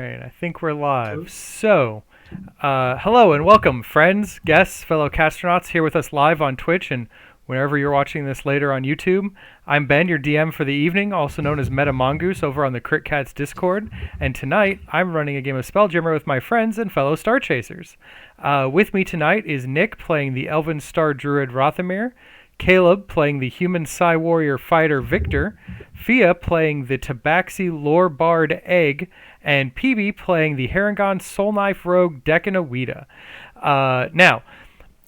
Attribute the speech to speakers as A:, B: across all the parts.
A: Right, I think we're live. So, hello and welcome, friends, guests, fellow castronauts here with us live on Twitch and wherever you're watching this later on YouTube. I'm Ben, your DM for the evening, also known as Meta Mongoose over on the Crit Cats Discord. And tonight, I'm running a game of Spelljammer with my friends and fellow Star Chasers. With me tonight is Nick playing the Elven Star Druid Rothamir, Caleb playing the Human Psy Warrior Fighter Victor, Fia playing the Tabaxi Lore Bard Egg, and PB playing the Harengon Soul Knife Rogue Decanawida. Now,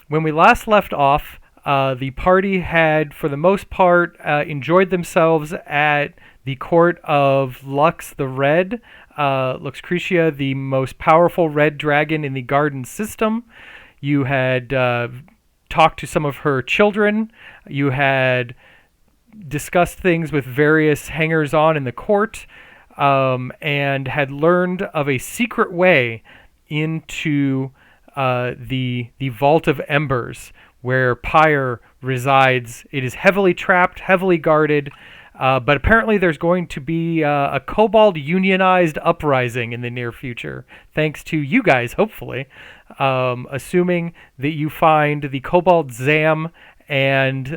A: when we last left off, the party had, for the most part, enjoyed themselves at the court of Lux the Red, Luxcretia, the most powerful red dragon in the garden system. You had talked to some of her children. You had discussed things with various hangers-on in the court, and had learned of a secret way into the Vault of Embers, where Pyre resides. It is heavily trapped, heavily guarded, but apparently there's going to be a kobold unionized uprising in the near future, thanks to you guys, hopefully, assuming that you find the kobold Zam and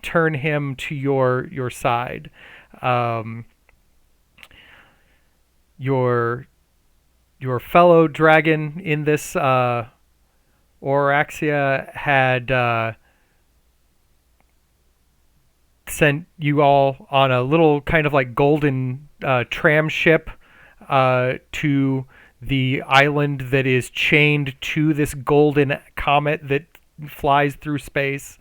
A: turn him to your side. Your fellow dragon in this Oraxia had sent you all on a little kind of like golden tram ship to the island that is chained to this golden comet that flies through space.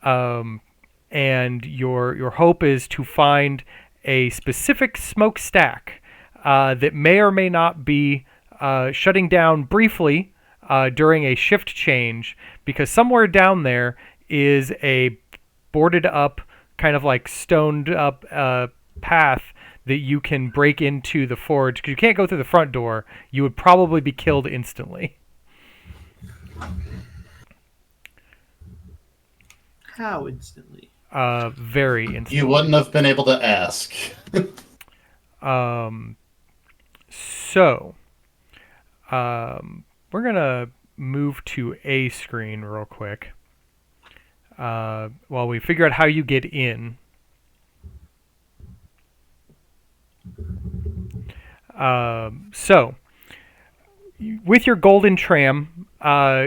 A: And your hope is to find a specific smokestack that may or may not be shutting down briefly during a shift change, because somewhere down there is a boarded up, kind of like stoned up path that you can break into the forge, because you can't go through the front door. You would probably be killed instantly.
B: How instantly?
A: Very instantly.
C: You wouldn't have been able to ask.
A: So, we're going to move to a screen real quick while we figure out how you get in. So, with your golden tram,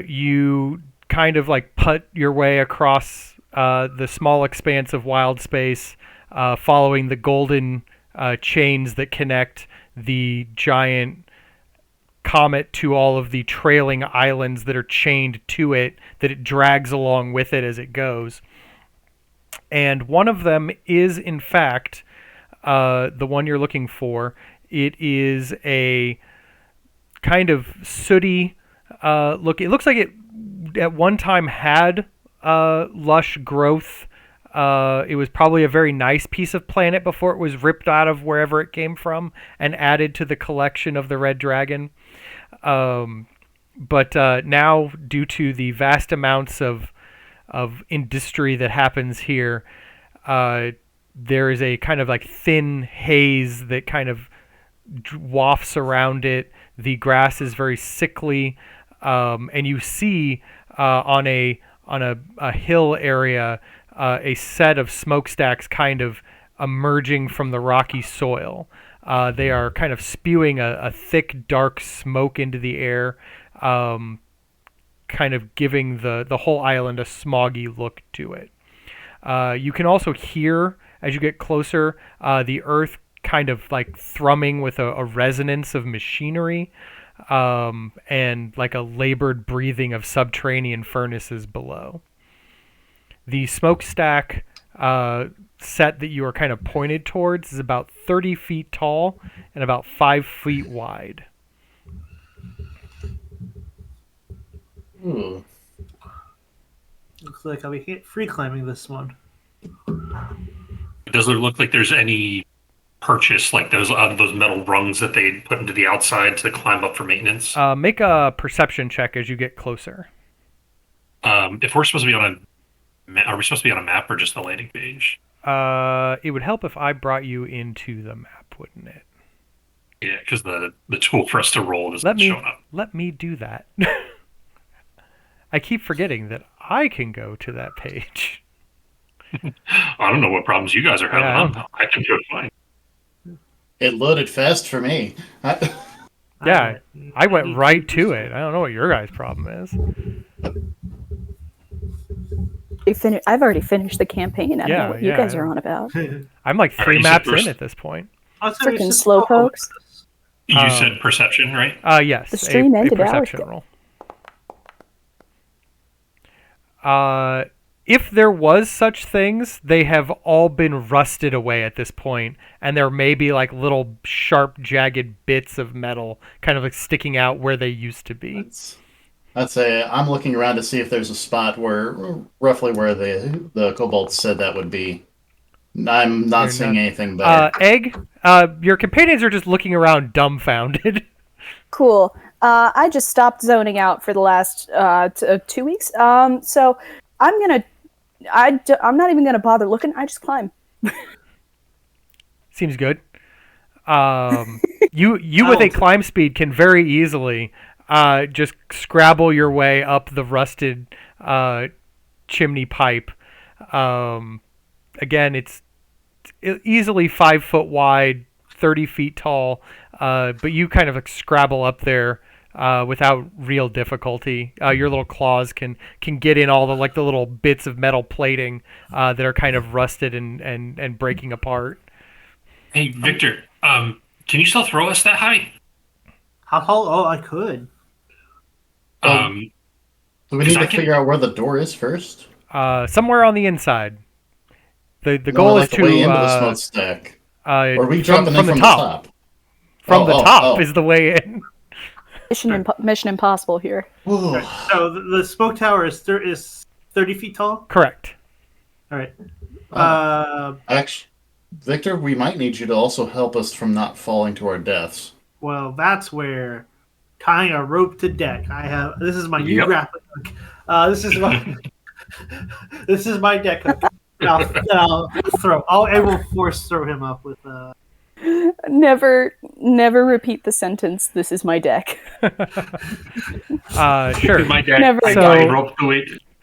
A: you kind of like putt your way across the small expanse of wild space, following the golden chains that connect the giant comet to all of the trailing islands that are chained to it, that it drags along with it as it goes. And one of them is, in fact, the one you're looking for. It is a kind of sooty look. It looks like it at one time had lush growth. It was probably a very nice piece of planet before it was ripped out of wherever it came from and added to the collection of the Red Dragon. But now, due to the vast amounts of industry that happens here, there is a kind of like thin haze that kind of wafts around it. The grass is very sickly, and you see on a hill area a set of smokestacks kind of emerging from the rocky soil. They are kind of spewing a thick, dark smoke into the air, kind of giving the whole island a smoggy look to it. You can also hear, as you get closer, the earth kind of like thrumming with a resonance of machinery, and like a labored breathing of subterranean furnaces below. The smokestack set that you are kind of pointed towards is about 30 feet tall and about 5 feet wide.
B: Looks like I'll be free climbing this one.
D: Does it look like there's any purchase, like those metal rungs that they put into the outside to climb up for maintenance?
A: Make a perception check as you get closer.
D: If we're supposed to be on are we supposed to be on a map or just the landing page?
A: It would help if I brought you into the map, wouldn't it?
D: Yeah, because the tool for us to roll isn't showing up.
A: Let me do that. I keep forgetting that I can go to that page.
D: I don't know what problems you guys are having.
A: Yeah,
D: I can do it fine.
C: It loaded fast for me.
A: Yeah, I went right to it. I don't know what your guys' problem is.
E: I've already finished the campaign. I don't know what you guys are on about.
A: I'm like 3
D: you
A: maps
D: said
A: in at this point.
E: Freaking slowpokes.
D: You said perception, right?
A: Yes.
E: The stream ended
A: a
E: hours
A: perception
E: ago.
A: roll. If there was such things, they have all been rusted away at this point, and there may be like little sharp, jagged bits of metal kind of like sticking out where they used to be.
C: I'd say I'm looking around to see if there's a spot roughly where the kobolds said that would be. I'm not seeing anything there.
A: Egg, your companions are just looking around dumbfounded.
E: Cool. I just stopped zoning out for the last 2 weeks. So I'm not even gonna bother looking. I just climb.
A: Seems good. You with a climb speed can very easily just scrabble your way up the rusted chimney pipe. Again, it's easily 5 foot wide, 30 feet tall, but you kind of scrabble up there without real difficulty. Your little claws can get in all the little bits of metal plating that are kind of rusted and breaking apart.
D: Hey, Victor, can you still throw us that high?
B: How tall? Oh, I could.
C: So we need to figure out where the door is first.
A: Somewhere on the inside. The goal is to
C: way into the smokestack. Or we jumping
A: from
C: in
A: the top. From the top is the way in.
E: Mission Impossible here.
B: Right. So the smoke tower is 30 feet tall?
A: Correct.
B: All right.
C: Actually, Victor, we might need you to also help us from not falling to our deaths.
B: Well, that's where tying a rope to deck. This is my new grappling hook. This is my deck hook. I'll throw. I will force throw him up with.
E: Never repeat the sentence. This is my deck.
A: Sure.
D: My deck.
E: Never.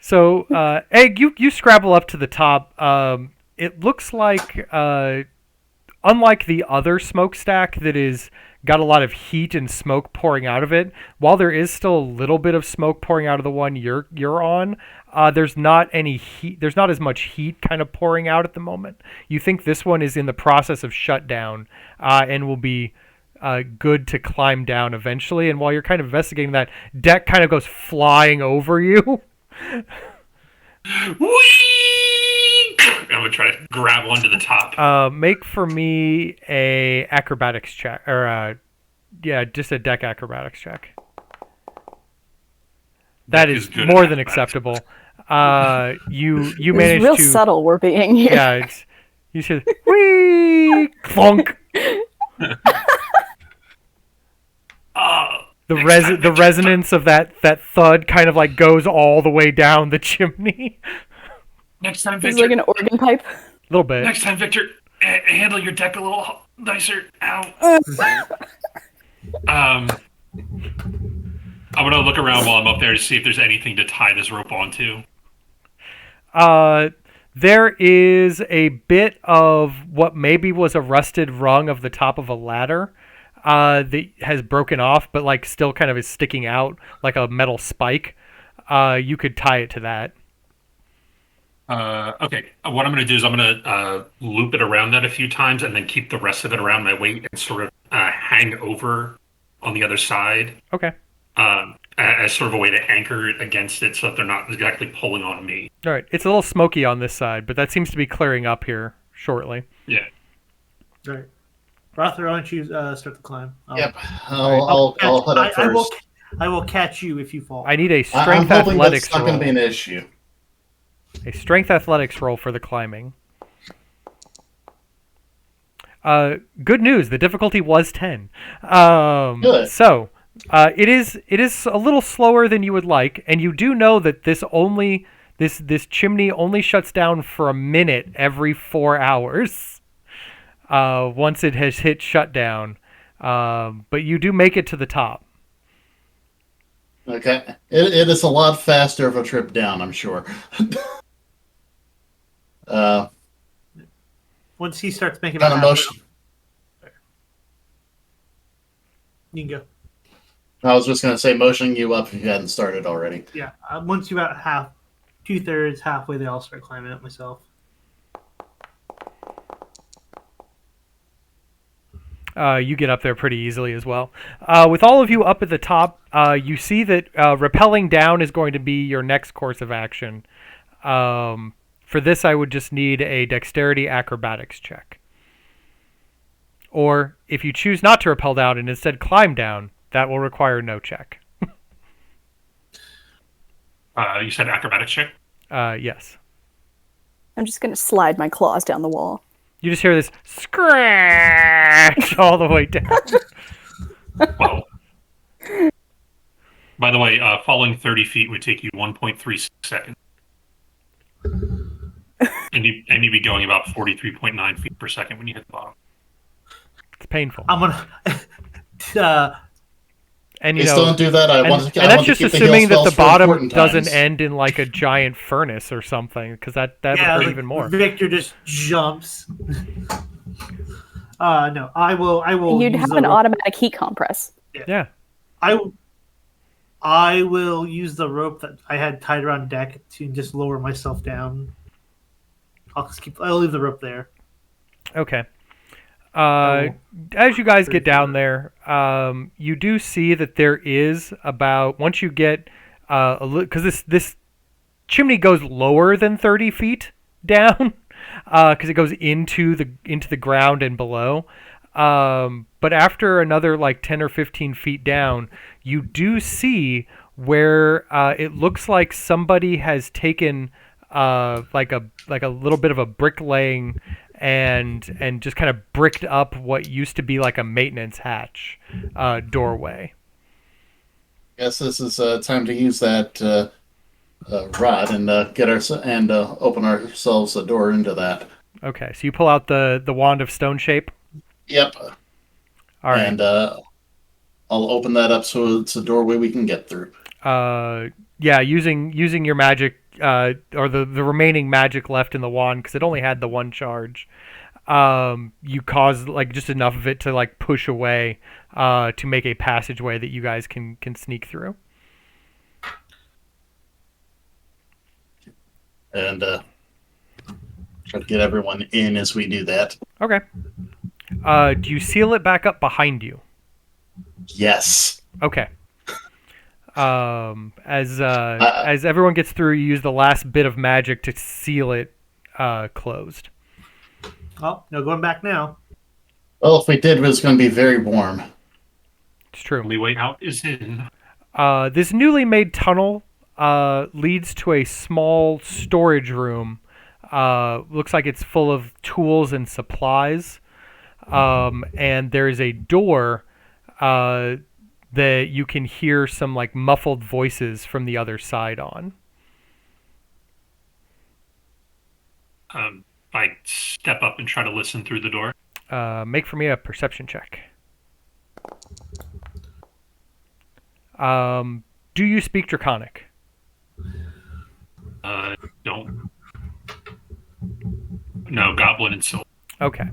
A: So, Egg, you scrabble up to the top. It looks like, unlike the other smokestack that is got a lot of heat and smoke pouring out of it, while there is still a little bit of smoke pouring out of the one you're on, there's not any heat. There's not as much heat kind of pouring out at the moment. You think this one is in the process of shutdown and will be good to climb down eventually. And while you're kind of investigating that, deck kind of goes flying over you.
D: Whee! I'm gonna try to grab one to the top.
A: Make for me a acrobatics check, or just a deck acrobatics check. That is more than acceptable. You managed
E: real
A: to
E: subtle. We're being here.
A: Yeah, you should whee clunk. The resonance of that thud kind of like goes all the way down the chimney.
D: Next time,
E: It's
D: Victor.
E: like an organ pipe.
A: A little bit.
D: Next time, Victor, handle your deck a little nicer. Ow. I'm gonna look around while I'm up there to see if there's anything to tie this rope onto.
A: There is a bit of what maybe was a rusted rung of the top of a ladder that has broken off, but like still kind of is sticking out like a metal spike. You could tie it to that.
D: Okay, what I'm going to do is I'm going to loop it around that a few times and then keep the rest of it around my weight and sort of hang over on the other side.
A: Okay.
D: As sort of a way to anchor it against it so that they're not exactly pulling on me.
A: All right. It's a little smoky on this side, but that seems to be clearing up here shortly.
D: Yeah.
B: All right. Rother, why don't you start the climb?
C: Yep. I'll head up first.
B: I will catch you if you fall.
A: I need a
C: I'm
A: strength
C: hoping
A: athletics
C: that's not
A: roll.
C: going to be an issue.
A: A strength athletics roll for the climbing. Good news. The difficulty was 10.
C: Good.
A: So it is a little slower than you would like, and you do know that this chimney only shuts down for a minute every 4 hours. Once it has hit shutdown, But you do make it to the top.
C: Okay. It is a lot faster of a trip down, I'm sure.
B: Once he starts making
C: kind
B: it
C: of
B: happen,
C: motion.
B: you can go.
C: I was just going to say motioning you up if you hadn't started already.
B: Yeah, once you're about 2/3, halfway there, I'll start climbing up myself.
A: You get up there pretty easily as well. With all of you up at the top, you see that rappelling down is going to be your next course of action. For this, I would just need a dexterity acrobatics check. Or if you choose not to rappel down and instead climb down, that will require no check.
D: You said acrobatics check?
A: Yes.
E: I'm just going to slide my claws down the wall.
A: You just hear this scratch all the way down.
D: Well, by the way, falling 30 feet would take you 1.36 seconds. and you'd be going about 43.9 feet per second when you hit the bottom.
A: It's painful.
B: I'm gonna.
A: And
C: Please don't do that.
A: And that's just assuming that the bottom doesn't end in like a giant furnace or something, because that would hurt even more.
B: Victor just jumps. No, I will.
E: You'd have an automatic heat compress.
A: Yeah.
B: I will use the rope that I had tied around deck to just lower myself down. I'll leave the rope there.
A: Okay. As you guys get down there, you do see that there is about, once you get because this chimney goes lower than 30 feet down, because it goes into the ground and below. But after another like 10 or 15 feet down, you do see where it looks like somebody has taken like a little bit of a bricklaying and just kind of bricked up what used to be like a maintenance hatch doorway.
C: Guess this is time to use that rod and open ourselves a door into that.
A: Okay, so you pull out the wand of stone shape.
C: Yep.
A: All right.
C: And I'll open that up so it's a doorway we can get through.
A: Yeah, using your magic. Or the remaining magic left in the wand, because it only had the one charge. You cause like just enough of it to like push away to make a passageway that you guys can sneak through.
C: And try to get everyone in as we do that.
A: Okay. Do you seal it back up behind you?
C: Yes.
A: Okay. As everyone gets through, you use the last bit of magic to seal it closed.
B: Oh, no, going back now.
C: Well, if we did, it was going to be very warm.
A: It's true.
D: Only way out is in.
A: This newly made tunnel leads to a small storage room. Looks like it's full of tools and supplies. And there is a door that you can hear some like muffled voices from the other side on.
D: I step up and try to listen through the door.
A: Make for me a perception check. Do you speak Draconic?
D: Don't. No, Goblin and Silver.
A: Okay.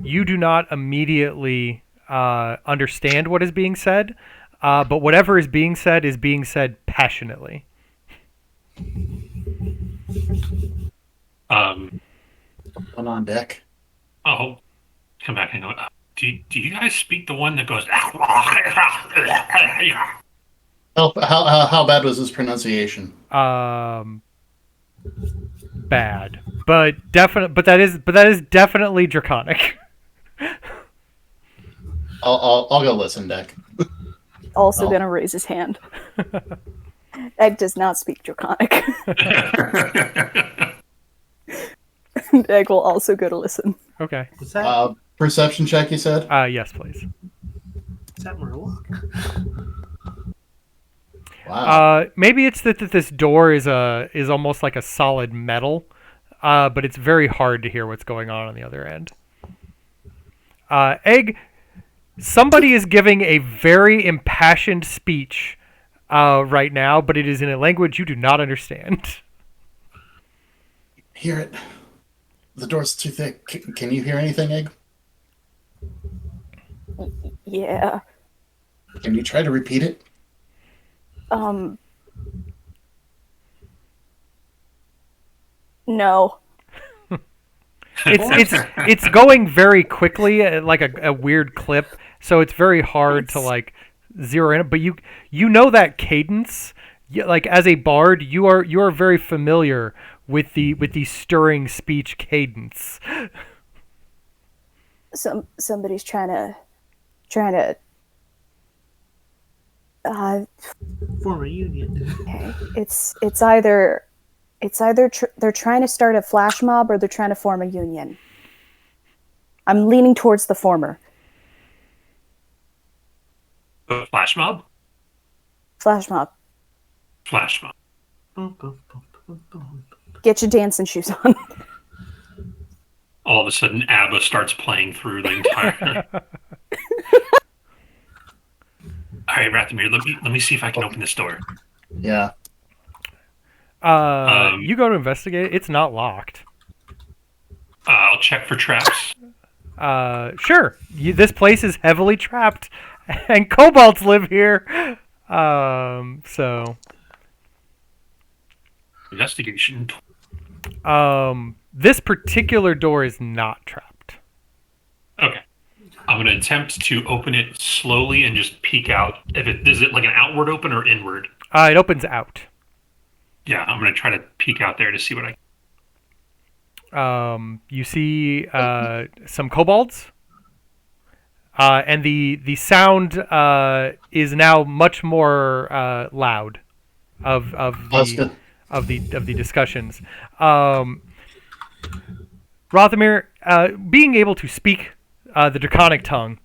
A: You do not immediately understand what is being said, but whatever is being said passionately.
C: One on deck.
D: Oh, come back and go. Do you guys speak the one that goes?
C: How bad was his pronunciation?
A: Bad, but that is definitely Draconic.
C: I'll go listen, Deck.
E: Also gonna raise his hand. Egg does not speak Draconic. Egg will also go to listen.
A: Okay.
B: What's that?
C: Perception check, you said?
A: Yes, please.
B: Is that Murloc?
C: Wow.
A: Maybe it's that this door is almost like a solid metal, but it's very hard to hear what's going on the other end. Egg, Somebody is giving a very impassioned speech right now, but it is in a language you do not understand.
C: Hear it. The door's too thick. Can you hear anything, Egg?
E: Yeah.
C: Can you try to repeat it?
E: No.
A: It's going very quickly, like a weird clip, so it's very hard to like zero in. But you know that cadence, like as a bard, you are very familiar with the stirring speech cadence.
E: Somebody's trying to
B: Form a union.
E: okay. It's either they're trying to start a flash mob or they're trying to form a union. I'm leaning towards the former.
D: Flash mob?
E: Flash mob.
D: Flash mob.
E: Get your dancing shoes on.
D: All of a sudden, ABBA starts playing through the entire... All right, Rathmir, let me see if I can open this door.
C: Yeah.
A: You go to investigate. It's not locked.
D: I'll check for traps.
A: Sure. This place is heavily trapped, and kobolds live here. So.
D: Investigation.
A: This particular door is not trapped.
D: Okay. I'm going to attempt to open it slowly and just peek out. Is it like an outward open or inward?
A: It opens out.
D: Yeah, I'm going to try to peek out there to see what I...
A: You see some kobolds, and the sound is now much more loud of the discussions. Rothamir, being able to speak the Draconic tongue,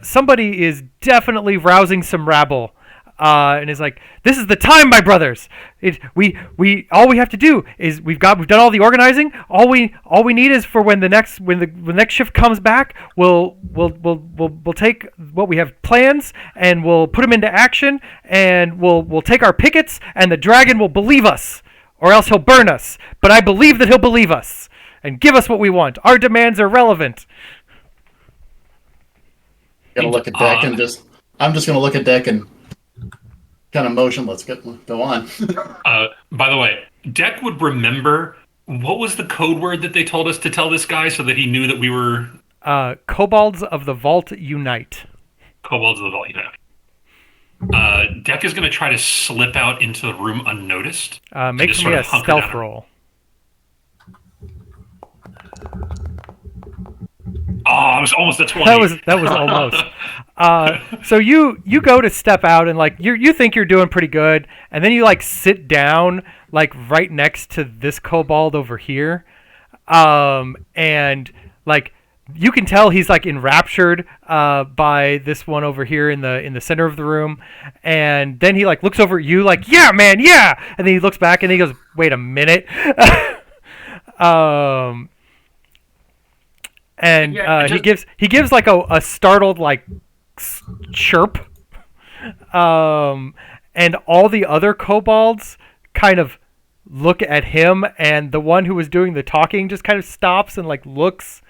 A: somebody is definitely rousing some rabble. And is like, this is the time, my brothers. We all we have to do is we've done all the organizing. All we need is for when the next shift comes back, we'll take what we have plans and we'll put them into action, and we'll take our pickets, and the dragon will believe us, or else he'll burn us. But I believe that he'll believe us and give us what we want. Our demands are relevant.
C: Gotta look at Deck and I'm just gonna look at Deck and kind of motion. Let's go on.
D: By the way, Deck would remember, what was the code word that they told us to tell this guy so that he knew that we were...
A: Kobolds of the Vault unite.
D: Kobolds of the Vault unite. Deck is going to try to slip out into the room unnoticed.
A: Make me a stealth roll.
D: Oh, it was almost a 20.
A: That was almost. So you go to step out, and like you think you're doing pretty good, and then you like sit down like right next to this kobold over here, and like you can tell he's like enraptured by this one over here in the center of the room, and then he like looks over at you like, yeah, man, yeah, and then he looks back and he goes, wait a minute. And he gives like a startled like chirp, and all the other kobolds kind of look at him, and the one who was doing the talking just kind of stops and like looks,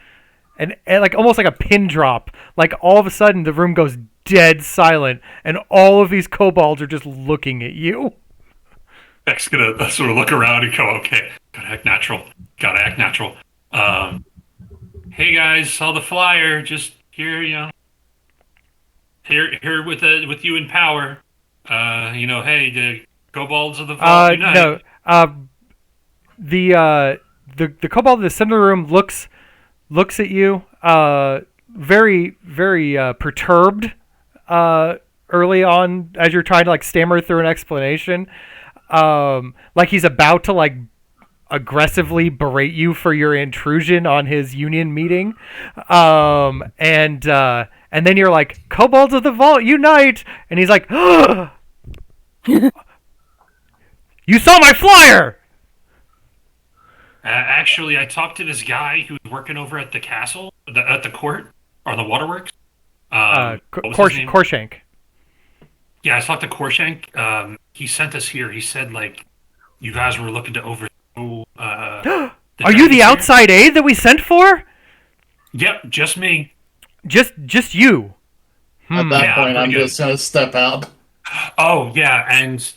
A: and like almost like a pin drop, like all of a sudden the room goes dead silent, and all of these kobolds are just looking at you.
D: Beck's gonna sort of look around and go, okay, gotta act natural. Hey guys, saw the flyer. Just here, here with you in power. Hey, the kobolds of the Vault unite.
A: No, the kobold in the center of the room looks at you, very very perturbed. Early on, as you're trying to like stammer through an explanation, like he's about to like aggressively berate you for your intrusion on his union meeting, and then you're like, kobolds of the Vault unite, and he's like, you saw my flyer.
D: Actually, I talked to this guy who was working over at the castle, at the court, or the waterworks. What was his name?
A: Korshank.
D: Yeah, I talked to Korshank. He sent us here. He said, like, you guys were looking to overthrow.
A: Are you the outside aid that we sent for?
D: Yep, just me.
A: Just you.
C: At that point, I'm just gonna step out.
D: Oh yeah, and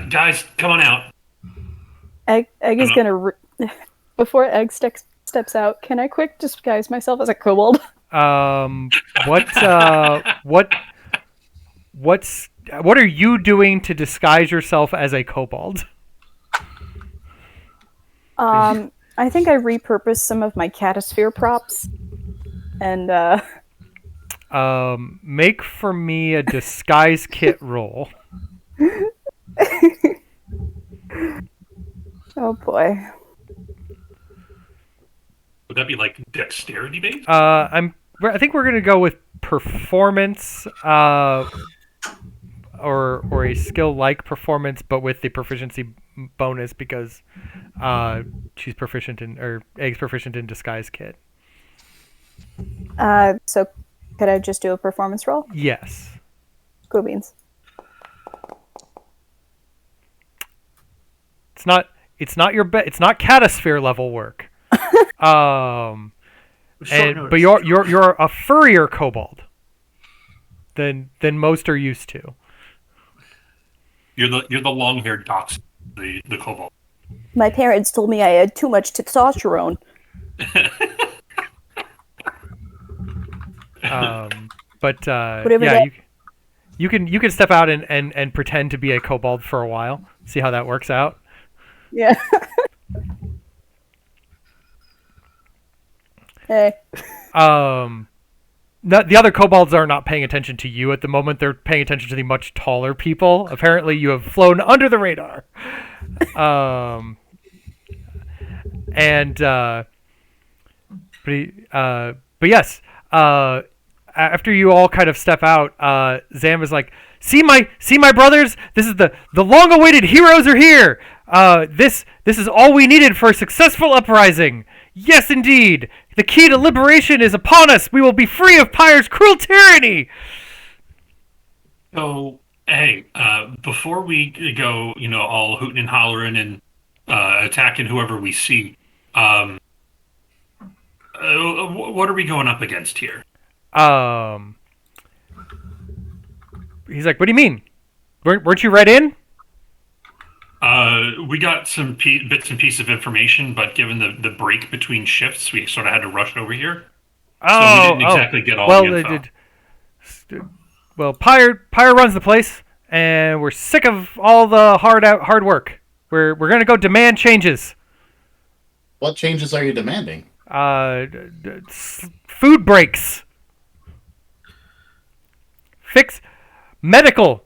D: guys, come on out.
E: Egg is gonna before Egg steps out. Can I quick disguise myself as a kobold?
A: What are you doing to disguise yourself as a kobold?
E: I think I repurposed some of my catasphere props, and
A: make for me a disguise kit roll.
E: oh boy.
D: Would that be like dexterity based?
A: I think we're gonna go with performance, or a skill like performance, but with the proficiency bonus because she's proficient or Egg's proficient in disguise kit.
E: So could I just do a performance roll?
A: Yes.
E: Cool beans.
A: It's not it's not catasphere level work. But you're a furrier kobold than most are used to.
D: You're the long-haired dox, the kobold.
E: My parents told me I had too much testosterone.
A: You can step out and pretend to be a kobold for a while. See how that works out.
E: Yeah. Hey.
A: The other kobolds are not paying attention to you at the moment. They're paying attention to the much taller people. Apparently, you have flown under the radar. But yes. After you all kind of step out, Zam is like, See my brothers. This is the long-awaited heroes are here. This is all we needed for a successful uprising. Yes, indeed. The key to liberation is upon us. We will be free of Pyre's cruel tyranny.
D: So, hey, before we go, all hooting and hollering and attacking whoever we see, what are we going up against here?
A: He's like, what do you mean? Weren't you read in?
D: We got some bits and pieces of information, but given the break between shifts, we sort of had to rush over here. So we didn't exactly get all the info.
A: Well, Pyre runs the place, and we're sick of all the hard work. We're gonna go demand changes.
C: What changes are you demanding?
A: Food breaks. Fix medical.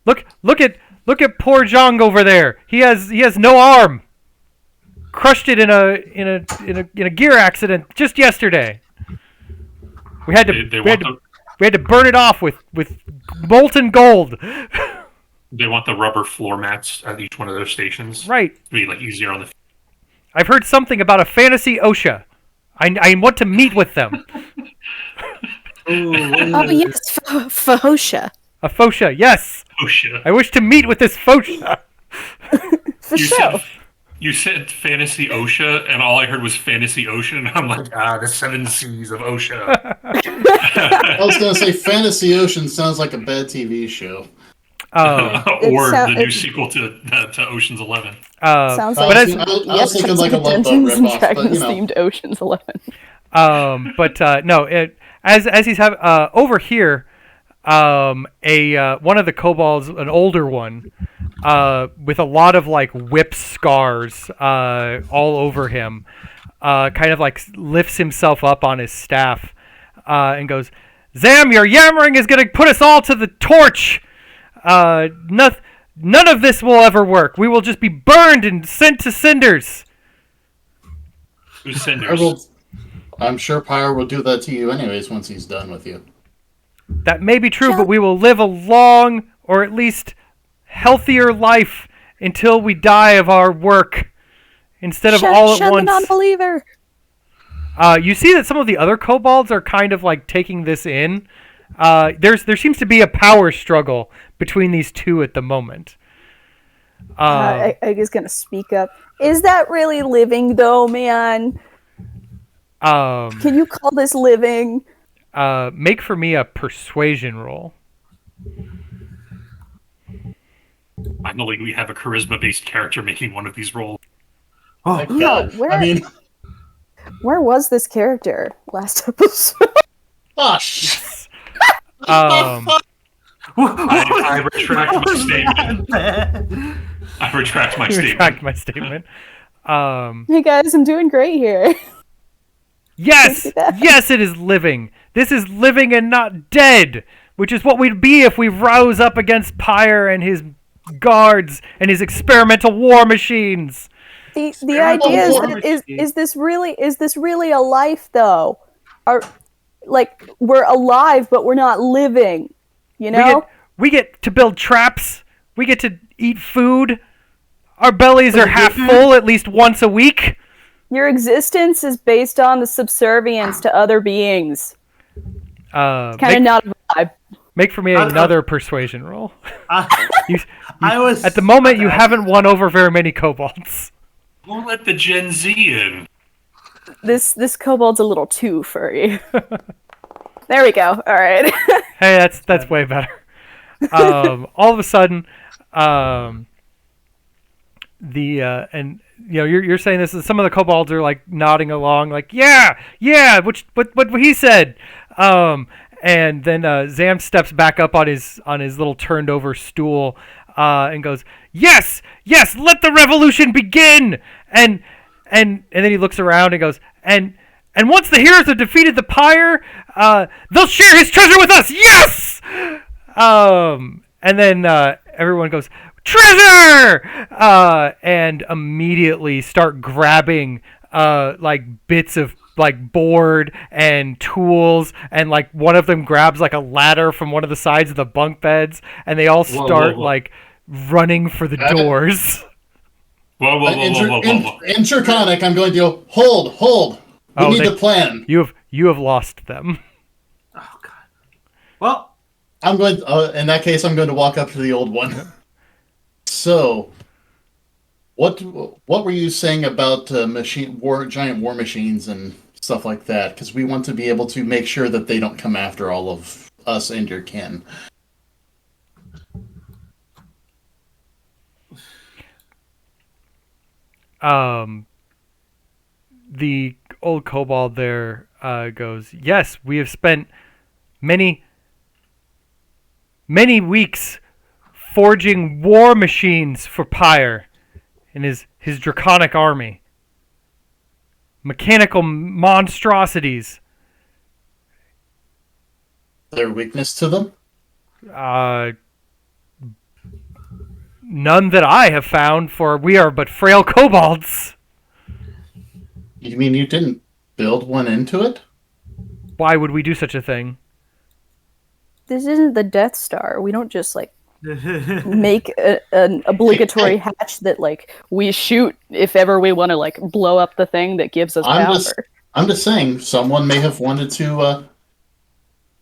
A: Look at poor Zhang over there. He has no arm. Crushed it in a gear accident just yesterday. We had to burn it off with molten gold.
D: They want the rubber floor mats at each one of those stations.
A: Right.
D: To be easier on the.
A: I've heard something about a fantasy OSHA. I want to meet with them.
E: Oh yes, Fosha.
A: A Fosha, yes.
D: Fosha.
A: I wish to meet with this Fosha.
D: You said fantasy OSHA, and all I heard was fantasy ocean. I'm like, the 7 C's of OSHA.
C: I was gonna say Fantasy Ocean sounds like a bad TV show.
D: Or the new sequel to Ocean's 11.
E: Sounds like
C: I was thinking like a Love Boat
E: Dungeons and
C: ripoff,
E: Dragons themed Ocean's 11.
A: No, as he's over here, one of the kobolds, an older one, with a lot of whip scars all over him, kind of lifts himself up on his staff and goes, "Zam, your yammering is going to put us all to the torch. None of this will ever work. We will just be burned and sent to cinders."
D: Who's cinders?
C: I'm sure Pyre will do that to you anyways once he's done with you.
A: That may be true, but we will live a long, or at least healthier life until we die of our work, instead of all at once.
E: Non-believer.
A: You see that some of the other kobolds are kind of like taking this in. There seems to be a power struggle between these two at the moment.
E: I is gonna speak up. Is that really living though, man? Can you call this living?
A: Make for me a persuasion roll.
D: Finally, we have a charisma-based character making one of these rolls.
B: Oh,
E: No, where was this character last episode?
C: Oh, shit.
D: I retract my statement. I retract my statement.
A: Retract my statement.
E: Hey guys, I'm doing great here.
A: Yes, yes, it is living. This is living and not dead, which is what we'd be if we rose up against Pyre and his guards and his experimental war machines.
E: The idea is that is this really a life though? We're alive but we're not living. You know?
A: We get to build traps. We get to eat food. Our bellies are half full at least once a week.
E: Your existence is based on the subservience to other beings. Kind of not a vibe.
A: Make for me another persuasion roll.
B: I was
A: at the moment you haven't won over very many kobolds.
D: We'll let the Gen Z in.
E: This kobold's a little too furry. There we go. All right.
A: Hey, that's way better. All of a sudden, you're saying this. Some of the kobolds are like nodding along, like yeah, what he said. And then Zam steps back up on his little turned over stool, and goes, yes, let the revolution begin. And then he looks around and goes, and once the heroes have defeated the Pyre, they'll share his treasure with us. Yes. And then everyone goes, treasure! And immediately start grabbing like bits of like board and tools, and like one of them grabs like a ladder from one of the sides of the bunk beds, and they all start like running for the doors.
D: Whoa.
C: Intraconic, I'm going to go, hold. We need to plan.
A: You have lost them.
B: Oh god. Well,
C: I'm going. In that case, I'm going to walk up to the old one. So, what were you saying about giant war machines and stuff like that? Because we want to be able to make sure that they don't come after all of us and your kin.
A: The old kobold there goes, yes, we have spent many weeks forging war machines for Pyre and his draconic army. Mechanical monstrosities.
C: Their weakness to them?
A: None that I have found, for we are but frail kobolds.
C: You mean you didn't build one into it?
A: Why would we do such a thing?
E: This isn't the Death Star. We don't just like make an obligatory hatch that like we shoot if ever we want to like blow up the thing that gives us power.
C: I'm just saying, someone may have wanted to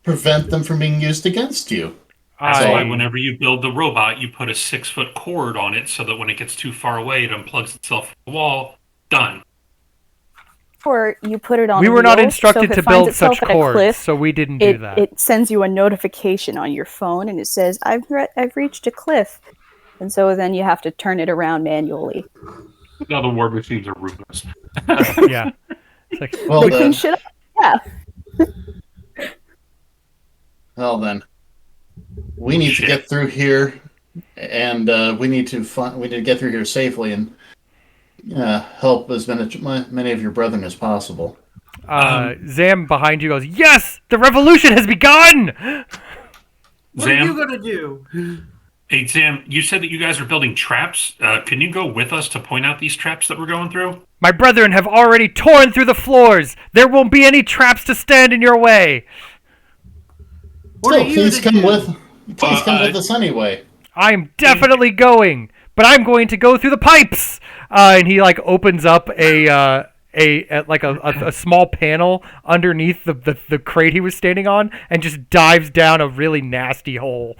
C: prevent them from being used against you.
D: That's why whenever you build the robot, you put a 6-foot cord on it so that when it gets too far away, it unplugs itself from the wall. Done.
E: Or you put it on.
A: We were not instructed to build such cords, so we didn't do that.
E: It sends you a notification on your phone, and it says, "I've reached a cliff," and so then you have to turn it around manually.
D: Now the war machines are ruthless.
A: Yeah. It's like,
C: well,
E: clean shit up. Yeah.
C: Well then, we need to get through here, and we need to get through here safely and help as many of your brethren as possible.
A: Zam behind you goes, yes, the revolution has begun!
B: What are you going to do?
D: Hey, Zam, you said that you guys are building traps. Can you go with us to point out these traps that we're going through?
A: My brethren have already torn through the floors. There won't be any traps to stand in your way.
C: Please come with us anyway.
A: I'm definitely going, but I'm going to go through the pipes. And he like opens up a a small panel underneath the crate he was standing on, and just dives down a really nasty hole.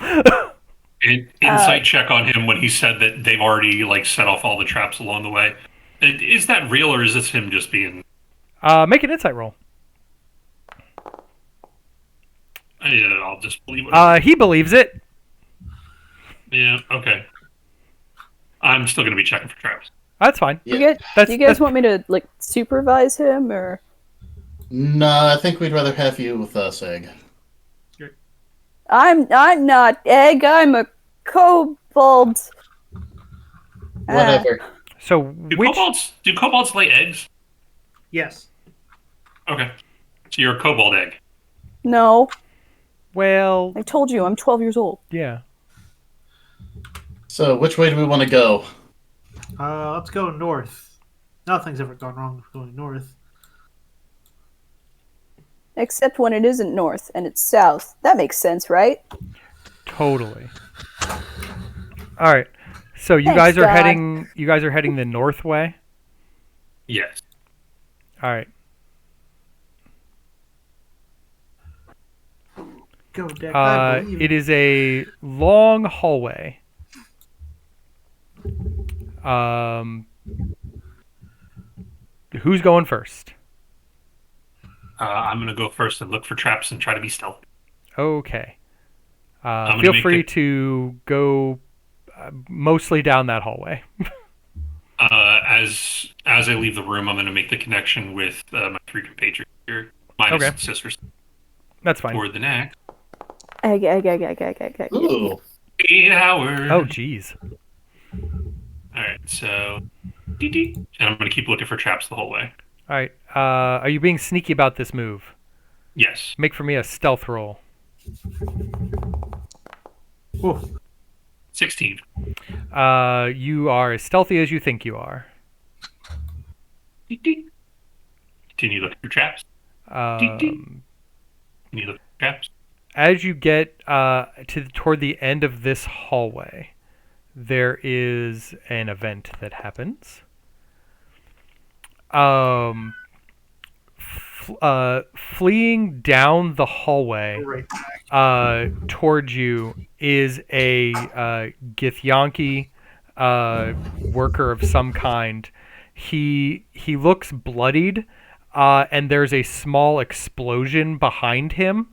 D: Insight check on him when he said that they've already like set off all the traps along the way. Is that real, or is this him just being?
A: Make an insight roll.
D: Yeah, I'll just believe it.
A: He believes it.
D: Yeah. Okay. I'm still going to be checking for traps.
A: That's fine.
C: Yeah.
E: Do you guys want me to like supervise him or?
C: No, I think we'd rather have you with us, Egg.
E: I'm not Egg. I'm a kobold.
C: Whatever.
A: So
D: Do kobolds lay eggs?
B: Yes.
D: Okay. So you're a kobold egg.
E: No,
A: Well,
E: I told you I'm 12 years old.
A: yeah.
C: So, which way do we want to go?
B: Let's go north. Nothing's ever gone wrong with going north.
E: Except when it isn't north and it's south. That makes sense, right?
A: Totally. All right. So you
E: Thanks,
A: guys are
E: God.
A: heading. You guys are heading the north way.
D: Yes.
A: All right.
B: Go, Deck. I believe
A: It is a long hallway. Who's going first?
D: I'm going to go first and look for traps and try to be stealthy.
A: Okay.
D: gonna
A: Feel
D: make
A: free
D: it-
A: to go mostly down that hallway.
D: As I leave the room, I'm going to make the connection with my three compatriots here, minus
A: Okay.
D: sisters,
A: That's fine.
D: for the next
E: Egg.
C: Ooh.
D: 8 hours.
A: Oh, jeez.
D: All right, so and I'm going to keep looking for traps the whole way.
A: All right. Are you being sneaky about this move?
D: Yes.
A: Make for me a stealth roll.
B: Oof.
D: 16.
A: You are as stealthy as you think you are.
D: Continue looking for traps. Continue looking for traps.
A: As you get toward the end of this hallway, there is an event that happens. Fleeing down the hallway
B: Right.
A: towards you is a githyanki worker of some kind. He looks bloodied, and there's a small explosion behind him,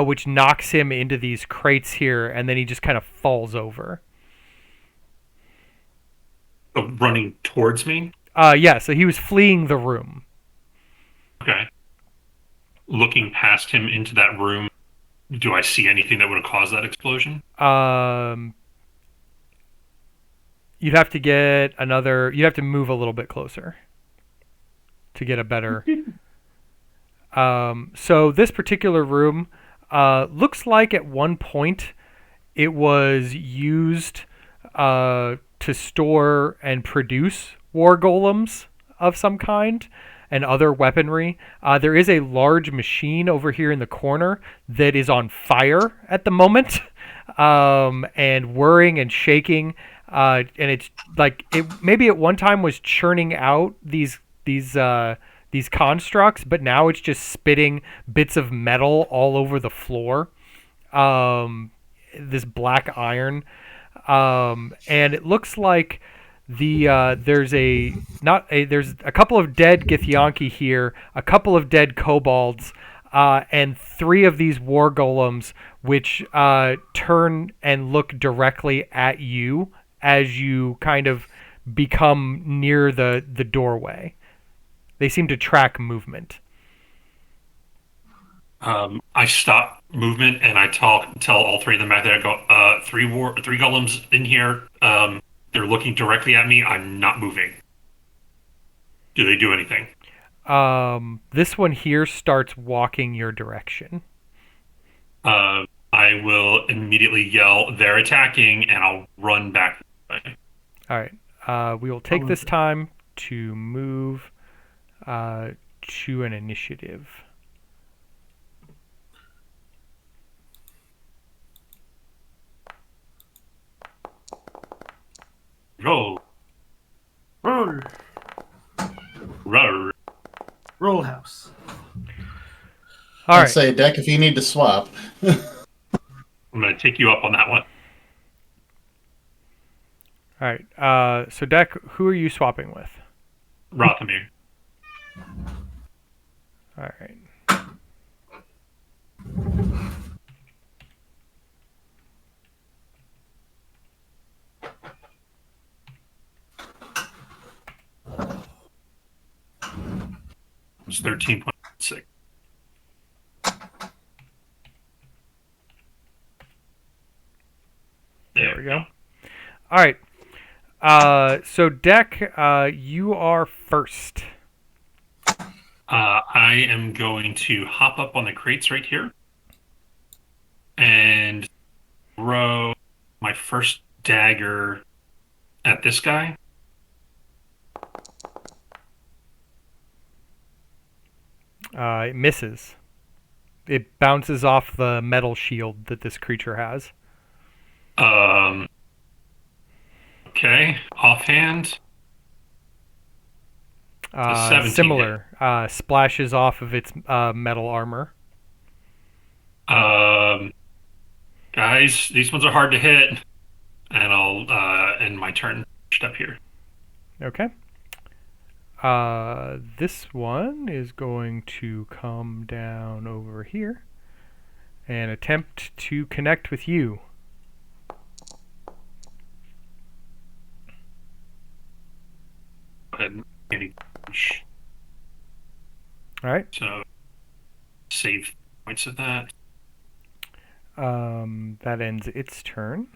A: which knocks him into these crates here, and then he just kind of falls over.
D: Running towards me.
A: Yeah, so he was fleeing the room.
D: Okay. Looking past him into that room, do I see anything that would have caused that explosion?
A: You'd have to get another. You'd have to move a little bit closer to get a better. So this particular room looks like at one point it was used to store and produce war golems of some kind and other weaponry. There is a large machine over here in the corner that is on fire at the moment, and whirring and shaking. And it's like it maybe at one time was churning out these constructs, but now it's just spitting bits of metal all over the floor. This black iron, and it looks like there's a couple of dead githyanki here, a couple of dead kobolds, and 3 of these war golems which turn and look directly at you as you kind of become near the doorway. They seem to track movement.
D: I stop movement and I tell all 3 of them back there. I go, 3 golems in here. They're looking directly at me. I'm not moving. Do they do anything?
A: This one here starts walking your direction.
D: I will immediately yell, "They're attacking," and I'll run back.
A: All right. We will take this time to move to an initiative.
D: Roll.
B: Roll.
D: Roll.
A: All
C: I'd
A: right.
C: say, Deck, if you need to swap.
D: I'm going to take you up on that one.
A: All right. So Deck, who are you swapping with?
D: Rothamir.
A: All right.
D: It's 13.6.
A: There we go. All right. So Deck, you are first.
D: I am going to hop up on the crates right here and throw my first dagger at this guy.
A: It misses. It bounces off the metal shield that this creature has.
D: Okay, offhand. The 17
A: Similar. Splashes off of its metal armor.
D: Guys, these ones are hard to hit, and I'll end my turn up here.
A: Okay. This one is going to come down over here and attempt to connect with you.
D: Go ahead and
A: All right.
D: so save points of that.
A: That ends its turn.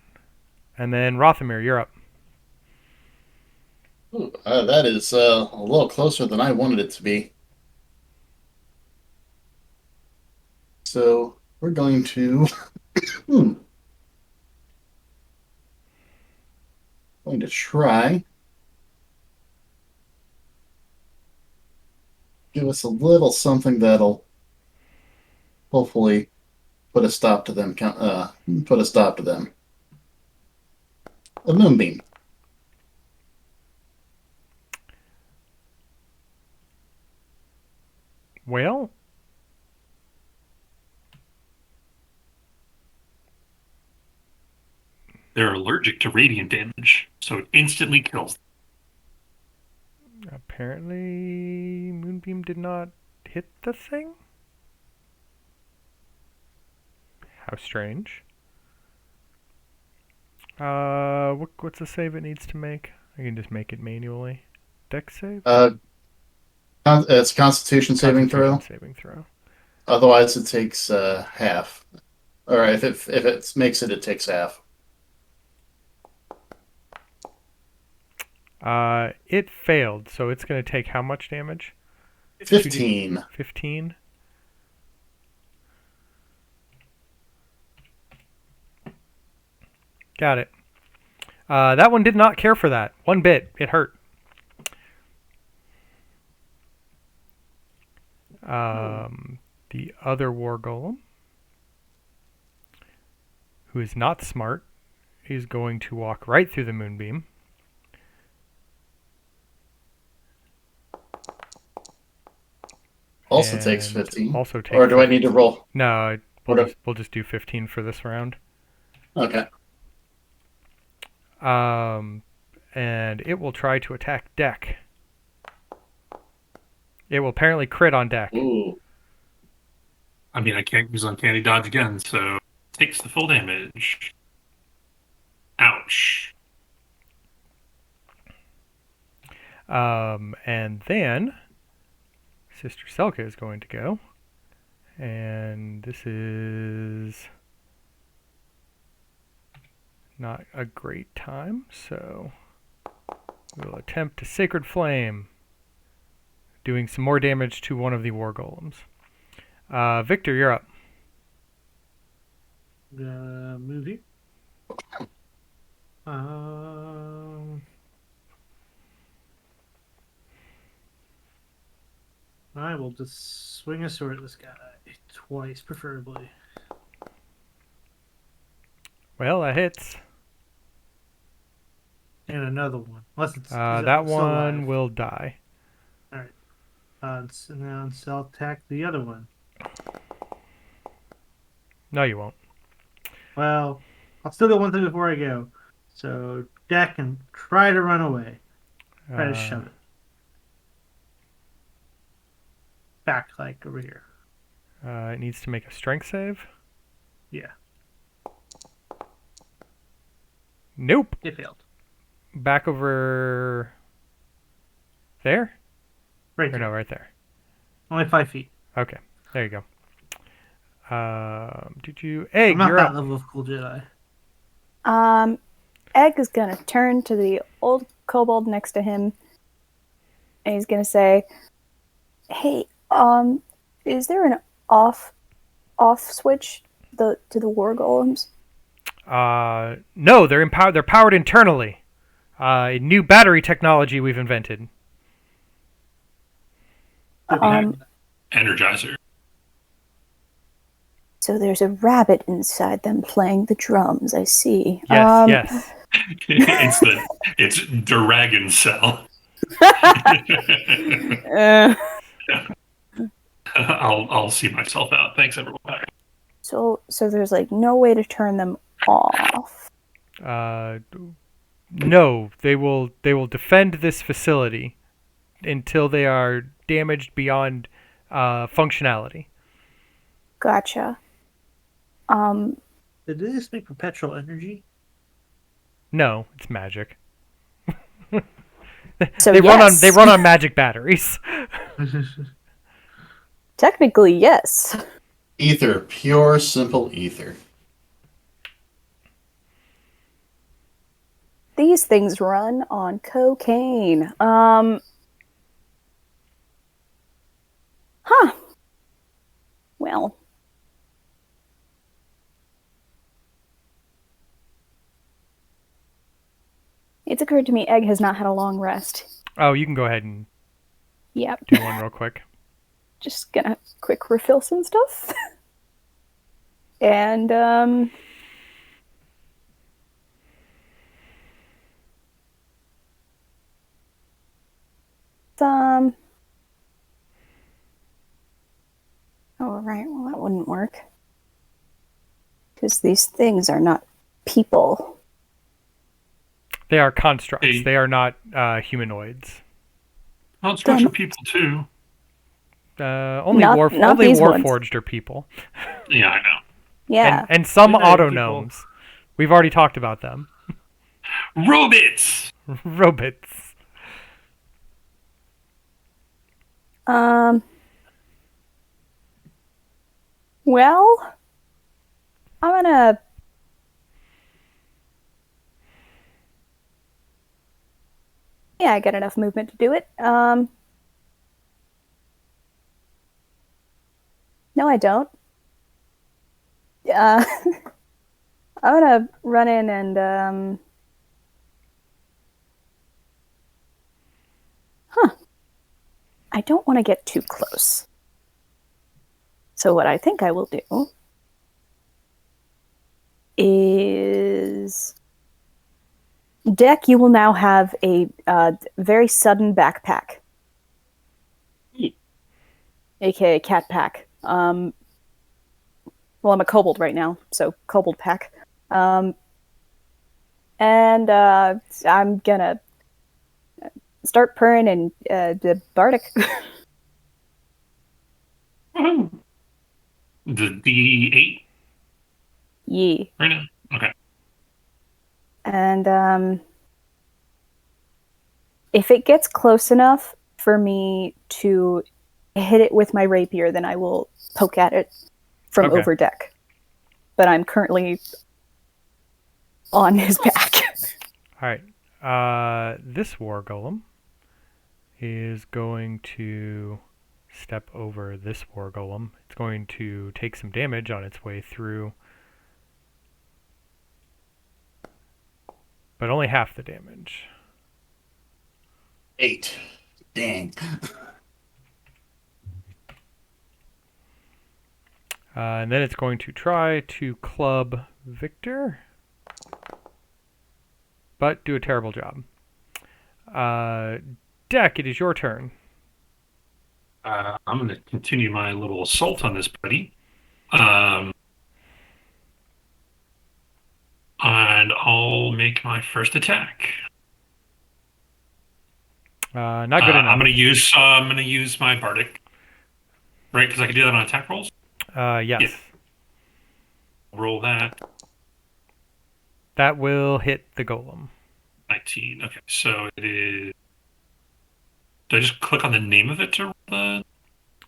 A: And then Rothamir, you're up.
C: Ooh, that is a little closer than I wanted it to be. So we're going to going to try give us a little something that'll hopefully put a stop to them. Put a stop to them. A moonbeam.
A: Well,
D: They're allergic to radiant damage, so it instantly kills them.
A: apparently Moonbeam did not hit the thing? How strange. What's the save it needs to make? I can just make it manually. Dex save?
C: It's Constitution saving throw.
A: Saving throw.
C: Otherwise, it takes half. Or if it makes it, it takes half.
A: It failed, so it's going to take how much damage?
C: 15.
A: 15? Got it. That one did not care for that. One bit. It hurt. The other war golem, who is not smart, is going to walk right through the moonbeam.
C: Also takes 15.
A: Also takes
C: or do
A: 15.
C: I need to roll?
A: No, we'll just do 15 for this round.
C: Okay.
A: And it will try to attack Deck. It will apparently crit on Deck.
C: Ooh.
D: I mean, I can't use Uncanny Dodge again, so it takes the full damage. Ouch.
A: And then Sister Selka is going to go. And this is not a great time, so we'll attempt to Sacred Flame, doing some more damage to one of the war golems. Victor, you're up.
B: Movie. I will just swing a sword at this guy twice, preferably.
A: Well, that hits.
B: And another one. Unless it's
A: That one will die.
B: Alright. So now I'll attack the other one.
A: No, you won't.
B: Well, I'll still do one thing before I go. So Deck can try to run away. Try to shove it. Back, like, over here.
A: It needs to make a strength save.
B: Yeah.
A: Nope.
B: It failed.
A: Back over there?
B: Right
A: Or
B: there.
A: no, right there.
B: Only 5 feet.
A: Okay, there you go. Did you... Egg,
B: I'm not
A: you're
B: that
A: up.
B: level of cool Jedi.
E: Egg is gonna turn to the old kobold next to him, and he's gonna say, "Hey, is there an off switch to the war golems?"
A: No, they're empowered. They're powered internally. New battery technology we've invented.
D: Energizer.
E: So there's a rabbit inside them playing the drums. I see.
A: Yes, yes.
D: It's Dragon Cell. I'll see myself out. Thanks, everyone. Bye.
E: So there's like no way to turn them off.
A: No, they will defend this facility until they are damaged beyond functionality.
E: Gotcha.
B: Did this make perpetual energy?
A: No, it's magic.
E: So
A: they
E: yes.
A: run on magic batteries.
E: Technically, yes.
C: Ether, pure, simple ether.
E: These things run on cocaine. Well. It's occurred to me Egg has not had a long rest.
A: Oh, you can go ahead and
E: Yep.
A: do one real quick.
E: Just gonna quick refill some stuff. And, oh, right. Well, that wouldn't work. Because these things are not people.
A: They are constructs.
D: Hey.
A: They are not humanoids.
D: Constructs are people too.
A: Only
E: Not these ones.
A: Warforged are people.
D: Yeah, I know.
E: Yeah.
A: And some
B: They're
A: auto
B: people.
A: gnomes. We've already talked about them.
D: Robots.
A: Robots.
E: Well, I'm gonna... Yeah, I got enough movement to do it. No, I don't. I'm gonna run in and, I don't want to get too close. So what I think I will do is... Deck, you will now have a very sudden backpack. AKA cat pack. Well, I'm a kobold right now, so kobold pack. And I'm gonna start purring and the bardic.
D: The D8
E: Yee.
D: right now? Okay.
E: And if it gets close enough for me to hit it with my rapier, then I will poke at it from
A: Okay.
E: over deck. But I'm currently on his back.
A: All right. This war golem is going to step over this war golem. It's going to take some damage on its way through, but only half the damage.
C: 8. Dang.
A: And then it's going to try to club Victor, but do a terrible job. Deck, it is your turn.
D: I'm going to continue my little assault on this buddy. I'm will make my first attack.
A: Not good enough.
D: I'm gonna use my bardic, right? Because I can do that on attack rolls.
A: Yes.
D: Yeah. Roll that.
A: That will hit the golem.
D: 19. Okay, so it is. Do I just click on the name of it to roll the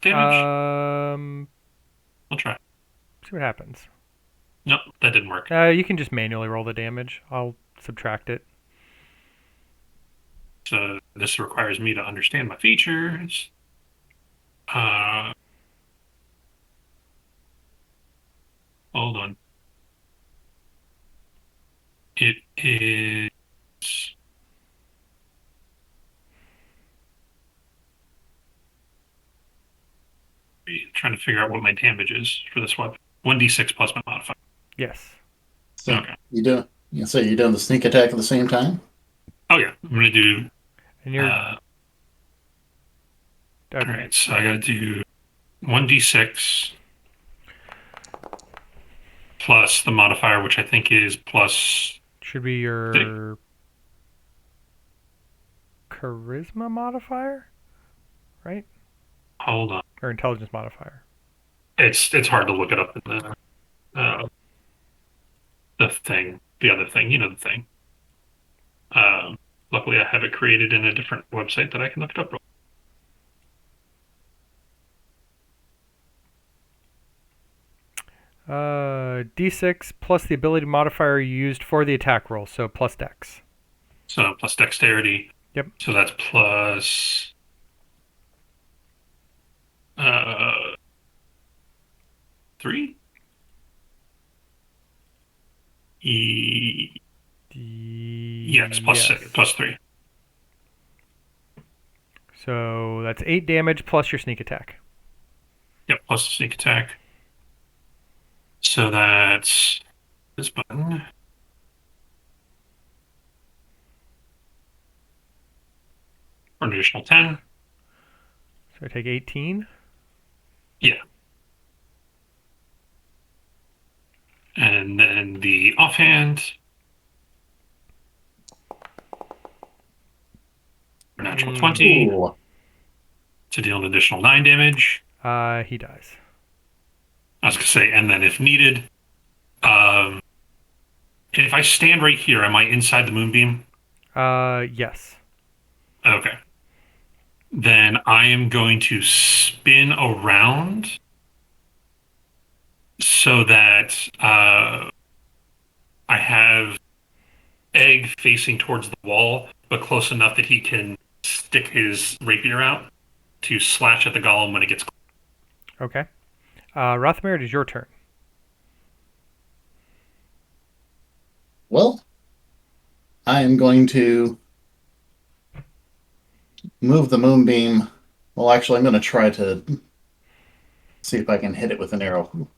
D: damage? I'll try.
A: See what happens.
D: Nope, that didn't work.
A: You can just manually roll the damage. I'll subtract it.
D: So this requires me to understand my features. Hold on. It is. Trying to figure out what my damage is for this weapon. 1d6 plus my modifier.
A: Yes.
C: So
D: Okay.
C: you're doing the sneak attack at the same time?
D: Oh yeah, I'm gonna do.
A: And you're.
D: All right, so I gotta do 1d6 plus the modifier, which I think is plus.
A: Should be your charisma modifier, right?
D: Hold on.
A: Or intelligence modifier.
D: It's hard to look it up in the thing, the other thing, the thing. Luckily, I have it created in a different website that I can look it up.
A: D6 plus the ability modifier you used for the attack roll, so plus dex.
D: So plus dexterity.
A: Yep.
D: So that's plus 3. Yes, plus 6, plus 3.
A: So that's 8 damage plus your sneak attack.
D: Yep, plus the sneak attack. So that's this button. For an additional 10.
A: So I take 18.
D: Yeah. And then the offhand. Natural 20.
C: Ooh.
D: To deal an additional 9 damage.
A: He dies.
D: I was going to say, and then if needed, if I stand right here, am I inside the moonbeam?
A: Yes.
D: Okay. Then I am going to spin around so that I have Egg facing towards the wall, but close enough that he can stick his rapier out to slash at the golem when it gets close.
A: Okay. Rothmere, it is your turn.
C: Well, I am going to move the moonbeam. Well, actually, I'm going to try to see if I can hit it with an arrow.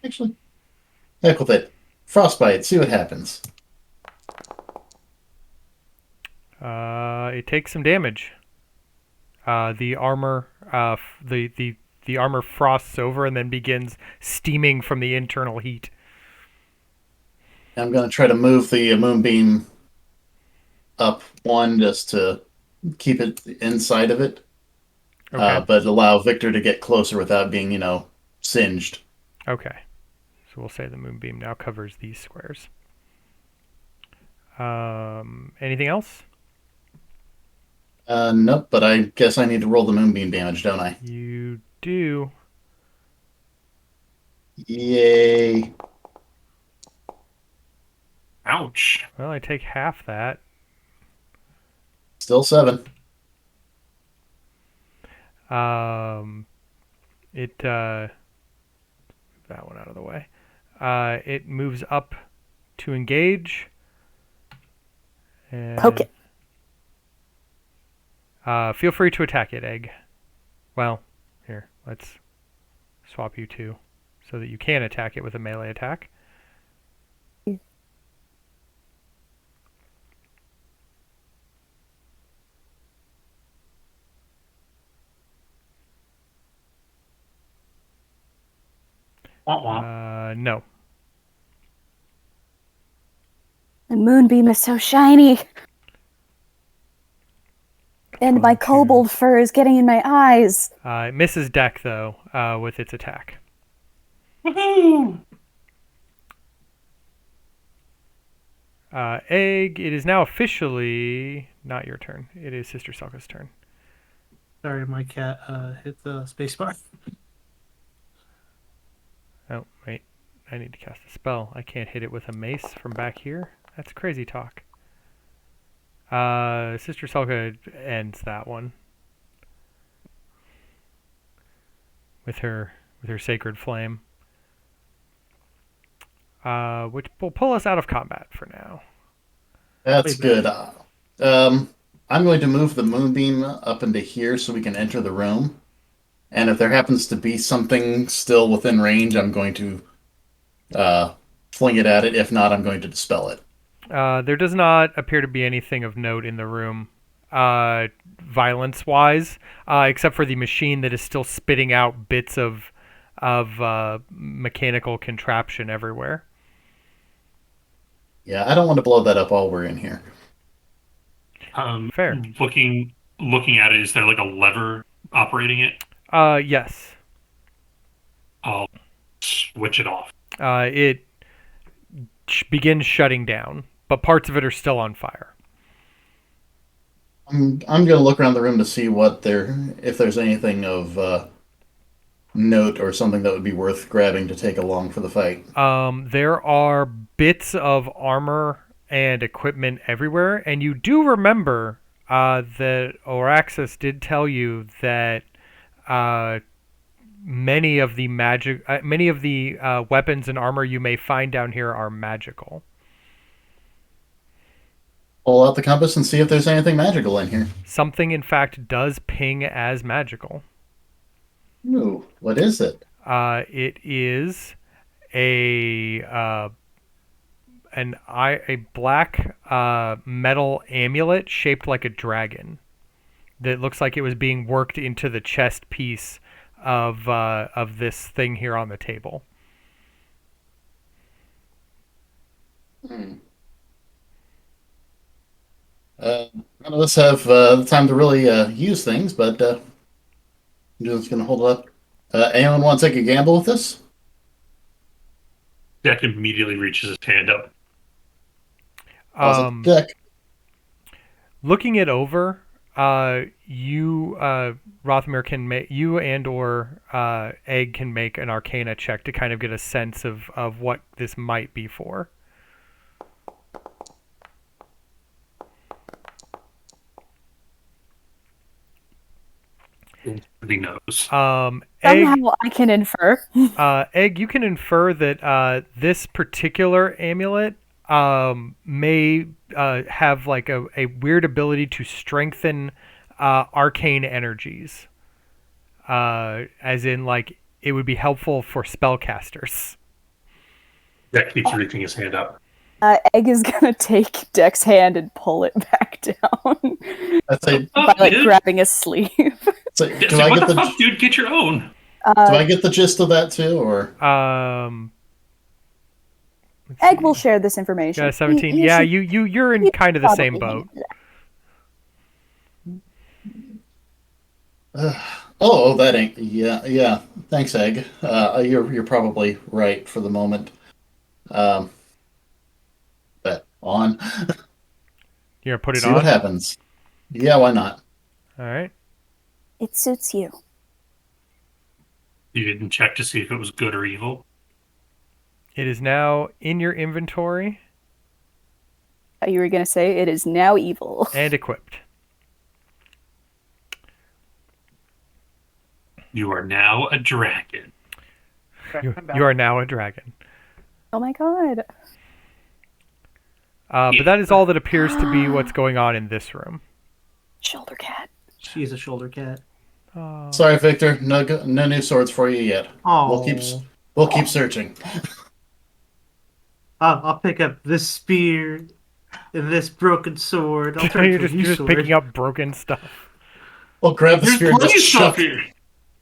C: Actually, heck with it. Frostbite, see what happens.
A: It takes some damage. The armor, the armor frosts over and then begins steaming from the internal heat.
C: I'm going to try to move the moonbeam up one just to keep it inside of it,
A: Okay.
C: but allow Victor to get closer without being, singed.
A: Okay. So we'll say the moonbeam now covers these squares. Anything else?
C: Nope, but I guess I need to roll the moonbeam damage, don't I?
A: You do.
C: Yay.
D: Ouch.
A: Well, I take half that.
C: Still 7.
A: That one out of the way. It moves up to engage. And,
E: Poke it.
A: feel free to attack it, Egg. Well, here, let's swap you two so that you can attack it with a melee attack. No.
E: The moonbeam is so shiny. And my
A: 12,
E: kobold fur is getting in my eyes.
A: It misses deck, though, with its attack.
D: Woohoo!
A: Egg, it is now officially not your turn. It is Sister Salka's turn.
B: Sorry, my cat hit the spacebar.
A: Oh, wait. I need to cast a spell. I can't hit it with a mace from back here. That's crazy talk. Sister Salka ends that one. With her sacred flame. Which will pull us out of combat for now.
C: That's good. I'm going to move the moonbeam up into here so we can enter the room. And if there happens to be something still within range, I'm going to fling it at it. If not, I'm going to dispel it.
A: There does not appear to be anything of note in the room, violence-wise, except for the machine that is still spitting out bits of mechanical contraption everywhere.
C: Yeah, I don't want to blow that up while we're in here.
A: Fair.
D: Looking at it, is there like a lever operating it?
A: Yes.
D: I'll switch it off.
A: It begins shutting down, but parts of it are still on fire.
C: I'm going to look around the room to see if there's anything of note or something that would be worth grabbing to take along for the fight.
A: There are bits of armor and equipment everywhere, and you do remember that Oraxis did tell you that many of the weapons and armor you may find down here are magical.
C: Pull out the compass and see if there's anything magical in here.
A: Something, in fact, does ping as magical.
C: Ooh, what is it?
A: It is a black metal amulet shaped like a dragon that looks like it was being worked into the chest piece of this thing here on the table.
C: None of us have the time to really use things, but I'm just going to hold it up. Anyone want to take a gamble with this?
D: Deck immediately reaches his hand up.
C: Deck.
A: Looking it over, you, Rothmere, you and or Egg can make an Arcana check to kind of get a sense of what this might be for.
D: He knows.
E: Somehow
A: Egg,
E: I can infer.
A: Egg, you can infer that this particular amulet may have like a weird ability to strengthen arcane energies. As in, like, it would be helpful for spellcasters.
D: Deck keeps reaching his hand up.
E: Egg is gonna take Deck's hand and pull it back down by like grabbing his sleeve.
C: So,
D: what the fuck, dude? Get your own.
C: Do I get the gist of that too, or?
E: Egg will share this information.
A: Yeah, 17. You're in kind of the same boat.
C: That ain't. Yeah. Thanks, Egg. You're probably right for the moment. But on.
A: You're gonna put it
C: See
A: on?
C: what happens. Yeah, why not?
A: All right.
E: It suits you.
D: You didn't check to see if it was good or evil?
A: It is now in your inventory.
E: You were gonna say it is now evil.
A: And equipped.
D: You are now a dragon.
A: You are now a dragon.
E: Oh my god.
A: But that is all that appears to be what's going on in this room.
E: Shoulder cat.
B: She's a shoulder cat.
C: Sorry, Victor. No new swords for you yet.
B: Oh,
C: We'll keep searching.
B: I'll pick up this spear and this broken sword. I'll turn
A: You're
B: to a new
A: just
B: sword.
A: picking up broken stuff.
C: Well, grab the
D: There's
C: spear and
D: plenty of stuff here.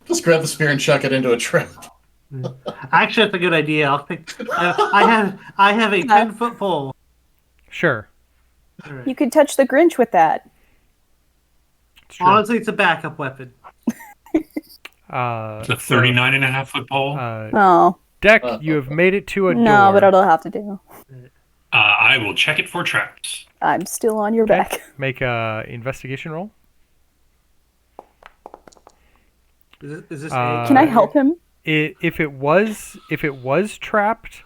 C: just grab the spear and chuck it into a trap.
B: Actually, that's a good idea. I'll pick. I have a 10-foot pole.
A: Sure.
B: All right.
E: You could touch the Grinch with that.
A: It's true.
B: Honestly, it's a backup weapon.
D: It's a 39.5-foot pole.
E: Oh.
A: Deck, you have made it to a door.
E: No, but it'll have to do.
D: I will check it for traps.
E: I'm still on your back.
A: Make a investigation roll.
B: Is this
E: Can I help him?
A: If it was trapped,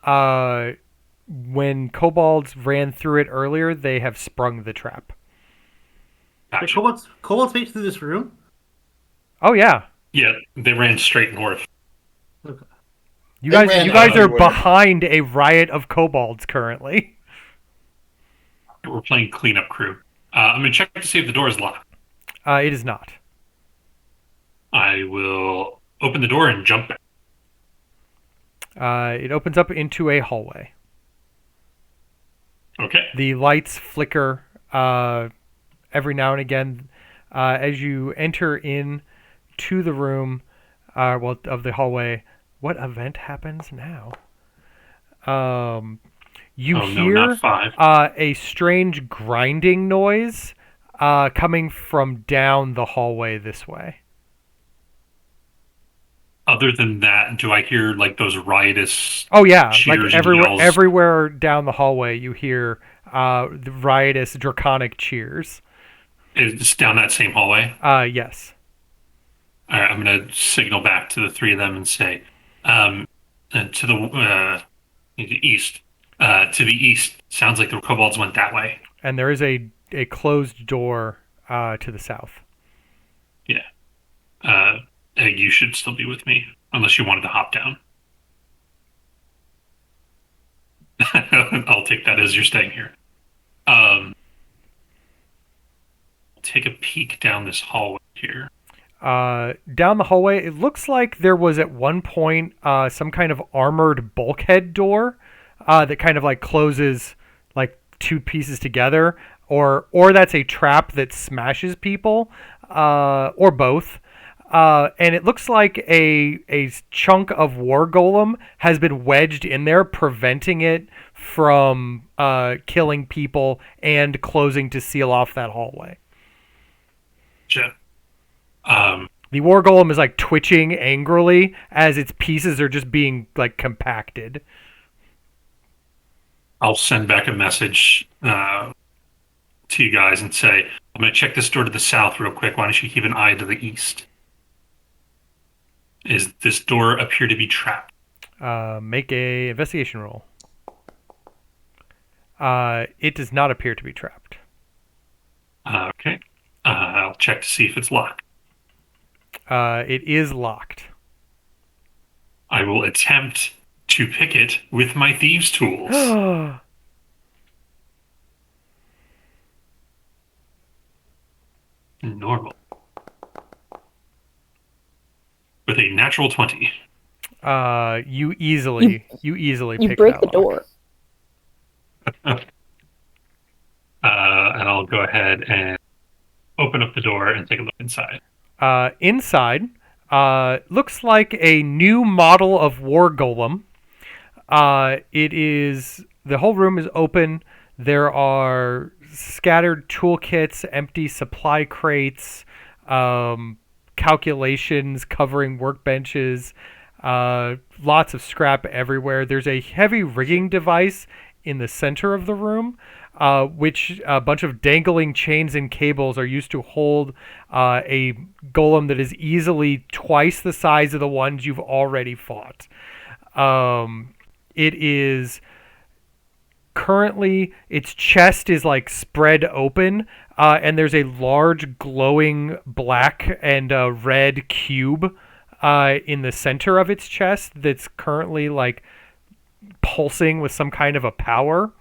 A: when kobolds ran through it earlier, they have sprung the trap.
D: Gotcha.
B: Kobolds made it through this room?
A: Oh yeah.
D: Yeah, they ran straight north.
B: Okay.
A: You
C: They
A: guys
C: ran
A: are
C: everywhere.
A: behind a riot of kobolds currently.
D: We're playing cleanup crew. I'm going to check to see if the door is locked.
A: It is not.
D: I will open the door and jump back.
A: It opens up into a hallway.
D: Okay.
A: The lights flicker every now and again as you enter in to the room of the hallway. What event happens now? You hear
D: not 5.
A: a strange grinding noise coming from down the hallway this way.
D: Other than that, do I hear like those riotous?
A: Oh yeah,
D: cheers
A: like
D: and yells?
A: everywhere down the hallway you hear the riotous draconic cheers.
D: It's down that same hallway.
A: Yes.
D: All right, I'm going to signal back to the three of them and say, to the east. To the east. Sounds like the kobolds went that way.
A: And there is a closed door to the south.
D: Yeah. You should still be with me, unless you wanted to hop down. I'll take that as you're staying here. Take a peek down this hallway here.
A: Down the hallway, it looks like there was at one point some kind of armored bulkhead door that kind of like closes like two pieces together, or that's a trap that smashes people, or both. And it looks like a chunk of war golem has been wedged in there, preventing it from killing people and closing to seal off that hallway.
D: Sure.
A: The war golem is like twitching angrily as its pieces are just being like compacted.
D: I'll send back a message to you guys and say, I'm going to check this door to the south real quick. Why don't you keep an eye to the east? Is this door appear to be trapped?
A: Make a investigation roll. It does not appear to be trapped.
D: Okay. I'll check to see if it's locked.
A: It is locked.
D: I will attempt to pick it with my thieves' tools. Normal. With a natural 20.
A: You easily
E: You
A: pick
E: break
A: that
E: the
A: lock.
E: door.
D: And I'll go ahead and open up the door and take a look inside.
A: Inside, looks like a new model of war golem. The whole room is open. There are scattered toolkits, empty supply crates, calculations covering workbenches, lots of scrap everywhere. There's a heavy rigging device in the center of the room, which a bunch of dangling chains and cables are used to hold a golem that is easily twice the size of the ones you've already fought. It is currently, its chest is like spread open, and there's a large glowing black and red cube in the center of its chest that's currently like pulsing with some kind of a power.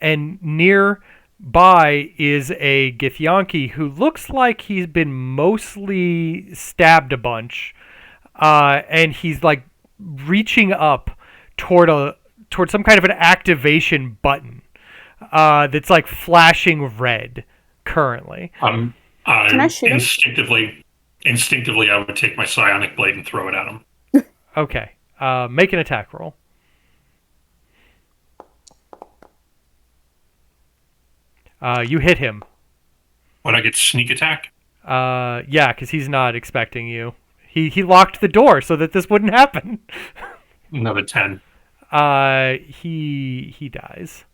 A: And nearby is a githyanki who looks like he's been mostly stabbed a bunch, and he's like reaching up toward some kind of an activation button that's like flashing red currently.
E: Can I shoot him?
D: Instinctively, I would take my psionic blade and throw it at him.
A: Okay. Make an attack roll. You hit him.
D: Would I get sneak attack?
A: Yeah, because he's not expecting you. He locked the door so that this wouldn't happen.
D: Another 10.
A: He dies.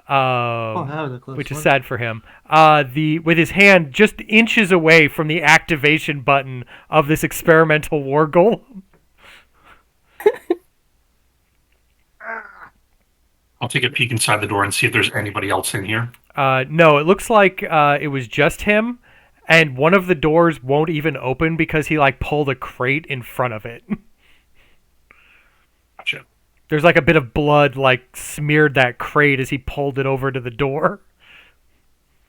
B: that was a close
A: Which is
B: one.
A: sad for him. With his hand just inches away from the activation button of this experimental war golem.
D: I'll take a peek inside the door and see if there's anybody else in here.
A: No, it looks like it was just him, and one of the doors won't even open because he like pulled a crate in front of it.
D: Gotcha.
A: There's like a bit of blood like smeared that crate as he pulled it over to the door.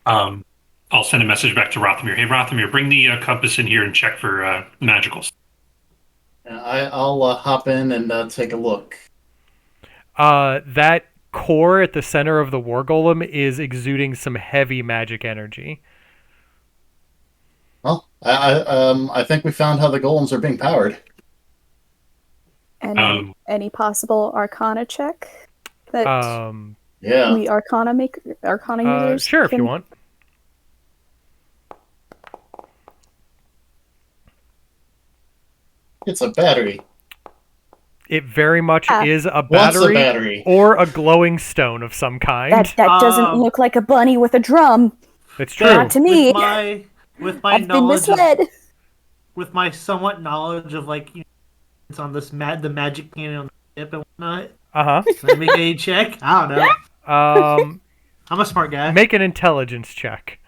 D: I'll send a message back to Rothamir. Hey, Rothamir, bring the compass in here and check for magicals.
C: I'll hop in and take a look.
A: That core at the center of the war golem is exuding some heavy magic energy.
C: Well, I think we found how the golems are being powered.
E: Any possible Arcana check that
C: Yeah.
E: we Arcana users?
A: Sure, if you want.
C: It's a battery.
A: It very much is a
C: What's a
A: battery,
C: battery?
A: or a glowing stone of some kind.
E: That doesn't look like a bunny with a drum.
A: It's true.
E: Not to me.
B: With my
E: I've been
B: knowledge,
E: misled.
B: with my somewhat knowledge of like, it's on this the magic cannon on the tip and whatnot. Can I make a check? I don't know. I'm a smart guy.
A: Make an intelligence check.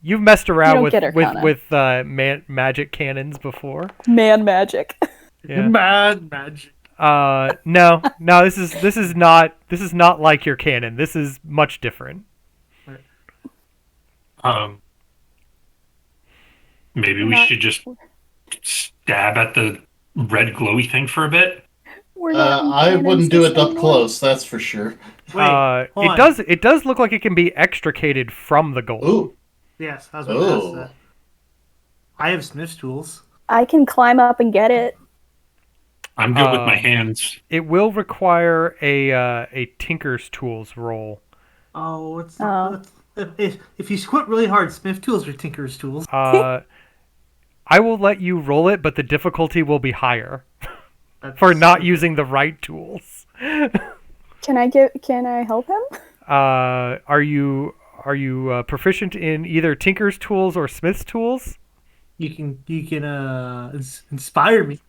A: You've messed around with magic cannons before.
E: Man magic.
A: Yeah.
B: Mad magic.
A: No, this is not like your cannon. This is much different.
D: Maybe we should just stab at the red glowy thing for a bit.
C: I wouldn't do it up close, that's for sure.
B: Wait,
A: it does look like it can be extricated from the golem.
C: Ooh.
B: Yes, I was going to ask that. I have Smith's tools.
E: I can climb up and get it.
D: I'm good with my hands.
A: It will require a Tinker's Tools roll.
B: Oh, if you squint really hard, Smith tools are Tinker's tools.
A: I will let you roll it, but the difficulty will be higher for not using the right tools.
E: Can I help him?
A: Are you proficient in either Tinker's Tools or Smith's Tools?
B: You can inspire me.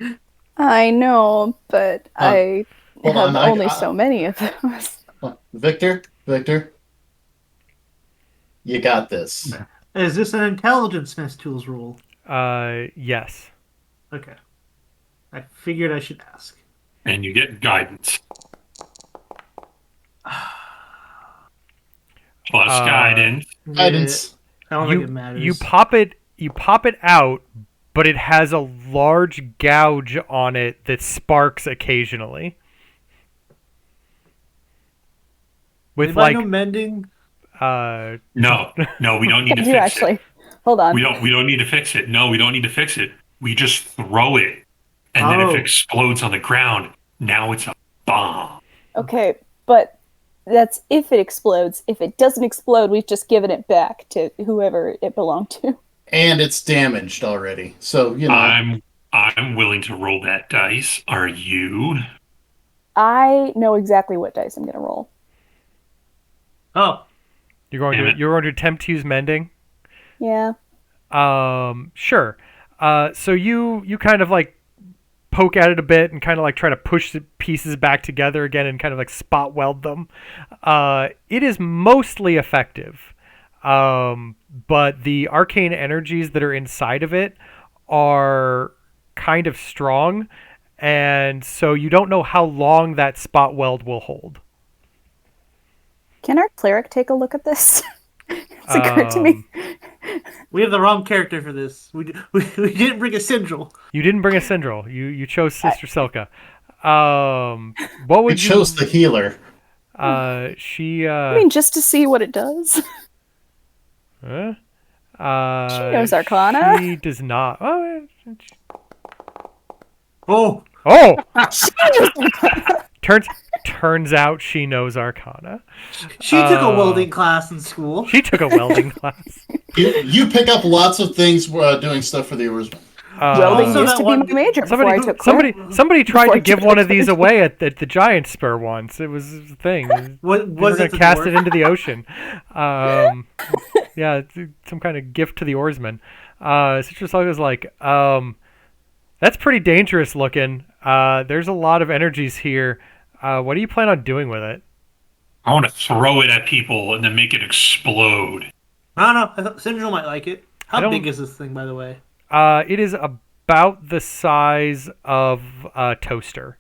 E: I know, but I have
C: on,
E: only so many of those.
C: Victor, you got this.
B: Is this an intelligent Smith's tools rule?
A: Yes.
B: Okay. I figured I should ask.
D: And you get guidance. Plus guidance.
C: Guidance.
B: I don't think it matters.
A: You pop it out, but it has a large gouge on it that sparks occasionally. With
B: Anybody
A: like
B: know mending?
D: No, we don't need to
E: I do
D: fix
E: actually.
D: it.
E: Hold on.
D: We don't need to fix it. No, we don't need to fix it. We just throw it, and then if it explodes on the ground, now it's a bomb.
E: Okay, but that's if it explodes. If it doesn't explode, we've just given it back to whoever it belonged to.
C: And it's damaged already, so you know.
D: I'm willing to roll that dice. Are you?
E: I know exactly what dice I'm going to roll.
B: Oh,
A: you're going to attempt to use mending.
E: Yeah.
A: Sure. So you kind of like poke at it a bit and kind of like try to push the pieces back together again and kind of like spot weld them. It is mostly effective. But the arcane energies that are inside of it are kind of strong, and so you don't know how long that spot weld will hold.
E: Can our cleric take a look at this? It's occurred to me.
B: We have the wrong character for this. We didn't bring a Syndrel.
A: You didn't bring a Syndrel. You chose Sister Silka. What would
C: you chose the healer?
A: She.
E: I mean, just to see what it does.
A: She
E: knows Arcana.
A: She does not.
B: Oh!
A: Turns out she knows Arcana.
B: She took a welding class in school.
A: She took a welding class.
C: You pick up lots of things doing stuff for the oarsman.
E: Welding used to be my major before I took
A: somebody tried to give one of these away at the Giant Spur once. It was a thing.
B: What was it?
A: Cast it into the ocean. Yeah, some kind of gift to the oarsman. Citrus was like, that's pretty dangerous looking. There's a lot of energies here. What do you plan on doing with it?
D: I want to throw it at people and then make it explode.
B: I don't know. I thought Syndrome might like it. How big is this thing, by the way?
A: It is about the size of a toaster.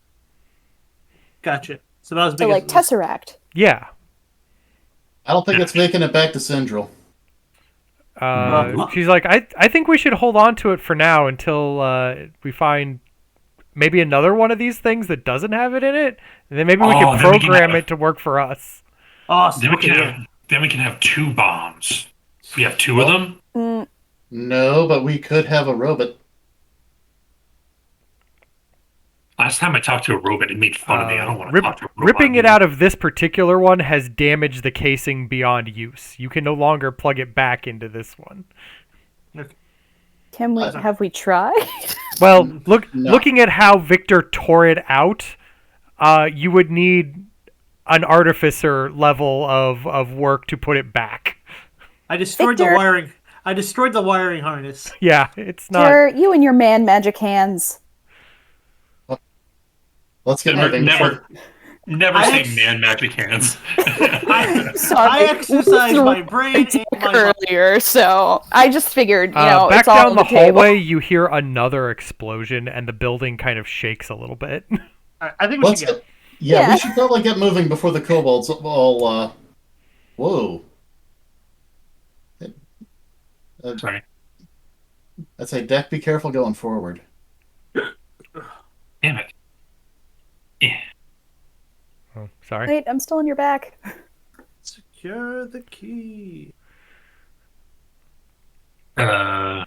B: Gotcha. So about as big
E: like Tesseract.
A: Yeah.
C: I don't think it's making it back to Syndrome.
A: She's like, I think we should hold on to it for now until we find maybe another one of these things that doesn't have it in it, and then maybe we can program it to work for us.
B: Awesome.
D: Then we can have 2 bombs. We have 2 of them?
C: No, but we could have a robot.
D: Last time I talked to a robot, it made fun of me. I don't want to talk to a robot.
A: Ripping it out of this particular one has damaged the casing beyond use. You can no longer plug it back into this one.
E: Can we? Have we tried?
A: Well, looking at how Victor tore it out, you would need an artificer level of work to put it back.
B: I destroyed the wiring. I destroyed the wiring harness.
A: Yeah, it's not.
E: Victor, you and your man magic hands.
C: Let's get
D: Never say man magic hands.
E: Sorry,
B: I exercised my brain and my
E: earlier, so I just figured,
A: back
E: it's all
A: down
E: on
A: the hallway,
E: table.
A: you hear another explosion, and the building kind of shakes a little bit.
B: I think we should get.
C: Yeah, we should probably get moving before the kobolds all. Whoa.
D: Sorry.
C: I'd say, Deck, be careful going forward.
D: Damn it. Yeah.
A: Oh, sorry.
E: Wait, I'm still on your back.
B: Secure the key.
D: I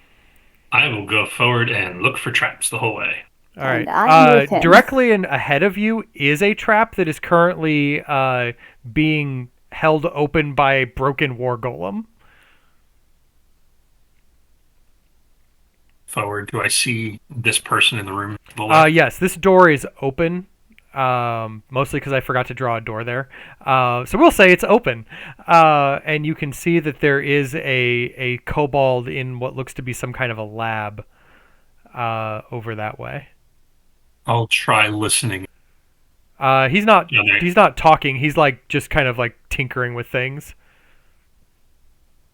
D: will go forward and look for traps the whole way.
A: All right. Directly ahead of you is a trap that is currently being held open by a broken war golem.
D: Forward. Do I see this person in the room?
A: Yes, this door is open. Mostly because I forgot to draw a door there. So we'll say it's open. And you can see that there is a kobold in what looks to be some kind of a lab over that way.
D: I'll try listening.
A: He's not talking. He's like just kind of like tinkering with things.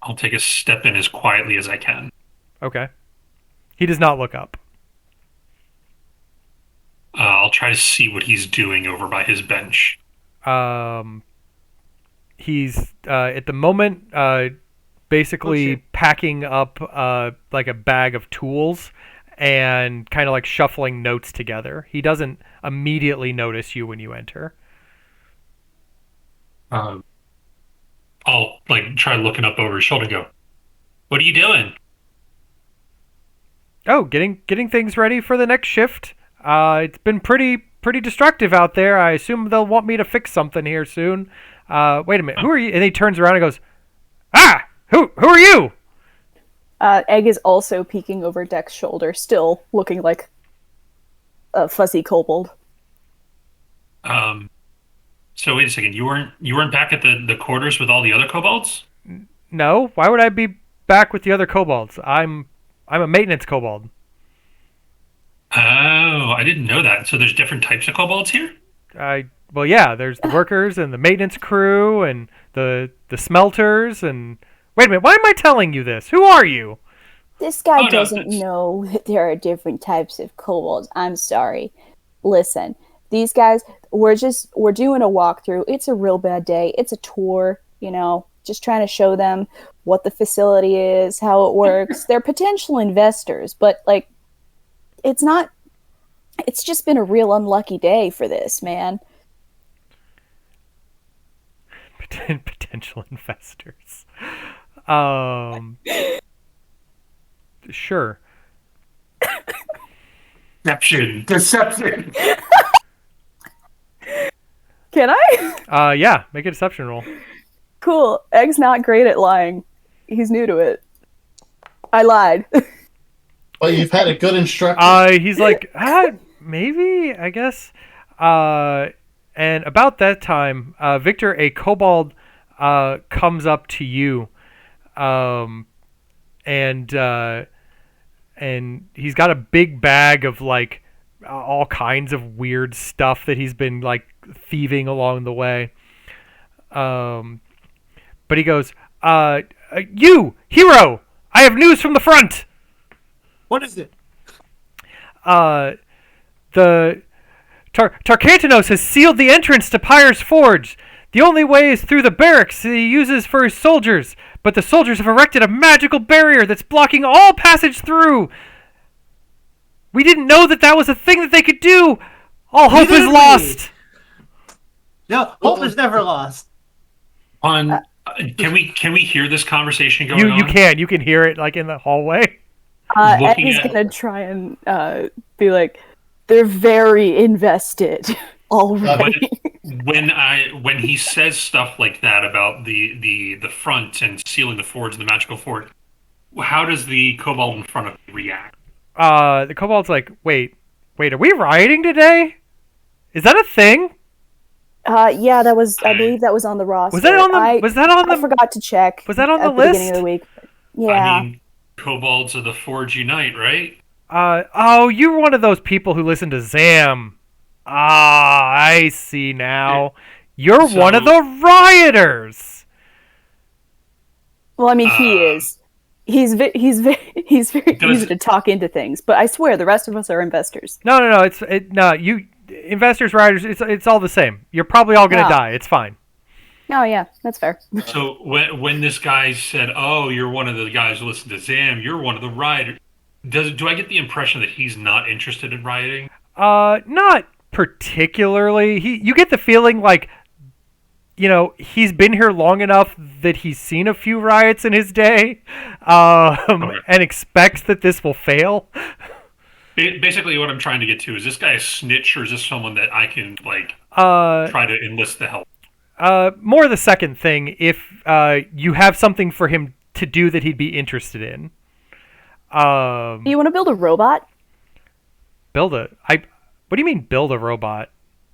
D: I'll take a step in as quietly as I can. Okay.
A: He does not look up.
D: I'll try to see what he's doing over by his bench.
A: He's at the moment basically packing up like a bag of tools and kind of like shuffling notes together. He doesn't immediately notice you when you enter.
D: I'll like try looking up over his shoulder and go, "What are you doing?"
A: Oh, getting things ready for the next shift. It's been pretty destructive out there. I assume they'll want me to fix something here soon. Wait a minute, who are you? And he turns around and goes, "Ah, who are you?"
E: Egg is also peeking over Deck's shoulder, still looking like a fuzzy kobold.
D: So wait a second, you weren't back at the quarters with all the other kobolds?
A: No, why would I be back with the other kobolds? I'm a maintenance kobold.
D: Oh, I didn't know that. So there's different types of kobolds here?
A: Well, yeah, there's the workers and the maintenance crew and the smelters and... Wait a minute, why am I telling you this? Who are you?
F: This guy doesn't know that there are different types of kobolds. I'm sorry. Listen, these guys, we're doing a walkthrough. It's a real bad day. It's a tour, just trying to show them what the facility is, how it works. They're potential investors, but it's just been a real unlucky day for this, man.
A: Potential investors. Sure.
D: Deception.
E: Can I?
A: Yeah, make a deception roll.
E: Cool. Egg's not great at lying. He's new to it. I lied.
C: But you've had a good instructor.
A: He's like, maybe, I guess. And about that time, Victor, a kobold comes up to you, and he's got a big bag of like all kinds of weird stuff that he's been like thieving along the way. But he goes, "You hero, I have news from the front."
B: What is it?
A: The Tarkantanos has sealed the entrance to Pyre's forge. The only way is through the barracks that he uses for his soldiers, but the soldiers have erected a magical barrier that's blocking all passage through. We didn't know that was a thing that they could do. All hope is lost.
B: No, hope is never lost.
D: Can we hear this conversation going on?
A: You can hear it like in the hallway.
E: Ed is gonna try and be like, they're very invested already.
D: When he says stuff like that about the front and sealing the forge, the magical forge, how does the kobold in front of me react?
A: The kobold's like, wait, are we rioting today? Is that a thing?
F: Yeah, that was. I believe that was on the roster.
A: Was that on the?
F: I forgot to check.
A: Was that on the
F: at
A: list?
F: The beginning of the week. Yeah.
D: I mean, kobolds of the Forge unite, right?
A: Oh, you're one of those people who listen to Zam. I see now. You're one of the rioters.
E: Well, I mean, he is. He's very easy to talk into things, but I swear the rest of us are investors.
A: No. You investors, rioters. It's all the same. You're probably all gonna die. It's fine.
E: Oh yeah, that's fair.
D: So when this guy said, "Oh, you're one of the guys who listen to Zam. You're one of the rioters," do I get the impression that he's not interested in rioting?
A: Not particularly. You get the feeling like, he's been here long enough that he's seen a few riots in his day, and expects that this will fail.
D: Basically, what I'm trying to get to is this guy a snitch, or is this someone that I can try to enlist the help?
A: More the second thing. If you have something for him to do that he'd be interested in.
E: You want to build a robot?
A: What do you mean build a robot?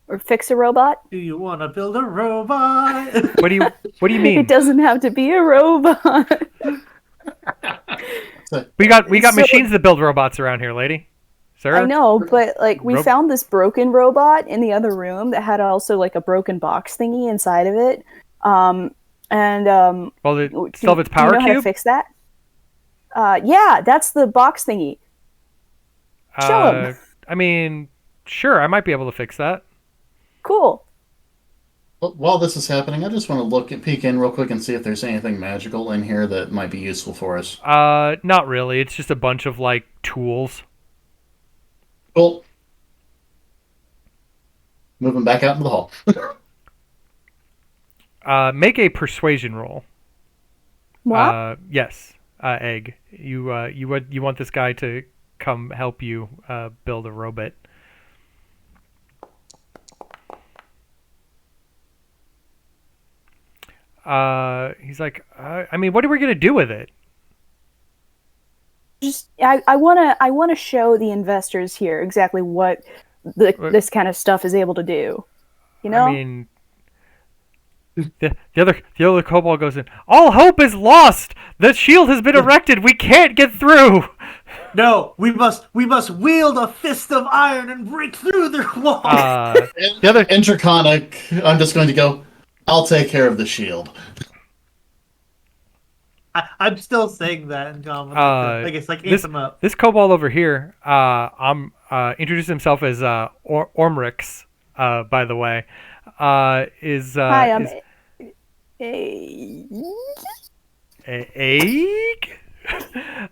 E: Or fix a robot?
B: Do you want to build a robot?
A: What do you mean?
E: It doesn't have to be a robot.
A: We got machines that build robots around here, lady. Sarah?
E: I know, but we found this broken robot in the other room that had also a broken box thingy inside of it.
A: Well, it still have its power
E: cube? Do you know how to fix that? Yeah, that's the box thingy. Show him.
A: I mean, sure, I might be able to fix that.
E: Cool.
C: While this is happening, I just want to peek in real quick and see if there's anything magical in here that might be useful for us.
A: Not really. It's just a bunch of tools.
C: Cool. Moving back out into the hall.
A: Make a persuasion roll.
E: What?
A: Yes. Egg. You want this guy to come help you build a robot. He's like, I mean, what are we gonna do with it?
E: I want to show the investors here exactly what this kind of stuff is able to do.
A: I mean, the other kobold goes in. All hope is lost. The shield has been erected. We can't get through.
B: No, we must wield a fist of iron and break through their wall.
C: The other Intraconic, I'm just going to go. I'll take care of the shield.
B: I'm still saying that in common. It's amp them up.
A: This kobold over here, introduced himself as Ormrix, by the way.
E: Hi, I'm
A: Egg?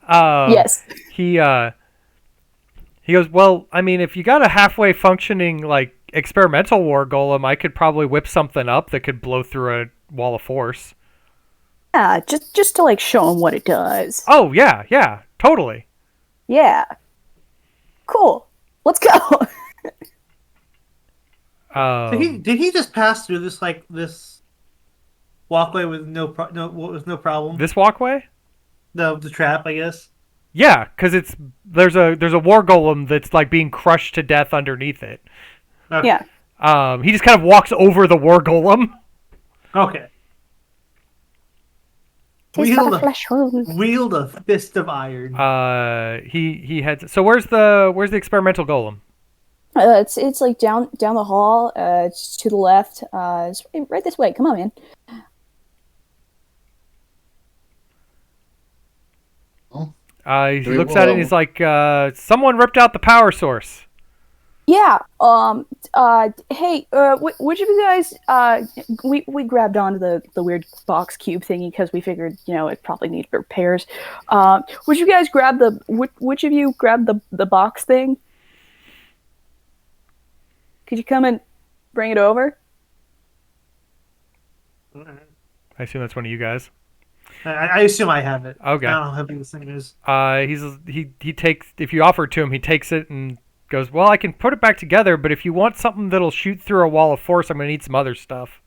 E: Yes.
A: He goes, well, I mean, if you got a halfway functioning experimental war golem, I could probably whip something up that could blow through a wall of force.
E: Yeah, just to show him what it does.
A: Oh yeah, totally.
E: Yeah. Cool.
F: Let's go.
B: Did he just pass through this walkway with no problem?
A: This walkway?
B: The trap, I guess.
A: Yeah, because there's a war golem that's like being crushed to death underneath it.
B: Okay.
F: Yeah.
A: He just kind of walks over the war golem.
B: Okay. Wield a fist of iron.
A: He heads. So where's the experimental golem?
F: It's like down the hall. It's to the left. It's right this way. Come on, man.
A: He looks at it and he's like, someone ripped out the power source.
F: Yeah. Hey. Which of you guys? We grabbed onto the weird box cube thingy because we figured it probably needed repairs. Would you guys grab which of you grabbed the box thing? Could you come and bring it over?
A: I assume that's one of you guys.
B: I assume I have it.
A: Okay.
B: I don't know how big this thing is.
A: He takes, if you offer it to him, he takes it and goes, well, I can put it back together, but if you want something that'll shoot through a wall of force, I'm going to need some other stuff.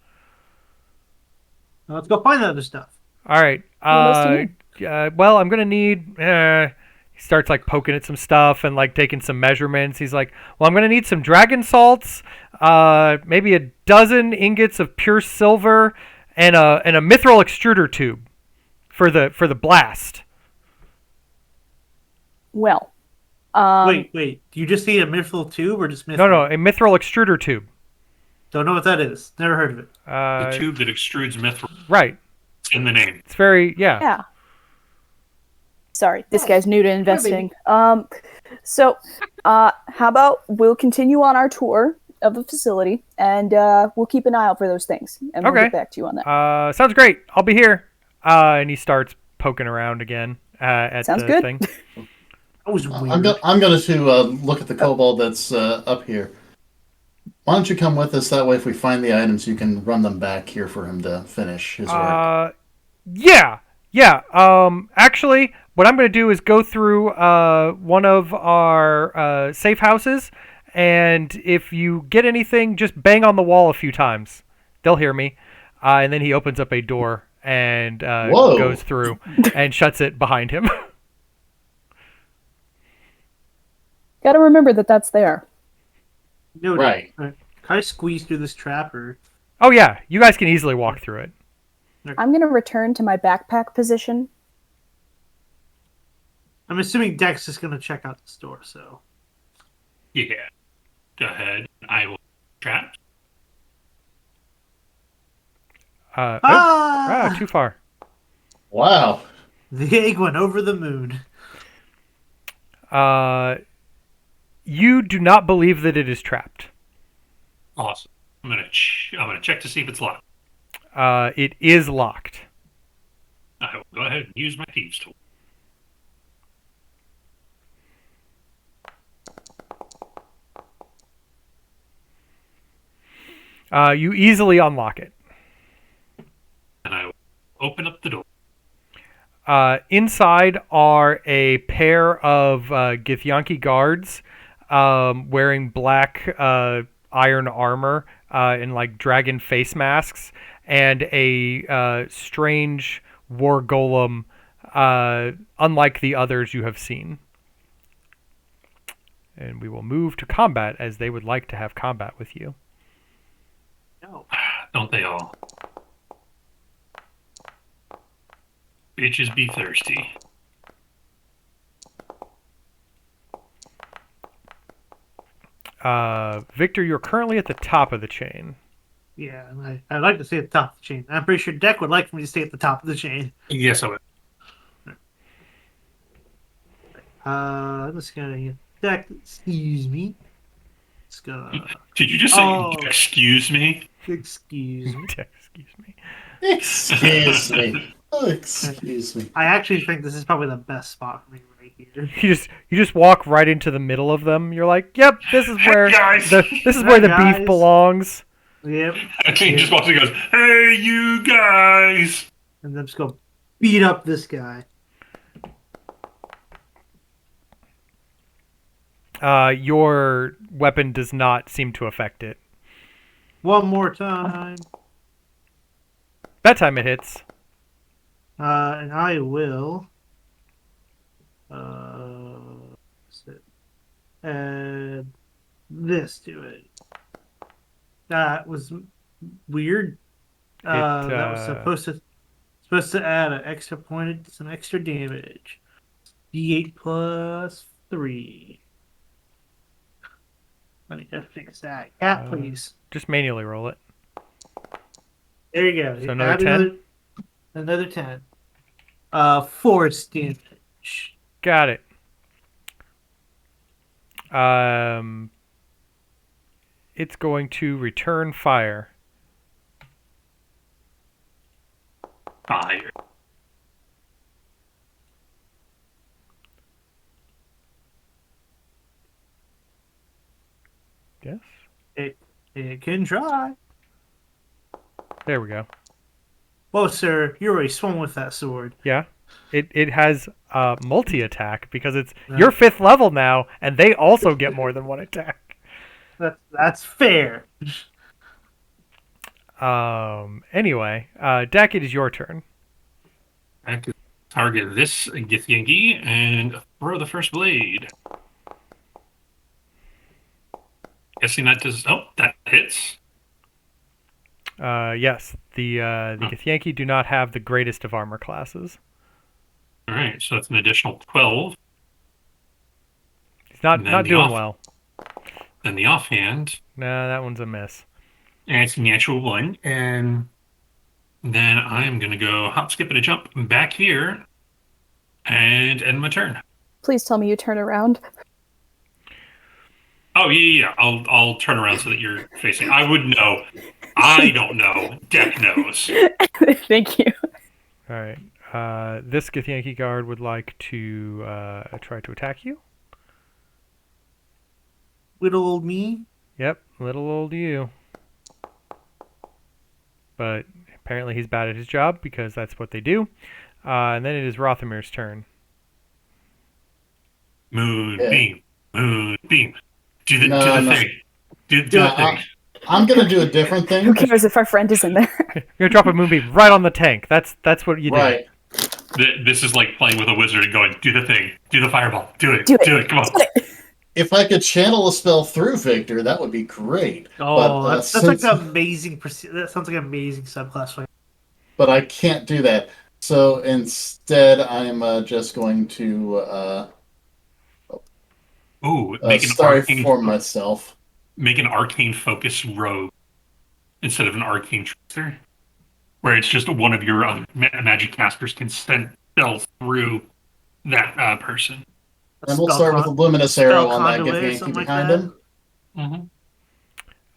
B: Well, let's go find the other stuff.
A: All right. Well, I'm going to need... he starts like poking at some stuff and like taking some measurements. He's like, well, I'm going to need some dragon salts, maybe a dozen ingots of pure silver, and a mithril extruder tube for the blast.
F: Well...
B: Wait. Do you just need a mithril tube or just mithril?
A: No, a mithril extruder tube.
B: Don't know what that is. Never heard of it.
D: The tube that extrudes mithril.
A: Right.
D: It's in the name.
A: It's very,
F: Yeah. Sorry, this guy's new to investing. So, how about we'll continue on our tour of the facility, and we'll keep an eye out for those things, and we'll get back to you on that.
A: Sounds great. I'll be here. And he starts poking around again at
F: Sounds
A: the
F: good.
A: thing.
B: That was weird.
C: I'm going to look at the kobold that's up here. Why don't you come with us? That way, if we find the items, you can run them back here for him to finish his work.
A: Yeah. Actually, what I'm going to do is go through one of our safe houses, and if you get anything, just bang on the wall a few times. They'll hear me. And then he opens up a door and goes through and shuts it behind him.
F: Gotta remember that's there.
B: No,
C: right.
B: Can I squeeze through this trap or?
A: Oh yeah, you guys can easily walk through it.
F: I'm gonna return to my backpack position.
B: I'm assuming Dex is gonna check out the store, so.
D: Yeah. Go ahead. I will trap.
A: Too far.
C: Wow.
B: The egg went over the moon.
A: You do not believe that it is trapped.
D: Awesome. I'm gonna check to see if it's locked.
A: It is locked.
D: I will go ahead and use my thieves tool.
A: You easily unlock it.
D: And I will open up the door.
A: Inside are a pair of githyanki guards wearing black iron armor and like dragon face masks, and a strange war golem unlike the others you have seen. And we will move to combat as they would like to have combat with you.
B: No.
D: Don't they all? Bitches be thirsty.
A: Victor, you're currently at the top of the chain.
B: Yeah, and I'd like to stay at the top of the chain. I'm pretty sure Deck would like for me to stay at the top of the chain.
D: Yes, I would.
B: Let's go. Deck, excuse me. Let's go.
D: Did you just say, excuse me?
B: Excuse me.
A: Excuse me.
C: Excuse me. Oh, excuse me.
B: I actually think this is probably the best spot for me right here.
A: You just walk right into the middle of them. You're like, "Yep, this is where the beef belongs."
B: Yep.
D: And he just walks and goes, "Hey, you guys!"
B: And then just go beat up this guy.
A: Your weapon does not seem to affect it.
B: One more time.
A: That time it hits.
B: And I will. Add this to it. That was weird. That was supposed to add an extra point, some extra damage. D8 plus 3. I need to fix that. Yeah, please.
A: Just manually roll it.
B: There you go.
A: So another 10?
B: Another 10. Force damage.
A: Got it. It's going to return fire.
D: Fire.
A: Yes.
B: It can try.
A: There we go.
B: Whoa, sir, you're already swung with that sword.
A: Yeah. It has multi-attack because it's you're 5th level now, and they also get more than one attack.
B: That's fair.
A: Anyway, Dak, it is your turn.
D: I can target this githyanki and throw the first blade. Guessing that does. Oh, that hits.
A: Yes, the githyanki do not have the greatest of armor classes.
D: All right, so that's an additional 12.
A: He's not doing well.
D: Then the offhand.
A: Nah, that one's a miss.
D: And it's a natural 1. And then I'm going to go hop, skip, and a jump back here and end my turn.
E: Please tell me you turn around.
D: Oh, yeah. I'll turn around so that you're facing. I would know. I don't know. Deck knows.
E: Thank you.
A: All right. This githyanki guard would like to try to attack you.
B: Little old me?
A: Yep, little old you. But apparently he's bad at his job because that's what they do. And then it is Rothamir's turn.
D: Moonbeam. Moonbeam. Do the thing. Do the thing.
C: I'm going to do a different thing.
E: Who cares if our friend is in there?
A: You're going to drop a moonbeam right on the tank. That's what you do.
C: Right.
D: This is like playing with a wizard and going, do the thing. Do the fireball. Do it. Come on.
C: If I could channel a spell through Victor, that would be great.
B: Oh, but, that's like an amazing. That sounds like an amazing subclass.
C: But I can't do that. So instead, I'm just going to
D: make an
C: arcane for myself.
D: Make an arcane focus rogue instead of an arcane trickster, where it's just one of your other magic casters can send spells through that person.
C: And we'll start with a luminous arrow on that githyanki behind him.
D: Mm-hmm.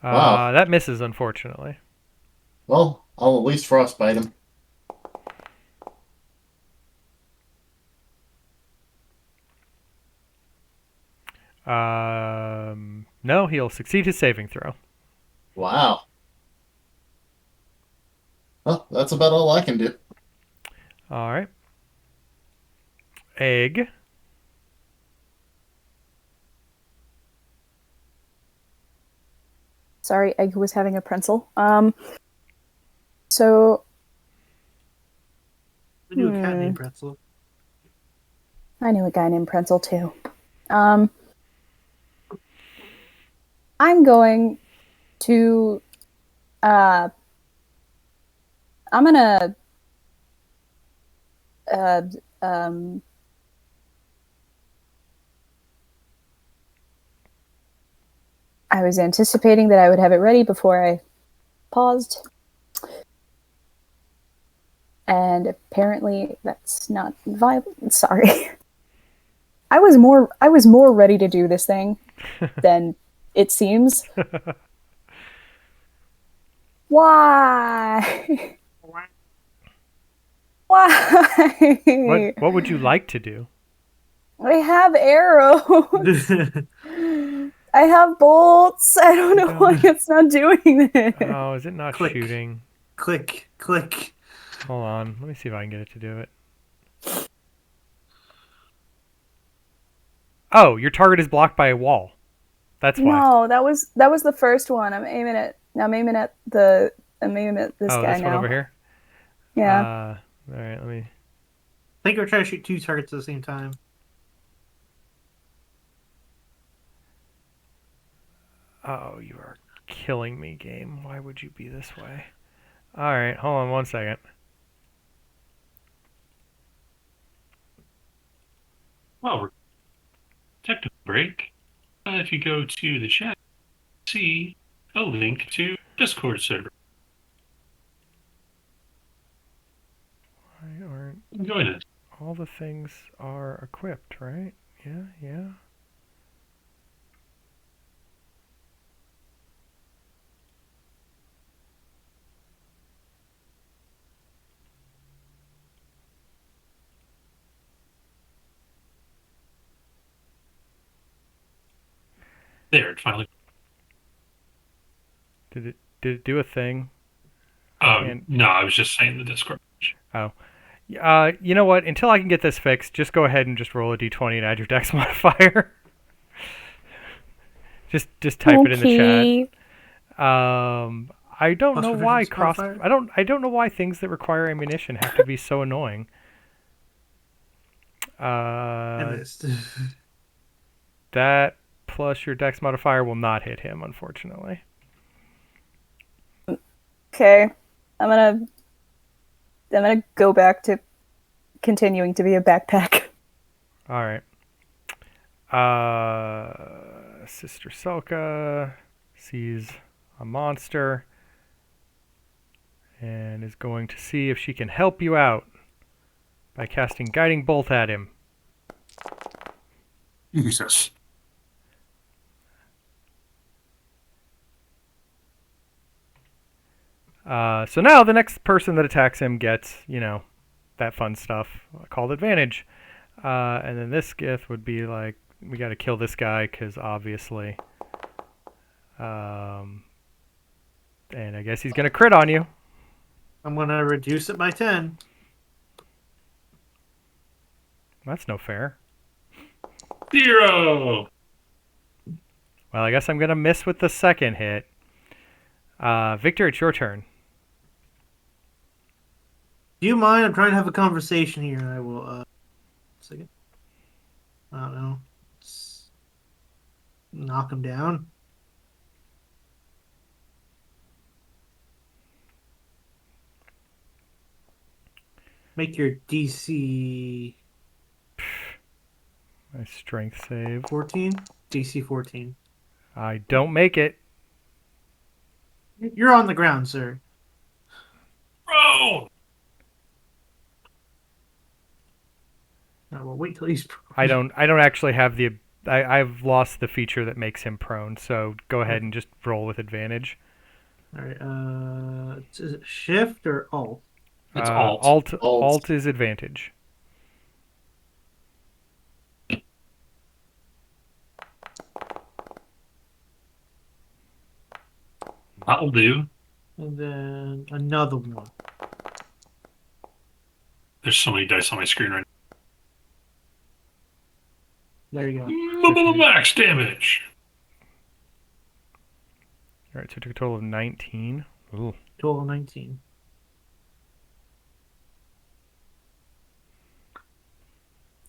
C: Wow.
A: That misses, unfortunately.
C: Well, I'll at least frostbite him.
A: No, he'll succeed his saving throw.
C: Wow. Well, that's about all I can do.
A: All right. Egg.
E: Sorry, Egg was having a pencil. So...
B: I knew a cat named Pretzel.
E: I knew a guy named Pretzel, too. I'm going to... I'm gonna... I was anticipating that I would have it ready before I paused. And apparently that's not viable. Sorry. I was more ready to do this thing than it seems. Why? Why?
A: What would you like to do?
E: I have arrows. I have bolts. I don't know why it's not doing this.
A: Oh, is it not shooting?
B: Click.
A: Hold on. Let me see if I can get it to do it. Oh, your target is blocked by a wall. That's why.
F: No, that was the first one. I'm aiming at this guy
A: this
F: now.
A: one over here?
F: Yeah.
A: All right, let me...
B: I think we're trying to shoot 2 targets at the same time.
A: Oh, you are killing me, game. Why would you be this way? All right, hold on 1 second.
D: Well, we're technical break. If you go to the chat, see a link to Discord server.
A: Why aren't
D: Join us.
A: all the things are equipped, right? Yeah.
D: There, it finally.
A: Did it do a thing?
D: No, I was just saying the Discord.
A: Oh. You know what? Until I can get this fixed, just go ahead and just roll a d20 and add your dex modifier. just type it in the chat. I don't know why I don't know why things that require ammunition have to be so annoying.
B: I missed.
A: That plus your dex modifier will not hit him, unfortunately.
F: Okay. I'm gonna go back to continuing to be a backpack.
A: All right. Sister Selka sees a monster and is going to see if she can help you out by casting Guiding Bolt at him.
D: Jesus.
A: So now the next person that attacks him gets, that fun stuff called advantage. And then this gith would be like, we got to kill this guy because obviously. And I guess he's going to crit on you.
B: I'm going to reduce it by 10.
A: That's no fair.
D: 0.
A: Well, I guess I'm going to miss with the second hit. Victor, it's your turn.
B: Do you mind? I'm trying to have a conversation here. I will, second. I don't know. Knock him down. Make your DC...
A: My strength save.
B: 14? DC 14.
A: I don't make it.
B: You're on the ground, sir.
D: Bro!
B: Well, wait till he's prone.
A: I don't actually have the... I've lost the feature that makes him prone, so go ahead and just roll with advantage.
B: Alright, is it shift or alt?
D: It's alt.
A: Alt is advantage.
D: That'll do.
B: And then another one.
D: There's so many dice on my screen right
B: There you go.
D: now. Max damage.
A: Alright, so it took a total of 19. Ooh.
B: Total 19.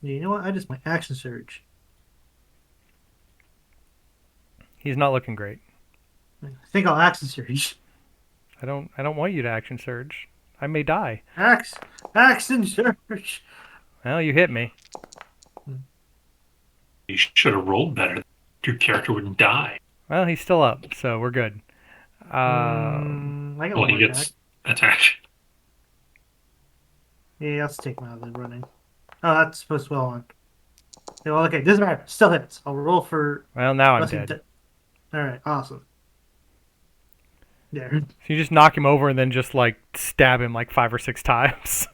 B: Yeah, you know what? I just my action surge.
A: He's not looking great.
B: I think I'll action surge.
A: I don't want you to action surge. I may die.
B: Action surge.
A: Well, you hit me.
D: You should have rolled better. Your character wouldn't die.
A: Well, he's still up, so we're good.
B: I got
D: Well, he gets attacked.
B: Yeah, let's take him out of the running. Oh, that's supposed to well on. Yeah, well, okay, doesn't matter. Still hits. I'll roll for...
A: Well, now I'm dead.
B: Alright, awesome. There.
A: So you just knock him over and then just, stab him 5 or 6 times.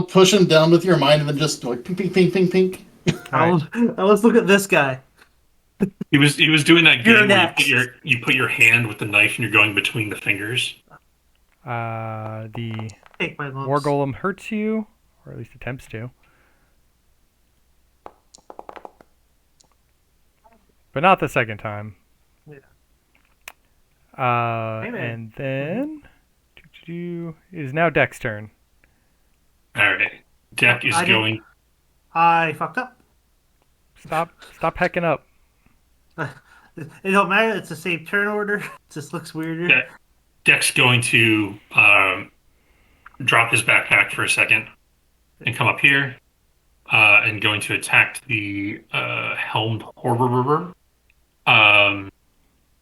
C: Push him down with your mind and then just pink, pink, pink, pink, pink.
B: Let's look at this guy.
D: He was doing that game where you put your hand with the knife and you're going between the fingers.
A: The
B: Take my
A: War Golem hurts you, or at least attempts to. but not the second time.
B: Yeah.
A: And then it is now Deck's turn.
D: All right. Deck is going.
B: I fucked up.
A: Stop hecking up.
B: It don't matter. It's the same turn order. It just looks weirder.
D: Deck's going to drop his backpack for a second and come up here and going to attack the helmed horror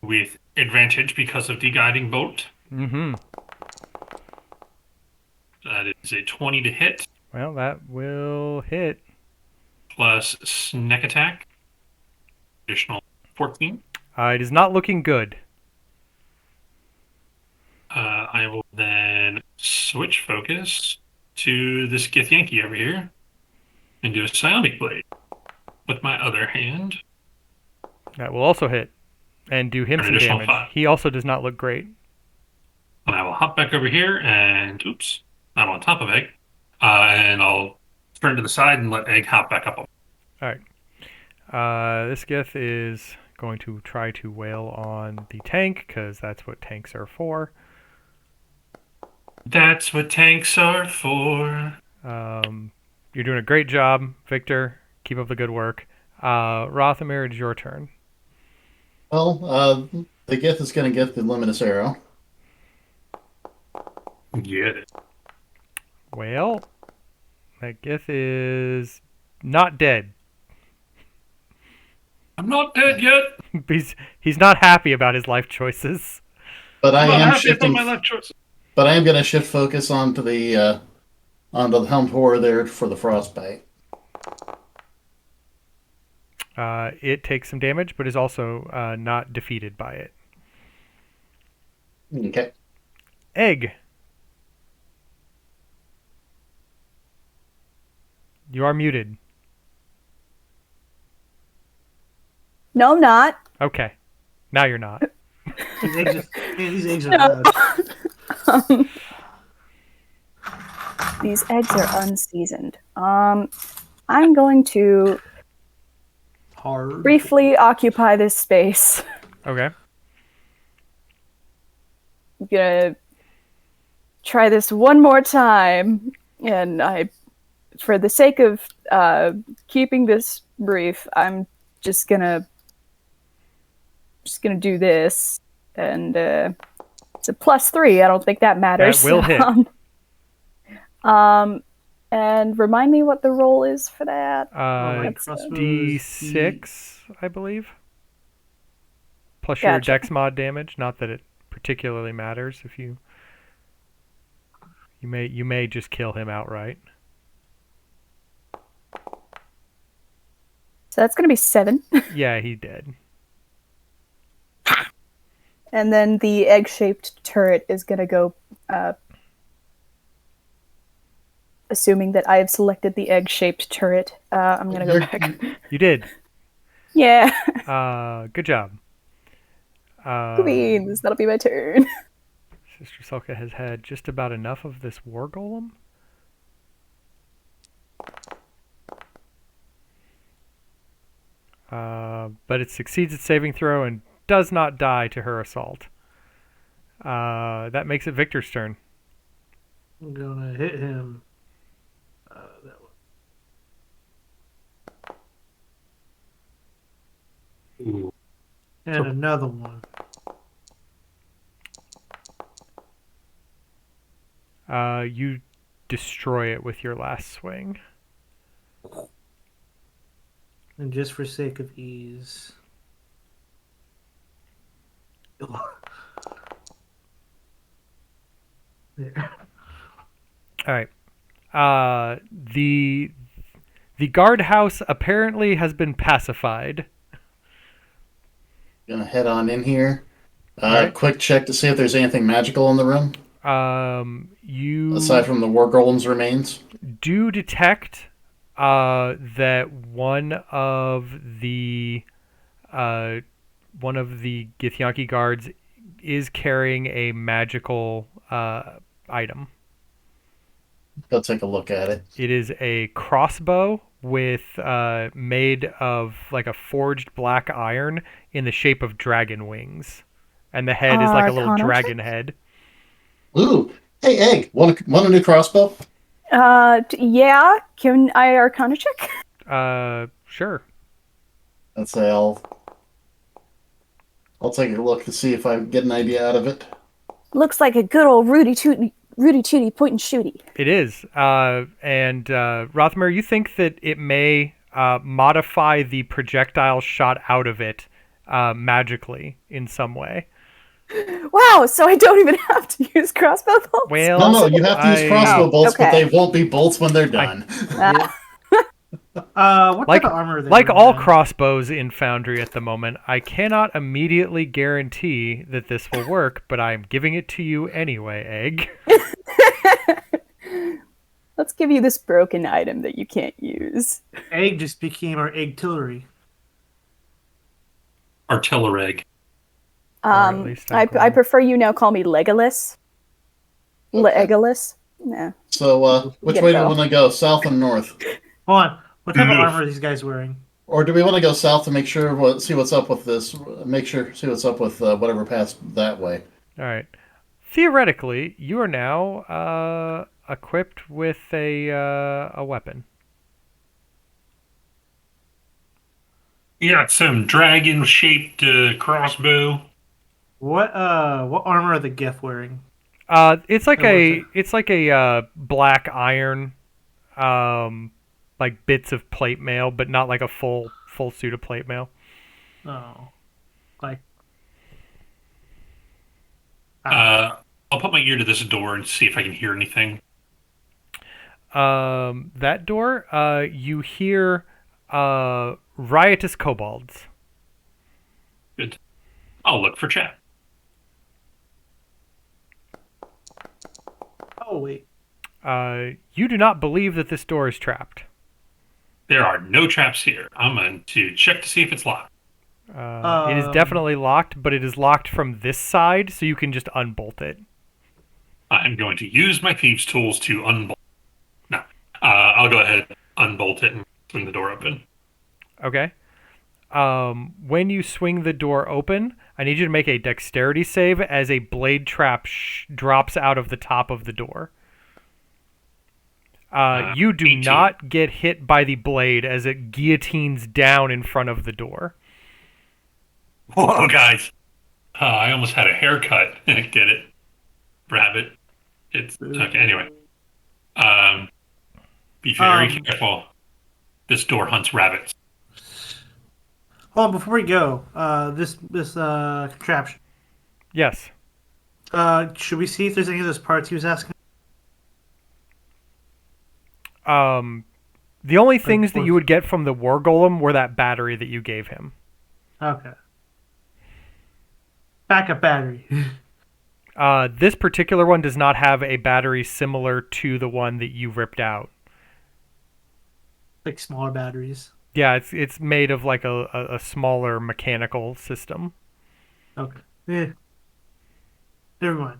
D: with advantage because of the guiding bolt.
A: Mm-hmm.
D: That is a 20 to hit.
A: Well, that will hit.
D: Plus sneak attack. Additional 14.
A: It is not looking good.
D: I will then switch focus to this githyanki over here and do a psionic blade with my other hand.
A: That will also hit and do him some damage. 5. He also does not look great.
D: And I will hop back over here and, oops, I'm on top of Egg. And I'll turn to the side and let Egg hop back up.
A: All right. This Gith is going to try to wail on the tank because that's what tanks are for.
D: That's what tanks are for.
A: You're doing a great job, Victor. Keep up the good work. Rothamir, it's your turn.
C: Well, the Gith is going to get the luminous arrow.
D: Get it.
A: Well, that Gith is not dead.
D: I'm not dead yet.
A: He's not happy about his life choices.
C: But I am
D: shifting my life choices.
C: But I am going to shift focus onto the helmed horror there for the frostbite.
A: It takes some damage, but is also not defeated by it.
C: Okay.
A: Egg. You are muted.
F: No, I'm not.
A: Okay. Now you're not.
B: These eggs are bad.
F: These eggs are unseasoned. I'm going to briefly occupy this space.
A: Okay.
F: I'm gonna try this one more time, and for the sake of keeping this brief, I'm just gonna do this, and it's a +3. I don't think that matters.
A: That will hit.
F: And remind me what the roll is for that.
A: D6, I believe. Plus your dex mod damage. Not that it particularly matters if you may just kill him outright.
F: So that's going to be 7.
A: Yeah, he did.
F: And then the egg-shaped turret is going to go, assuming that I have selected the egg-shaped turret. I'm going to go back.
A: You did.
F: Yeah.
A: Good job.
F: Queens, that'll be my turn.
A: Sister Sulka has had just about enough of this war golem. But it succeeds its saving throw and does not die to her assault. That makes it Victor's turn.
B: I'm gonna hit him. That one.
D: Ooh.
B: And another one.
A: You destroy it with your last swing.
B: And just for sake of ease. There.
A: All right. The guardhouse apparently has been pacified.
C: Gonna head on in here.
A: Right.
C: Quick check to see if there's anything magical in the room.
A: You
C: aside from the war golem's remains,
A: do detect that one of the Githyanki guards is carrying a magical item.
C: Go take a look at it.
A: It is a crossbow with made of like a forged black iron in the shape of dragon wings, and the head is like a little dragon head.
C: Ooh, hey Egg, want a new crossbow?
E: Yeah. Can I Arcana check?
A: Sure.
C: Let's say I'll take a look to see if I get an idea out of it.
F: Looks like a good old Rudy Tooty point and shooty.
A: It is. And Rothamir, you think that it may modify the projectile shot out of it magically in some way.
F: Wow, so I don't even have to use crossbow bolts?
A: Well,
C: no, you have to use crossbow bolts,
F: okay.
C: but they won't be bolts when they're done.
B: What type of armor are they
A: like
B: wearing
A: all
B: then?
A: crossbows in Foundry at the moment, I cannot immediately guarantee that this will work, but I'm giving it to you anyway, Egg.
F: Let's give you this broken item that you can't use.
B: Egg just became our Eggtillery.
D: Artillery.
F: I prefer you now call me Legolas.
C: Okay.
F: Legolas? Yeah.
C: So, which way do we want to go? South and north?
B: Hold on. What type of armor are these guys wearing?
C: Or do we want to go south to make sure, see what's up with this? See what's up with whatever path's that way.
A: All right. Theoretically, you are now equipped with a weapon.
D: You got some dragon-shaped crossbow.
B: What armor are the Gith wearing?
A: It's like a black iron, like bits of plate mail, but not like a full suit of plate mail.
B: Oh, like.
D: I'll put my ear to this door and see if I can hear anything.
A: That door, you hear riotous kobolds.
D: Good. I'll look for chat.
B: Oh wait.
A: You do not believe that this door is trapped.
D: There are no traps here. I'm going to check to see if it's locked.
A: It is definitely locked, but it is locked from this side, so you can just unbolt it.
D: I'm going to use my thieves' tools to unbolt. No, I'll go ahead, unbolt it, and swing the door open.
A: Okay. When you swing the door open, I need you to make a dexterity save as a blade trap drops out of the top of the door. You do
D: 18.
A: not get hit by the blade as it guillotines down in front of the door.
D: Whoa, guys. I almost had a haircut. Get it? Rabbit. It's okay. Anyway. Be very careful. This door hunts rabbits.
B: Hold on, before we go, this contraption.
A: Yes.
B: Should we see if there's any of those parts he was asking?
A: The only things that you would get from the war golem were that battery that you gave him.
B: Okay. Backup battery.
A: This particular one does not have a battery similar to the one that you ripped out.
B: Like smaller batteries.
A: Yeah, it's made of like a smaller mechanical system.
B: Okay. Yeah. Never mind.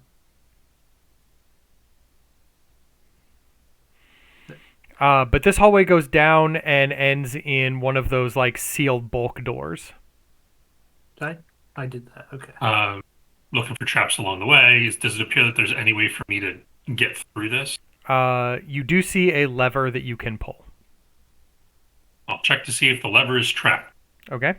A: But this hallway goes down and ends in one of those like sealed bulk doors.
B: I did that. Okay.
D: Looking for traps along the way. Does it appear that there's any way for me to get through this?
A: You do see a lever that you can pull.
D: I'll check to see if the lever is trapped.
A: Okay.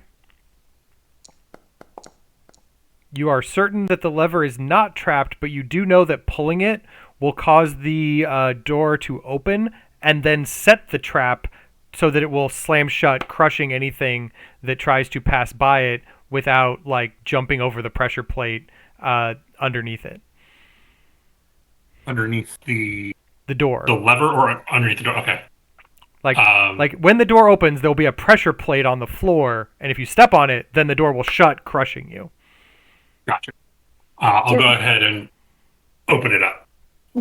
A: You are certain that the lever is not trapped, but you do know that pulling it will cause the door to open and then set the trap so that it will slam shut, crushing anything that tries to pass by it without like jumping over the pressure plate underneath it.
D: Underneath the
A: door.
D: The lever or underneath the door? Okay.
A: Like when the door opens, there'll be a pressure plate on the floor, and if you step on it, then the door will shut, crushing you.
D: Gotcha. I'll go ahead and open it up.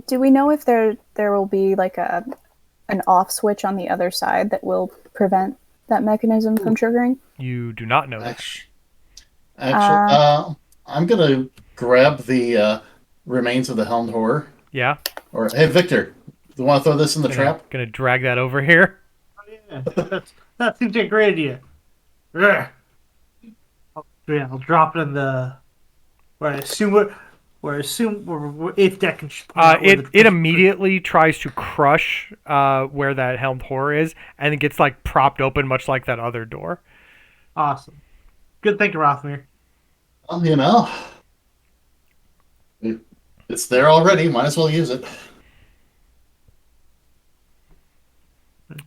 E: Do we know if there will be like an off switch on the other side that will prevent that mechanism from triggering?
A: You do not know that.
C: Actually, I'm gonna grab the remains of the helmed horror.
A: Yeah.
C: Or hey, Victor, you want to throw this in the trap?
A: Gonna drag that over here.
B: Oh, That seems like a great idea. Ugh. I'll drop it in the where I assume where eighth deck can point out where
A: it immediately tries to crush where that helmed horror is, and it gets like propped open, much like that other door.
B: Awesome. Good thinking, Rothmere.
C: Well, it's there already. Might as well use it.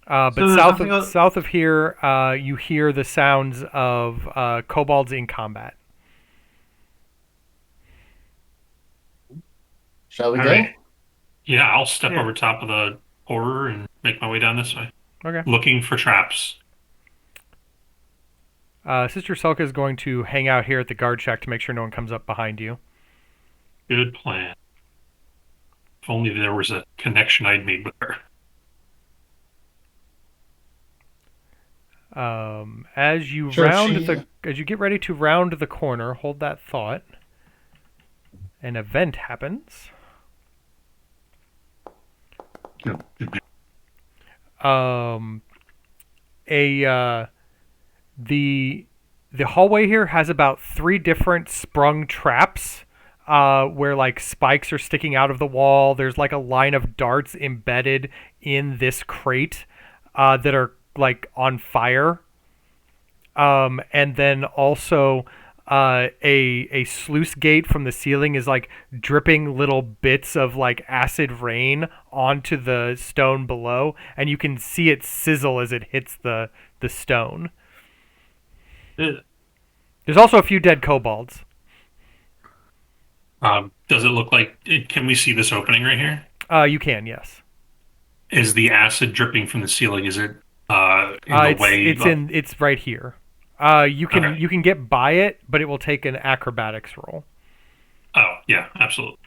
A: But so south of here, you hear the sounds of kobolds in combat.
C: Shall we
D: All
C: go?
D: right. Yeah, I'll step over top of the horror and make my way down this way.
A: Okay.
D: Looking for traps.
A: Sister Selka is going to hang out here at the guard shack to make sure no one comes up behind you.
D: Good plan. If only there was a connection I'd made with her.
A: As you get ready to round the corner, hold that thought. An event happens. The hallway here has about 3 different sprung traps where like spikes are sticking out of the wall. There's like a line of darts embedded in this crate that are like on fire. And then also a sluice gate from the ceiling is like dripping little bits of like acid rain onto the stone below, and you can see it sizzle as it hits the stone. There's also a few dead kobolds.
D: Does it look like... Can we see this opening right here?
A: You can, yes.
D: Is the acid dripping from the ceiling? Is it in the way...
A: It's right here. You can get by it, but it will take an acrobatics roll.
D: Oh, yeah, absolutely.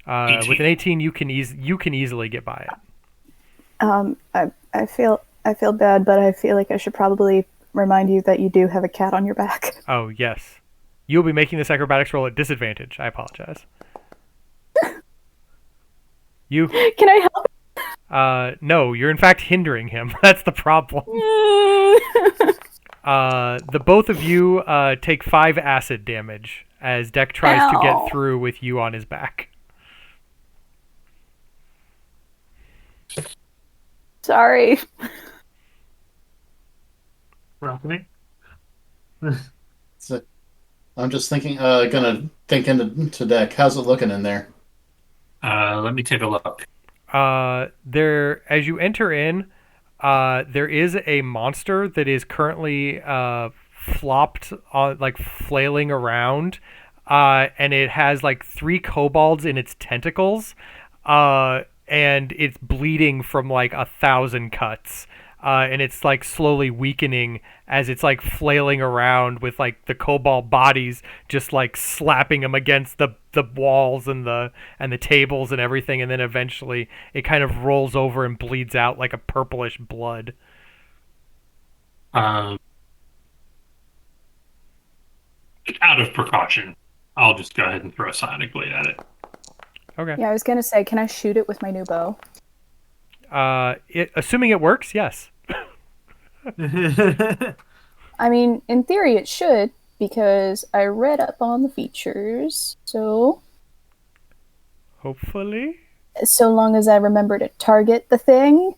A: With an 18, you can easily get by it.
E: I feel bad, but I feel like I should probably remind you that you do have a cat on your back.
A: Oh, yes. You'll be making this acrobatics roll at disadvantage. I apologize.
E: Can I help?
A: No, you're in fact hindering him. That's the problem. The both of you take 5 acid damage as Deck tries to get through with you on his back.
E: Sorry.
B: Rothmere?
C: So, I'm just thinking, gonna think into Deck. How's it looking in there?
D: Let me take a look.
A: There, as you enter in, there is a monster that is currently flopped on, like flailing around, and it has like 3 kobolds in its tentacles, and it's bleeding from like 1,000 cuts. And it's like slowly weakening as it's like flailing around with like the kobold bodies just like slapping them against the walls and the tables and everything, and then eventually it kind of rolls over and bleeds out like a purplish blood.
D: Out of precaution, I'll just go ahead and throw a sonic blade at it.
A: Okay.
E: Yeah, I was gonna say, can I shoot it with my new bow?
A: Assuming it works, yes.
E: I mean, in theory it should, because I read up on the features, so...
A: Hopefully?
E: So long as I remember to target the thing.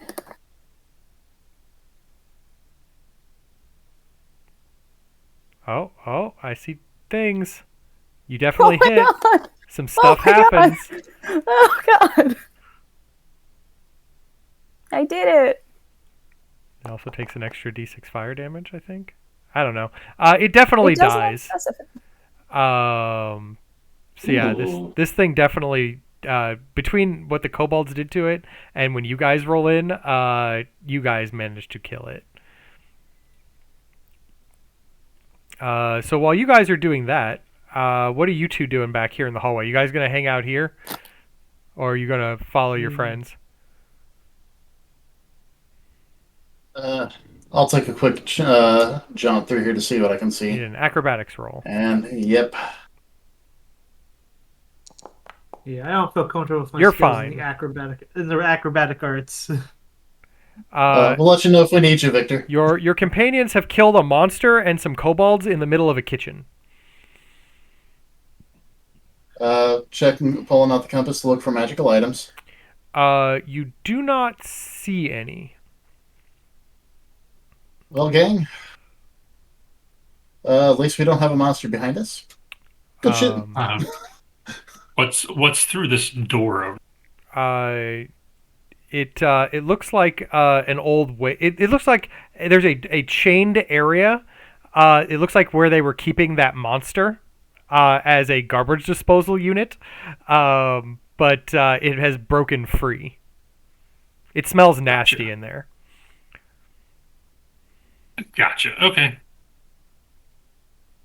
A: Oh, I see things. You definitely hit.
E: God.
A: Some stuff happens.
E: God. Oh, God. I did it.
A: It also takes an extra d6 fire damage, I think. I don't know. It definitely dies. So yeah, this thing definitely, between what the kobolds did to it and when you guys roll in, you guys managed to kill it. So while you guys are doing that, what are you two doing back here in the hallway? You guys gonna hang out here, or are you gonna follow your friends?
C: I'll take a quick jump through here to see what I can see.
A: Need an acrobatics roll.
C: And yep.
B: Yeah, I don't feel comfortable with my
A: You're
B: skills
A: fine.
B: in the acrobatic arts.
C: We'll let you know if we need you, Victor.
A: Your companions have killed a monster and some kobolds in the middle of a kitchen.
C: Pulling out the compass to look for magical items.
A: You do not see any.
C: Well, gang. At least we don't have a monster behind us. Good shit.
D: What's through this door?
A: It looks like an old way. It looks like there's a chained area. It looks like where they were keeping that monster as a garbage disposal unit. But it has broken free. It smells nasty in there.
D: Gotcha. Okay.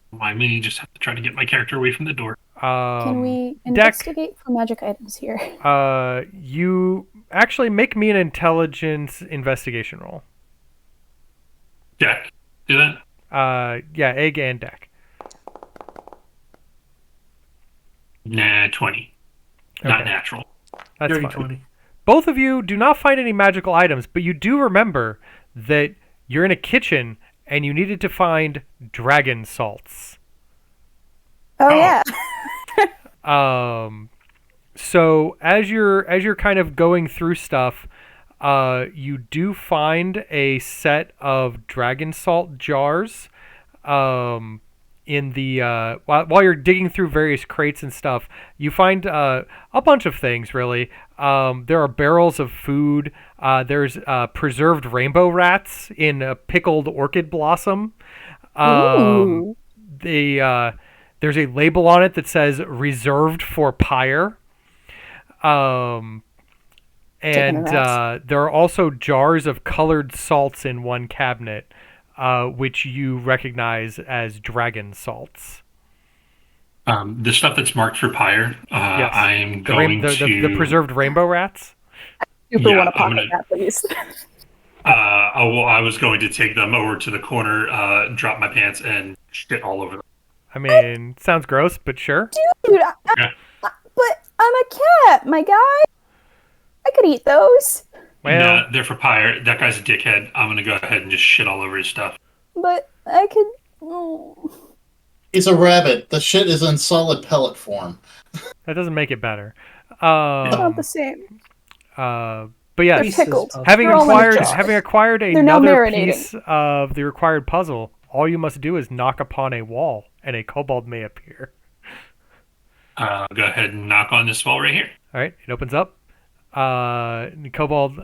D: Why me? Just have to try to get my character away from the door.
F: Can we investigate for magic items here?
A: You actually make me an intelligence investigation roll.
D: Deck. Do that?
A: Yeah, egg and deck.
D: Nah, 20.
A: Okay.
D: Not natural.
A: That's
B: Dirty
A: fine.
B: 20.
A: Both of you do not find any magical items, but you do remember that you're in a kitchen and you needed to find dragon salts.
F: Oh yeah.
A: So as you're kind of going through stuff, you do find a set of dragon salt jars. In the while you're digging through various crates and stuff, you find a bunch of things really. There are barrels of food. There's preserved rainbow rats in a pickled orchid blossom. There's a label on it that says reserved for Pyre. And there are also jars of colored salts in one cabinet, which you recognize as dragon salts.
D: The stuff that's marked for Pyre,
A: Yes.
D: I'm going to...
A: The preserved rainbow rats?
E: Super want to pocket that, please.
D: I was going to take them over to the corner, drop my pants, and shit all over them.
A: I mean, sounds gross, but sure.
F: Dude, but I'm a cat, my guy. I could eat those.
A: Well,
D: Nah, they're for Pyre. That guy's a dickhead. I'm going to go ahead and just shit all over his stuff.
F: But I could... Oh.
C: He's a rabbit. The shit is in solid pellet form.
A: that doesn't make it better.
F: It's not the same.
A: But yeah,
F: They're pickled.
A: having
F: They're all in jars.
A: acquired
F: They're now
A: another
F: marinating.
A: piece of the required puzzle, all you must do is knock upon a wall, and a kobold may appear.
D: Go ahead and knock on this wall right here.
A: All right, it opens up. The kobold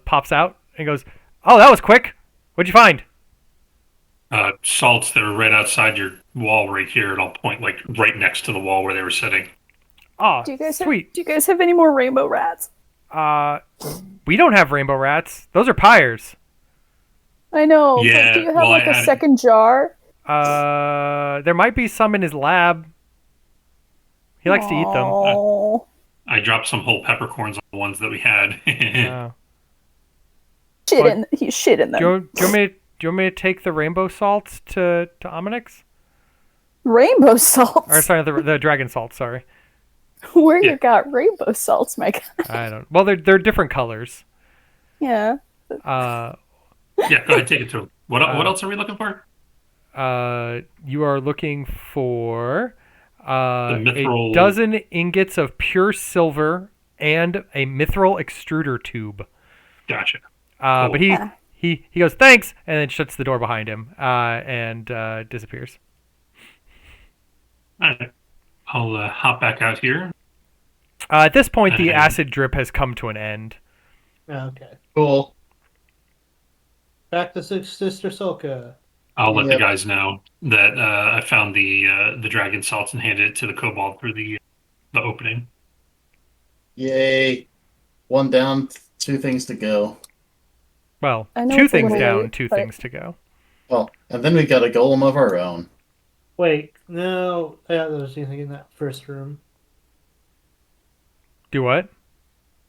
A: pops out and goes, "Oh, that was quick. What'd you find?"
D: Salts that are right outside your wall right here, and I'll point like right next to the wall where they were sitting.
A: Ah,
F: Do you
A: sweet.
F: guys have any more rainbow rats?
A: We don't have rainbow rats. Those are pyres.
F: I know.
D: Yeah,
F: But do you have
D: well,
F: like
D: I
F: a
D: added-
F: second jar?
A: There might be some in his lab. He likes to eat them.
F: Oh.
D: I dropped some whole peppercorns on the ones that we had.
F: He's shit in them.
A: Do you want me to take the rainbow salts to Ominix?
F: Rainbow salts?
A: Or sorry, the dragon salts. Sorry.
F: Where you got rainbow salts, my guy?
A: I don't. Well, they're different colors.
F: Yeah.
D: Yeah, go ahead, take it to him. What else are we looking for?
A: You are looking for a
D: mithril...
A: dozen ingots of pure silver and a mithril extruder tube.
D: Gotcha.
A: But he goes thanks and then shuts the door behind him and disappears.
D: All right. I'll hop back out here.
A: At this point, the acid drip has come to an end.
B: Okay.
C: Cool.
B: Back to Sister Soka.
D: I'll let the guys know that I found the dragon salts and handed it to the kobold through the opening.
C: Yay. One down, two things to go.
A: Well,
F: I know
A: two
F: it's a
A: things
F: little
A: down,
F: late,
A: two
F: but-
A: things to go.
C: Well, and then we got a golem of our own.
B: Wait, no. I doubt there was anything in that first room.
A: Do what?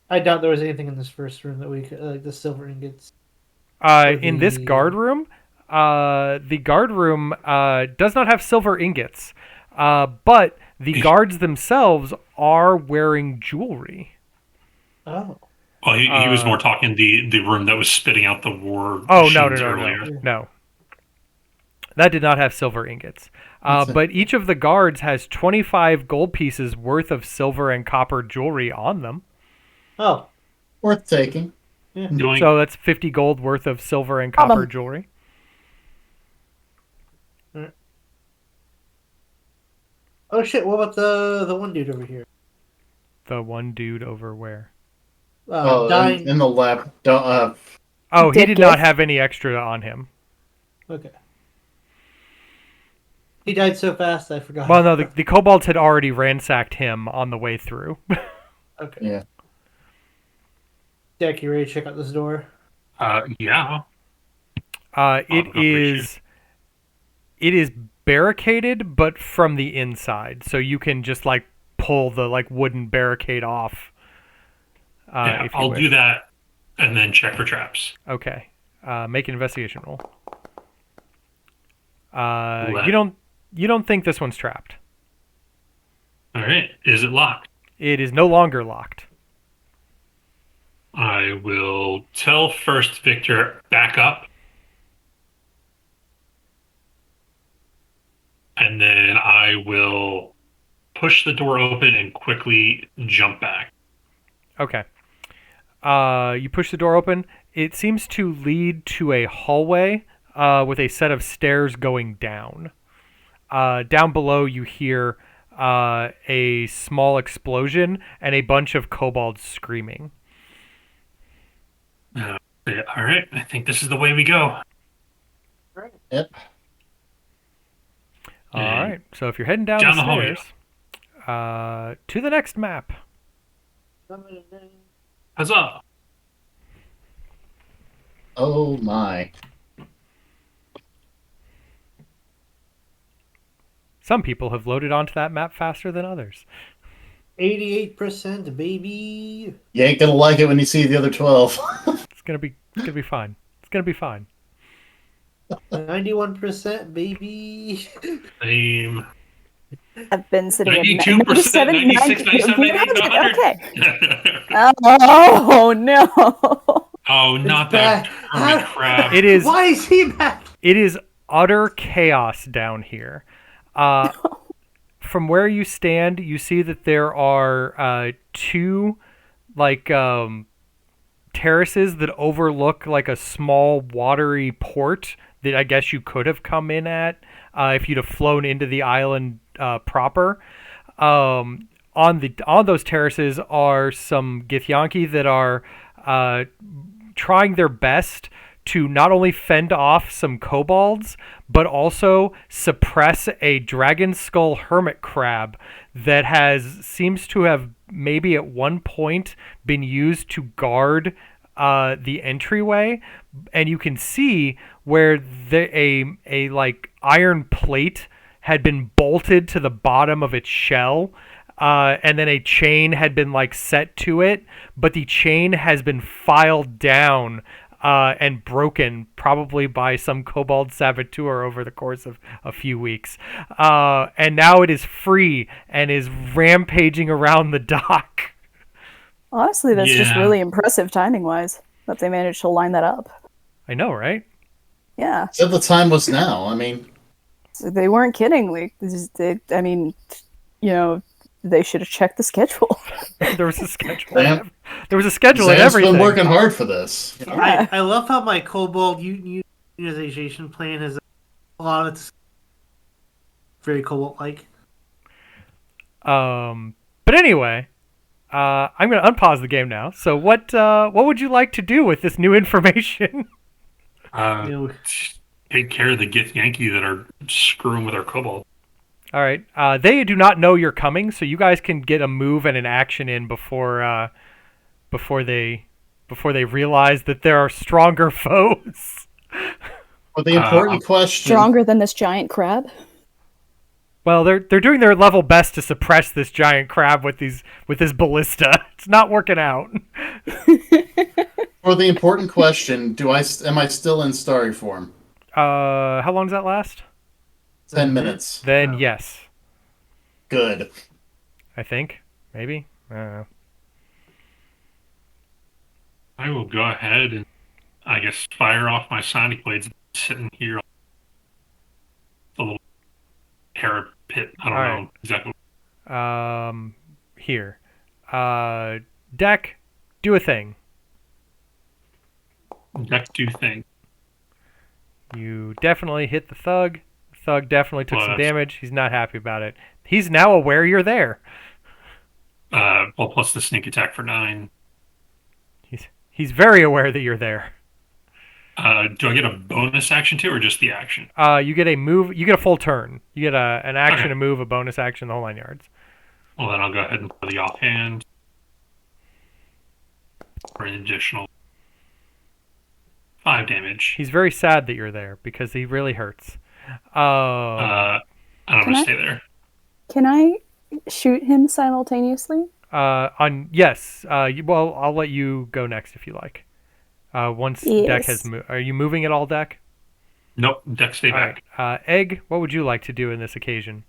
B: I doubt there was anything in this first room that we could, like the silver ingots.
A: In this guard room, the guard room does not have silver ingots, but The guards themselves are wearing jewelry.
B: Oh.
D: Well, he was more talking the room that was spitting out the war
A: machines
D: earlier.
A: No. That did not have silver ingots. But each of the guards has 25 gold pieces worth of silver and copper jewelry on them.
B: Oh.
C: Worth taking.
B: Yeah.
A: So that's 50 gold worth of silver and copper jewelry.
B: Oh shit! What about the one dude over here?
A: The one dude over where?
B: Dying
C: in the lab.
A: He did not have any extra on him.
B: Okay. He died so fast, I forgot.
A: Well, no, the kobolds had already ransacked him on the way through.
B: Okay.
C: Yeah.
B: Jack, you ready to check out this door?
D: Yeah.
A: It is barricaded, but from the inside, so you can just like pull the like wooden barricade off.
D: I'll do that, and then check for traps.
A: Okay. Make an investigation roll. You don't think this one's trapped.
D: All right. Is it locked?
A: It is no longer locked.
D: I will tell first Victor, back up. And then I will push the door open and quickly jump back.
A: Okay. You push the door open. It seems to lead to a hallway with a set of stairs going down. Down below, you hear a small explosion and a bunch of kobolds screaming.
D: All right. I think this is the way we go.
C: Yep.
A: All right. So if you're heading down the stairs, to the next map.
D: Huzzah!
C: Oh my.
A: Some people have loaded onto that map faster than others.
B: 88%, baby.
C: You ain't gonna like it when you see the other 12.
A: It's gonna be fine. It's gonna be fine.
B: 91%, baby.
D: Same.
E: I've been sitting at
D: 92%,
E: 97,
D: 96, 97, 98, 100.
E: Okay. Oh no!
D: Oh, not that hermit crab.
A: It is.
B: Why is he back?
A: It is utter chaos down here. From where you stand, you see that there are two terraces that overlook like a small watery port that I guess you could have come in at if you'd have flown into the island proper. On those terraces are some githyanki that are trying their best to not only fend off some kobolds, but also suppress a dragon skull hermit crab that seems to have maybe at one point been used to guard the entryway, and you can see where a iron plate had been bolted to the bottom of its shell, and then a chain had been set to it, but the chain has been filed down and broken, probably by some kobold saboteur over the course of a few weeks. And now it is free and is rampaging around the dock.
E: Honestly, that's just really impressive timing-wise, that they managed to line that up.
A: I know, right?
E: Yeah.
C: So the time was now. I mean...
E: So they weren't kidding. They should have checked the schedule.
A: There was a schedule. There was a schedule and
C: Sam's
A: everything.
C: been working hard for this.
E: Yeah.
B: I love how my kobold unionization plan has a lot of it's very kobold-like.
A: But anyway, I'm going to unpause the game now. So what would you like to do with this new information?
D: Take care of the githyanki that are screwing with our kobold.
A: All right. They do not know you're coming, so you guys can get a move and an action in before they realize that there are stronger foes.
C: But the important question...
E: Stronger than this giant crab?
A: Well, they're doing their level best to suppress this giant crab with this ballista. It's not working out.
C: For the important question, am I still in starry form?
A: How long does that last?
C: 10 minutes.
A: Then yes.
C: good.
A: I think. Maybe. I don't know.
D: I will go ahead and, I guess, fire off my sonic blades sitting here on the little parapet. I don't know exactly.
A: Here. Deck, do a thing.
D: Deck do thing.
A: You definitely hit the thug. The thug definitely took some damage. He's not happy about it. He's now aware you're there.
D: Well, plus the sneak attack for 9.
A: He's very aware that you're there.
D: Do I get a bonus action too, or just the action?
A: You get a move. You get a full turn. You get an action, a move, a bonus action, the whole 9 yards.
D: Well, then I'll go ahead and play the offhand for an additional 5 damage.
A: He's very sad that you're there because he really hurts.
D: I'm gonna stay there.
E: Can I shoot him simultaneously?
A: Yes. Well, I'll let you go next if you like. Once Deck has moved. Are you moving at all, Deck?
D: Nope, Deck stay back.
A: Right. Egg, what would you like to do in this occasion?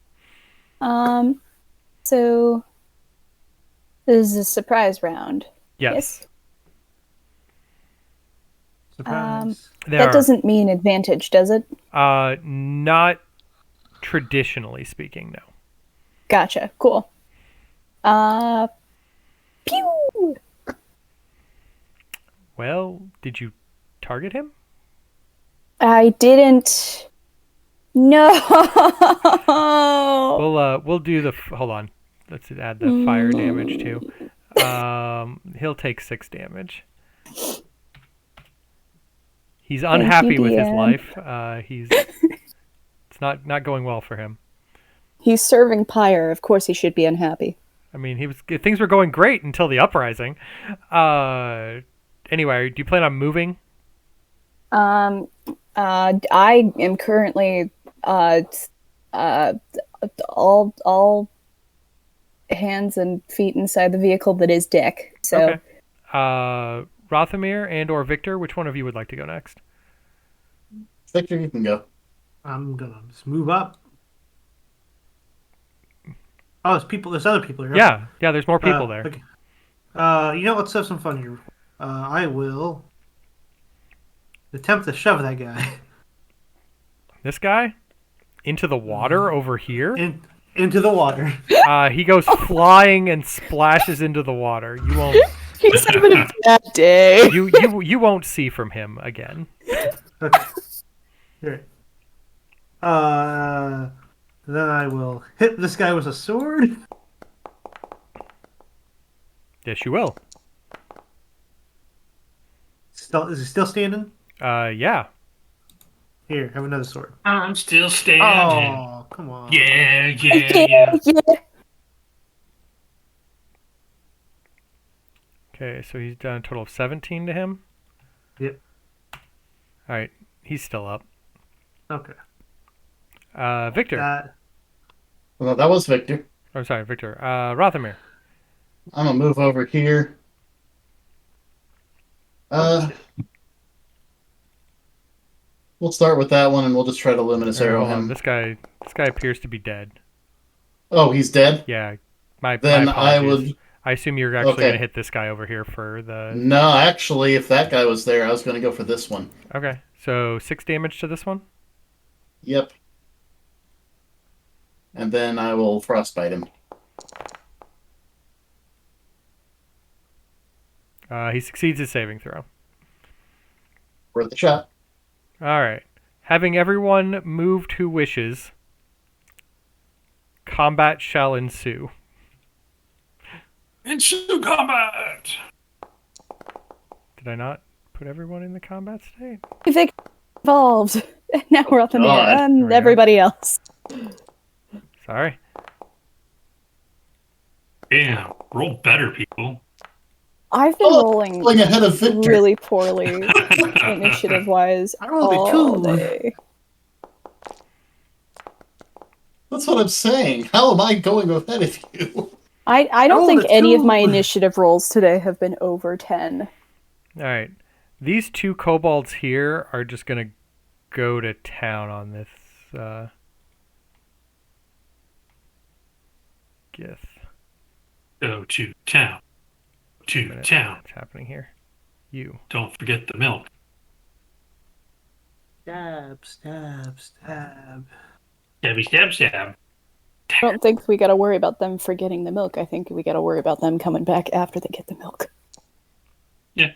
E: So this is a surprise round.
A: Yes.
B: Surprise.
E: That doesn't mean advantage, does it?
A: Not traditionally speaking, no.
E: Gotcha. Cool. Pew!
A: Well, did you target him?
E: I didn't. No.
A: We'll do the. Hold on. Let's add the fire damage too. He'll take 6 damage. He's unhappy with his life. It's not going well for him.
E: He's serving Pyre. Of course, he should be unhappy.
A: I mean, things were going great until the uprising. Anyway, do you plan on moving?
E: I am currently all hands and feet inside the vehicle that is Deck. So,
A: okay. Rothamir and or Victor, which one of you would like to go next?
C: Victor, you can go.
B: I'm gonna just move up. Oh, there's other people here.
A: Yeah, there's more people there.
B: Okay. Let's have some fun here. I will attempt to shove that guy.
A: This guy? Into the water over here?
B: Into the water.
A: He goes flying and splashes into the water. You won't.
E: He's having a bad day.
A: You won't see from him again.
B: Okay. Here. Then I will hit this guy with a sword.
A: Yes, you will.
B: Is he still standing?
A: Yeah.
B: Here, have another sword.
D: I'm still standing.
B: Oh, come on.
D: Yeah.
A: Okay, so he's done a total of 17 to him.
B: Yep.
A: All right, he's still up.
B: Okay.
A: Victor.
C: Well, that was Victor.
A: Oh, sorry, Victor. Rothamir.
C: I'm gonna move over here. We'll start with that one, and we'll just try to luminous arrow him.
A: This guy appears to be dead.
C: Oh, he's dead?
A: Yeah.
C: My
A: apologies. I assume you're actually going to hit this guy over here for the...
C: No, actually, if that guy was there, I was going to go for this one.
A: Okay, so 6 damage to this one?
C: Yep. And then I will frostbite him.
A: He succeeds his saving throw.
C: Worth a shot.
A: All right. Having everyone moved who wishes, combat shall ensue.
D: Ensue combat!
A: Did I not put everyone in the combat state?
E: Vic involved. Now we're up in the air. And everybody else.
A: Sorry.
D: Damn, roll better, people.
E: I've been rolling
C: ahead of Victor.
E: really poorly, initiative-wise, all day.
C: That's what I'm saying. How am I going ahead of you?
E: I don't think any of my initiative rolls today have been over 10.
A: All right. These 2 kobolds here are just going to go to town on this. Gith.
D: Go to town. To town.
A: What's happening here? You.
D: Don't forget the milk.
B: Stab, stab, stab.
D: Stabby, stab, stab.
E: I don't think we gotta worry about them forgetting the milk. I think we gotta worry about them coming back after they get the milk.
D: Yeah.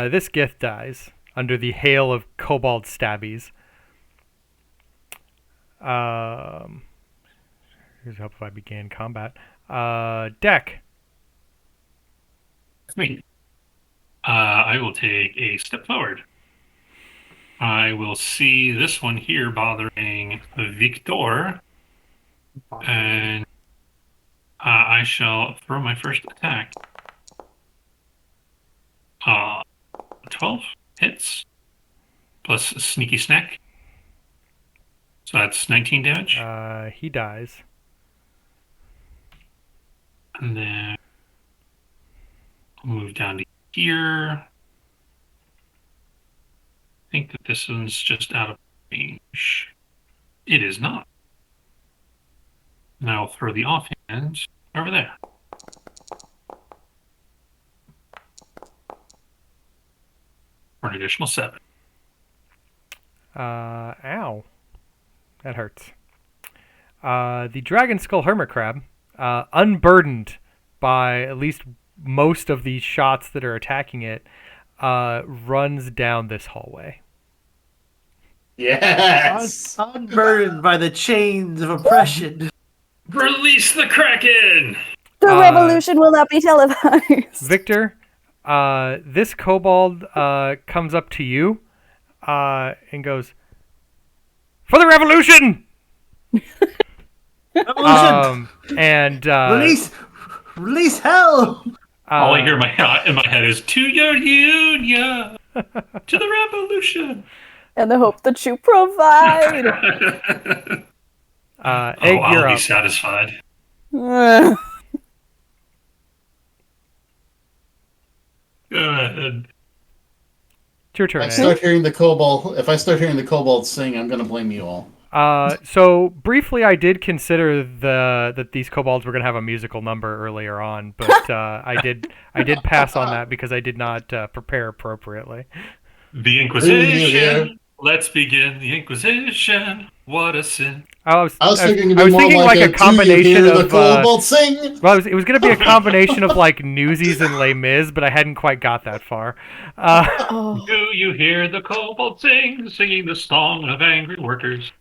A: This Gith dies under the hail of kobold stabbies. Here's hope if I began combat. Deck.
D: That's me. I will take a step forward. I will see this one here bothering Victor. And I shall throw my first attack. 12 hits. Plus sneaky snack. So that's 19 damage.
A: He dies.
D: And then move down to here. I think that this one's just out of range. It is not. Now I'll throw the offhand over there. For an additional 7.
A: Ow. That hurts. The Dragon Skull Hermit Crab, unburdened by at least most of the shots that are attacking it, runs down this hallway.
C: Yes!
B: Unburdened by the chains of oppression.
D: Release the Kraken!
F: The revolution will not be televised.
A: Victor, this kobold comes up to you and goes, "For the revolution!"
B: Revolution!
A: And
B: Release hell!
D: All I hear in my head is, to your union, to the revolution.
E: And the hope that you provide.
A: Egg,
D: I'll
A: you're
D: be
A: up.
D: satisfied.
E: Uh,
D: Go ahead.
A: It's your turn,
C: If I
A: Egg.
C: start hearing the kobold sing, I'm going to blame you all.
A: So briefly, I did consider that these kobolds were going to have a musical number earlier on, but I did pass on that because I did not prepare appropriately.
D: The Inquisition. Let's begin the Inquisition. What a sin.
A: I was
C: thinking
A: like a combination
C: the
A: of
C: kobold sing.
A: well, it was going to be a combination of like Newsies and Les Mis, but I hadn't quite got that far.
D: Do you hear the kobold singing the song of angry workers?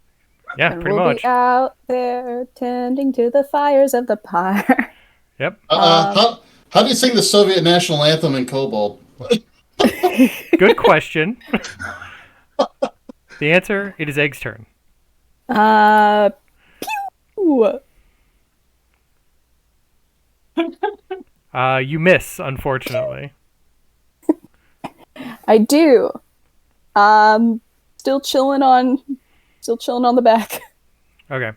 A: Yeah,
E: and
A: pretty
E: we'll
A: much.
E: be out there tending to the fires of the pyre.
A: Yep.
C: How do you sing the Soviet national anthem in kobold?
A: Good question. The answer: it is Egg's turn.
E: Pew!
A: You miss, unfortunately.
E: I do. Still chilling on the back.
A: Okay.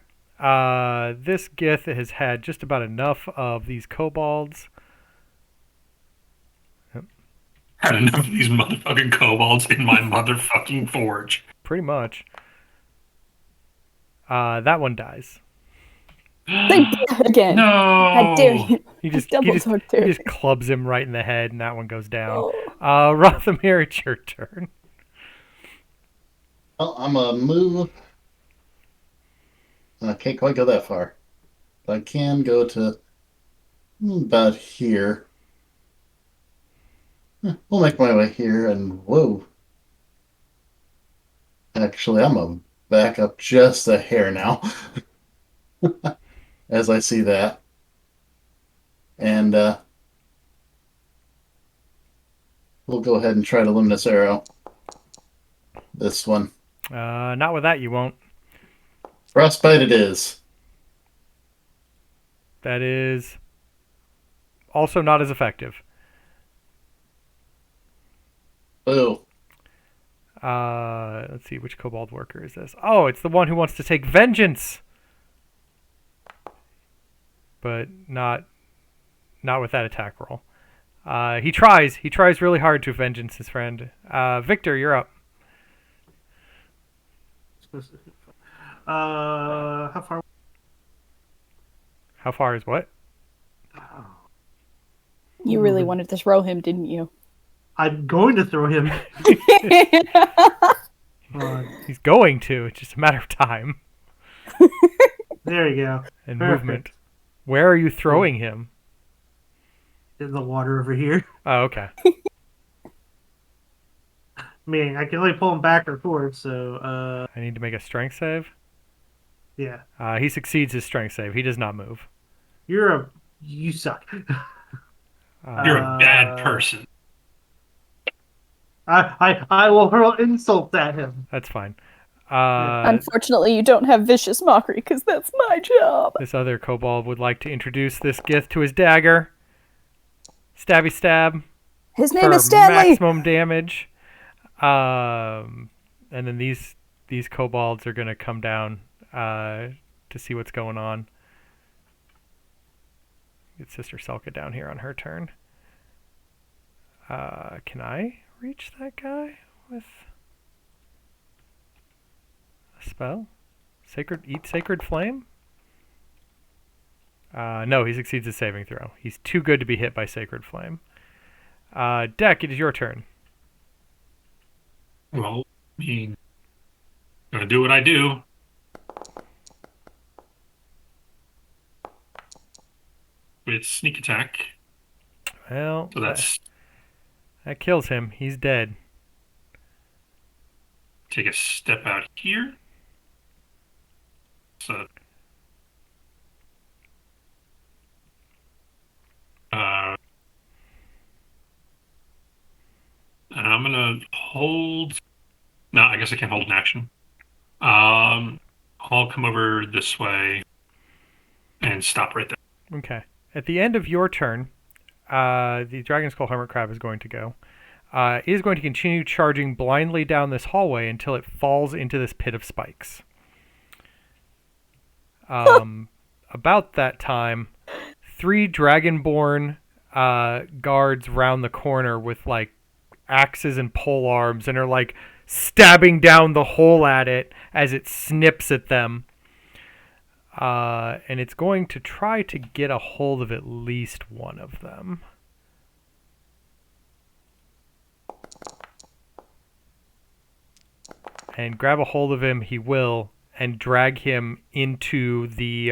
A: This Gith has had just about enough of these kobolds.
D: Had enough of these motherfucking kobolds in my motherfucking forge.
A: Pretty much. That one dies.
E: Again.
D: No.
E: How dare you?
A: He just
E: Double-talk
A: he
E: there.
A: just clubs him right in the head, and that one goes down.
E: Oh.
A: Rothamir, it's your turn.
C: Well, I'm going to move. I can't quite go that far. But I can go to about here. We'll make my way here, and whoa. Actually, I'm going to back up just a hair now. As I see that. And we'll go ahead and try to luminous arrow. This one.
A: Not with that, you won't.
C: Frostbite it is.
A: That is also not as effective.
C: Boo.
A: Let's see, which kobold worker is this? Oh, it's the one who wants to take vengeance. But not with that attack roll. He tries really hard to vengeance his friend. Victor, you're up.
B: How far?
A: How far is what?
E: You really wanted to throw him, didn't you?
B: I'm going to throw him.
A: He's going to. It's just a matter of time.
B: There you go.
A: And
B: Perfect.
A: movement. Where are you throwing him?
B: In the water over here.
A: Oh, okay.
B: I mean, I can only pull him back or forward, so...
A: I need to make a strength save?
B: Yeah.
A: He succeeds his strength save. He does not move.
B: You suck.
D: You're a bad person.
B: I will hurl insults at him.
A: That's fine.
E: Unfortunately, you don't have vicious mockery, because that's my job.
A: This other kobold would like to introduce this gith to his dagger. Stabby stab.
E: His name is Stanley.
A: Maximum damage. And then these kobolds are going to come down to see what's going on. Get Sister Selka down here on her turn. Can I reach that guy with a spell? Eat Sacred Flame? No, he succeeds his saving throw. He's too good to be hit by Sacred Flame. Deck, it is your turn.
D: Well, I mean, gonna do what I do. With sneak attack.
A: Well,
D: So
A: that kills him. He's dead.
D: Take a step out here. So, and I'm gonna hold. No, I guess I can't hold an action. I'll come over this way and stop right there.
A: Okay. At the end of your turn, the Dragon Skull Hermit Crab is going to go. It is going to continue charging blindly down this hallway until it falls into this pit of spikes. About that time, 3 Dragonborn guards round the corner with like axes and pole arms and are like stabbing down the hole at it as it snips at them. And it's going to try to get a hold of at least one of them. And grab a hold of him, he will, and drag him into the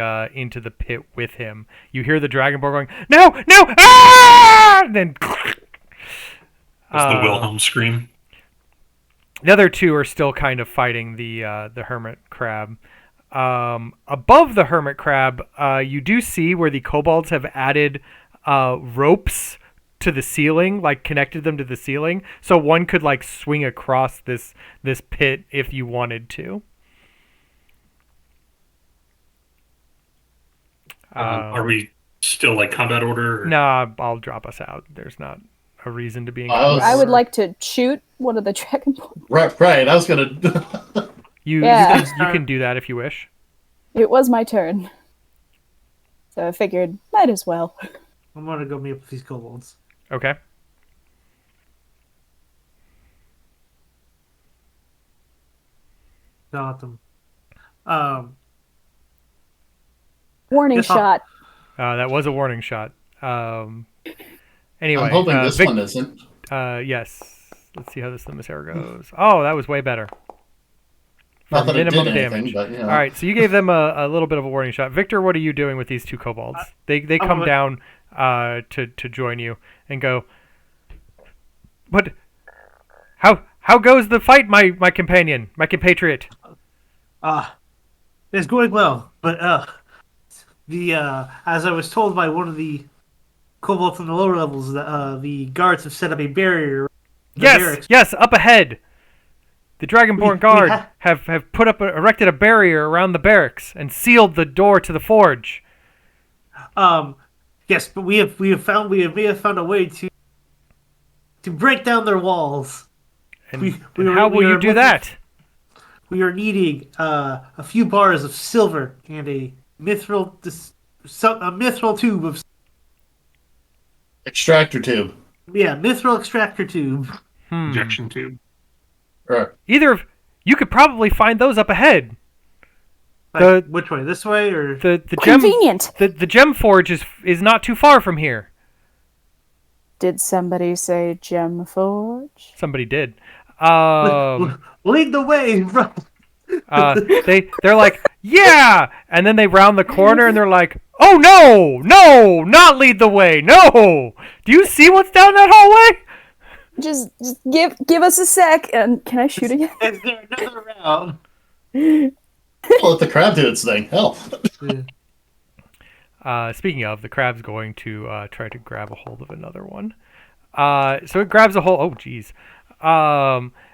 A: pit with him. You hear the Dragonborn going, "No! No! Ah!" And then
D: That's the Wilhelm scream.
A: The other 2 are still kind of fighting the hermit crab. Above the hermit crab, you do see where the kobolds have added ropes to the ceiling, like connected them to the ceiling, so one could like swing across this pit if you wanted to.
D: Are we still like combat order? Or?
A: Nah, I'll drop us out. There's not a reason to be in
E: I would like to shoot one of the dragonborn.
C: Right. I was gonna.
A: You can do that if you wish.
E: It was my turn, so I figured might as well.
B: I'm gonna go meet up with these kobolds.
A: Okay.
B: Got them.
E: Warning shot.
A: That was a warning shot. Anyway,
C: I'm hoping this one isn't.
A: Yes. Let's see how this Themyscira goes. Oh, that was way better.
C: Not that
A: minimum
C: it did anything,
A: damage.
C: but, you know.
A: All right, so you gave them a little bit of a warning shot. Victor, what are you doing with these 2 kobolds? They come down to join you and go, "But how goes the fight, my companion, my compatriot?"
B: It's going well, but as I was told by one of the kobolds from the lower levels, the guards have set up a barrier.
A: Yes, up ahead. The Dragonborn Guard have erected a barrier around the barracks and sealed the door to the forge.
B: Yes, but we have found a way to break down their walls.
A: And how will you do that?
B: We are needing a few bars of silver and a mithril tube of
C: Extractor tube.
B: Yeah, mithril extractor tube.
D: Injection tube.
C: Right.
A: You could probably find those up ahead.
B: Like, which way? This way or
A: the
F: convenient?
A: The gem forge is not too far from here.
F: Did somebody say gem forge?
A: Somebody did.
B: Lead the way, bro.
A: They're like, yeah, and then they round the corner and they're like, oh no, not lead the way, no. Do you see what's down that hallway?
F: Just give us a sec, and can I shoot again?
B: Is there another round?
C: Let the crab do its thing. Hell.
A: Speaking of, the crab's going to try to grab a hold of another one. So it grabs a hold. Oh, geez.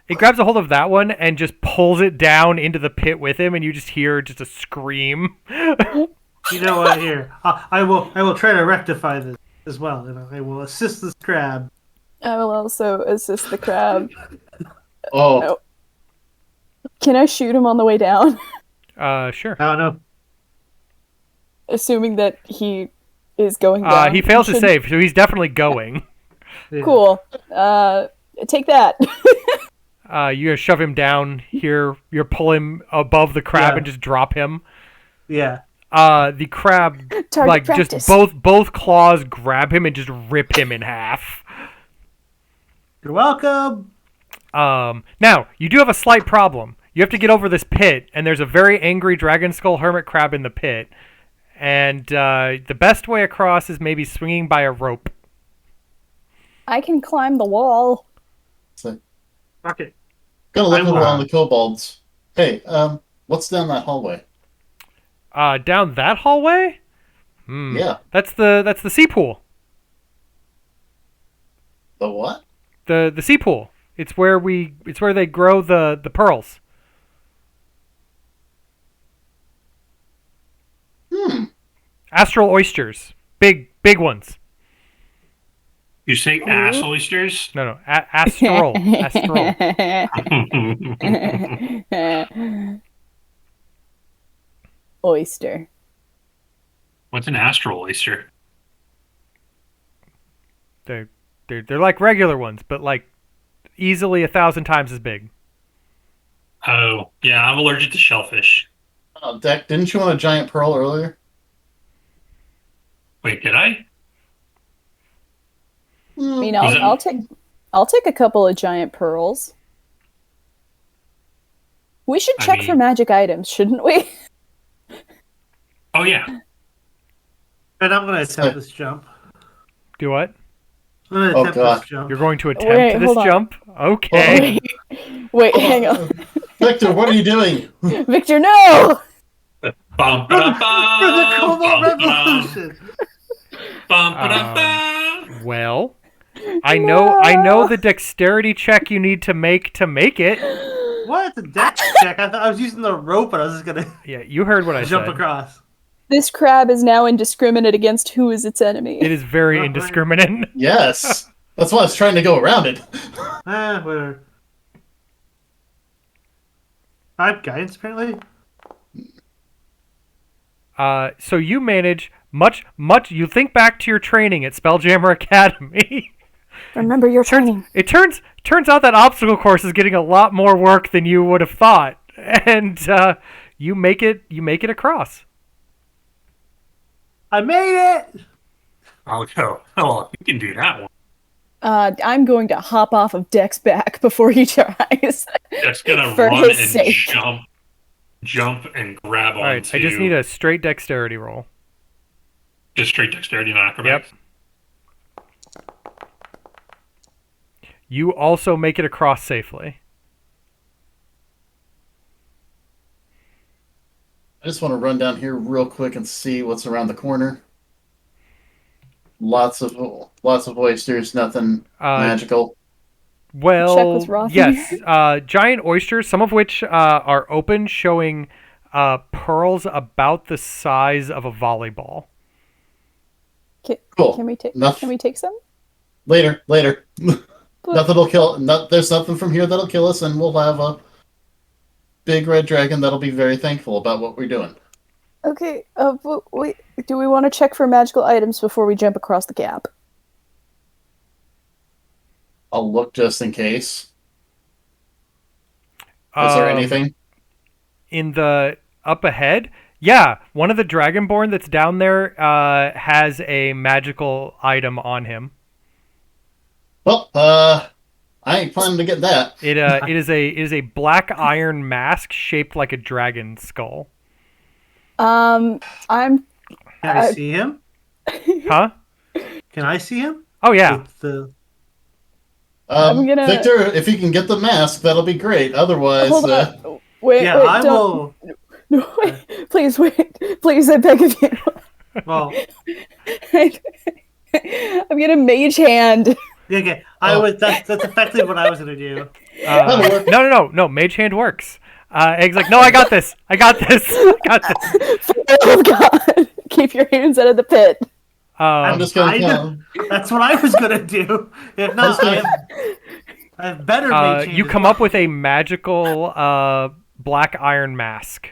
A: It grabs a hold of that one and just pulls it down into the pit with him, and you just hear just a scream.
B: You know what? Here, I will try to rectify this as well. I will assist this crab.
F: I will also assist the crab.
C: Oh.
F: Can I shoot him on the way down?
A: Sure.
B: I don't know.
F: Assuming that he is going down.
A: He fails to save, so he's definitely going.
B: Yeah.
F: Cool. Take that.
A: You gonna shove him down here. You're pulling above the crab and just drop him.
B: Yeah.
A: The crab,
F: Target practice.
A: just both claws grab him and just rip him in half.
B: You're welcome.
A: Now, you do have a slight problem. You have to get over this pit, and there's a very angry dragon skull hermit crab in the pit. And the best way across is maybe swinging by a rope.
F: I can climb the wall.
C: So,
B: Okay.
C: gonna look around the kobolds. Hey, what's down that hallway?
A: Down that hallway?
C: Yeah.
A: That's the sea pool.
C: The what?
A: The sea pool. It's where they grow the pearls. Astral oysters. Big ones.
D: You say ass oysters?
A: No. Astral. Astral.
F: Oyster.
D: What's an astral oyster?
A: They're like regular ones, but like easily 1,000 times as big.
D: Oh, yeah, I'm allergic to shellfish.
C: Oh, Deck, didn't you want a giant pearl earlier?
D: Wait, did I?
F: I mean, I'll take a couple of giant pearls. We should check for magic items, shouldn't we?
D: Oh yeah.
B: And I'm gonna attempt this jump.
A: Do what?
B: I'm gonna attempt this jump.
A: You're going to attempt this jump? Okay.
F: Wait, hang on.
C: Victor, what are you doing?
F: Victor, no!
B: For the Cobalt Revolution.
A: Well, I know the dexterity check you need to make it.
B: What? The dex check? I thought I was using the rope, and I was just gonna.
A: Yeah, you heard what I said.
B: Jump across.
F: This crab is now indiscriminate against who is its enemy.
A: It is very indiscriminate.
C: Yes. That's why I was trying to go around it.
B: Whatever. I have guidance, apparently.
A: So you manage much. You think back to your training at Spelljammer Academy.
F: Remember your training.
A: It turns out that obstacle course is getting a lot more work than you would have thought, and you make it across.
B: I made it.
D: Oh, you can do that one.
F: I'm going to hop off of Deck's back before he tries.
D: Deck's gonna
F: for
D: run
F: his
D: and
F: sake.
D: jump and grab on.
A: All right, I just need a straight dexterity roll.
D: Just straight dexterity, not acrobatics.
A: Yep. You also make it across safely.
C: I just want to run down here real quick and see what's around the corner. Lots of oysters, nothing magical.
A: Well, yes, giant oysters, some of which are open, showing pearls about the size of a volleyball.
C: Cool.
F: Can we take some?
C: Later. Nothing'll kill. There's nothing from here that'll kill us, and we'll have a big red dragon that'll be very thankful about what we're doing.
F: Okay. Wait. Do we want to check for magical items before we jump across the gap?
C: I'll look just in case. Is there anything?
A: In the up ahead. Yeah, one of the Dragonborn that's down there has a magical item on him.
C: Well, I ain't planning to get that.
A: It is a black iron mask shaped like a dragon skull.
E: I'm.
B: Can I see him?
A: Huh?
B: Can I see him?
A: Oh yeah.
C: Victor, if you can get the mask, that'll be great. Otherwise,
E: Hold on. Wait,
B: yeah,
E: wait,
B: I will.
E: No, wait, please, please, I beg of you.
B: Well,
E: I'm gonna mage hand.
B: Yeah, okay. That's effectively what I was gonna do.
A: No. Mage hand works. Egg's like, no, I got this.
E: Oh God! Keep your hands out of the pit.
C: I'm just gonna tell.
B: That's what I was gonna do. If not, I have better mage hand.
A: You come up with a magical black iron mask.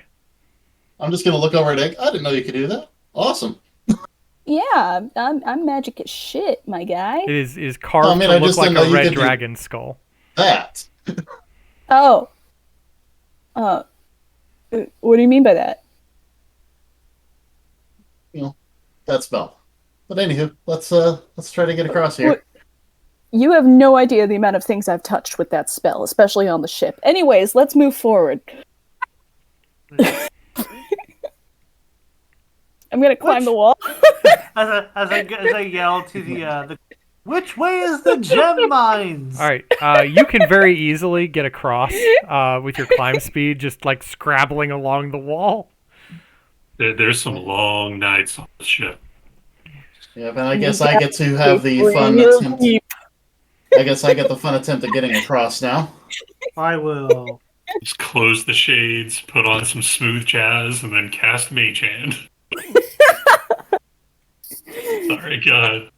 C: I'm just gonna look over at Egg. I didn't know you could do that. Awesome.
F: Yeah, I'm magic as shit, my guy.
A: It is carved to look like a red dragon skull.
C: That.
F: Oh. What do you mean by that?
C: You know, that spell. But anywho, let's try to get across here.
F: You have no idea the amount of things I've touched with that spell, especially on the ship. Anyways, let's move forward. I'm gonna climb the wall.
B: as I yell to the which way is the gem mines?
A: All right, you can very easily get across with your climb speed, just like scrabbling along the wall.
D: There's some long nights on the ship.
C: Yeah, but I guess I get to have the fun attempt. I guess I get the fun attempt at getting across now.
B: I will.
D: Just close the shades, put on some smooth jazz, and then cast Mage Hand. Sorry, God.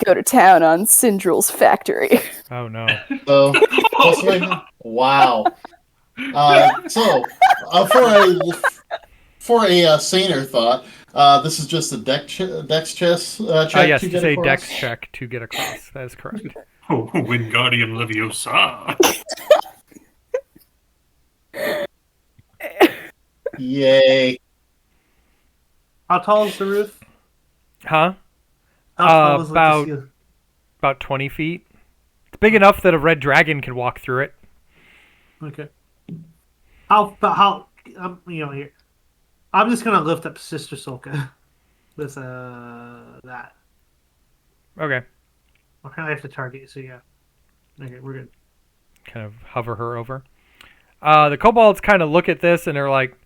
E: Go to town on Syndrel's factory.
A: Oh no.
C: So, wow. For a saner thought, this is just a dex chess check.
A: Yes,
C: to get
A: say
C: across.
A: dex check to get across. That is correct.
D: Oh, Wingardium Leviosa.
C: Yay.
B: How tall is the roof?
A: Huh?
B: How tall is the ceiling?
A: About 20 feet. It's big enough that a red dragon can walk through it.
B: Okay. Here. I'm just gonna lift up Sister Solka with that.
A: Okay.
B: I'll kind of have to target. So yeah. Okay, we're good.
A: Kind of hover her over. The kobolds kind of look at this and they're like,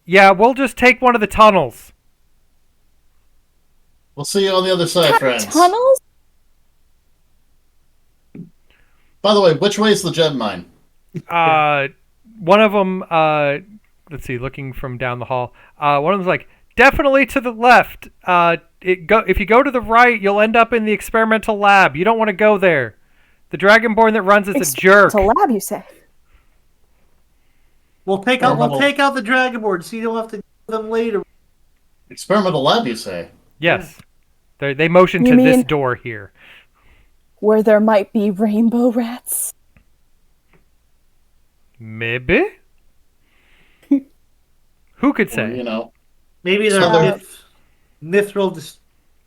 A: "Yeah, we'll just take one of the tunnels."
C: We'll see you on the other side, friends.
F: Tunnels?
C: By the way, which way is the gem mine?
A: One of them, let's see, looking from down the hall. One of them's like, definitely to the left. If you go to the right, you'll end up in the experimental lab. You don't want to go there. The Dragonborn that runs is a jerk.
F: Experimental lab, you say?
B: We'll take out the Dragonborn, so you don't have to do them later.
C: Experimental lab, you say?
A: Yes. They motion to this door here.
F: Where there might be rainbow rats?
A: Maybe? Who could say?
C: Or, you know.
B: Maybe they're mithril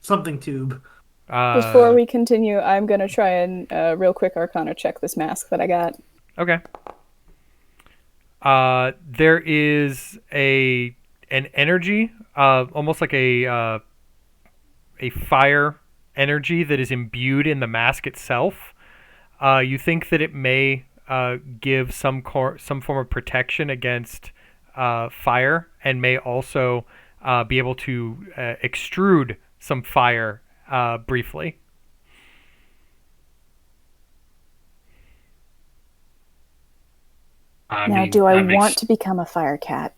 B: something tube.
E: Before we continue, I'm going to try and real quick Arcana check this mask that I got.
A: Okay. There is an energy, almost like a fire energy that is imbued in the mask itself. You think that it may give some form of protection against fire, and may also be able to extrude some fire briefly.
F: Now, do I want to become a fire cat?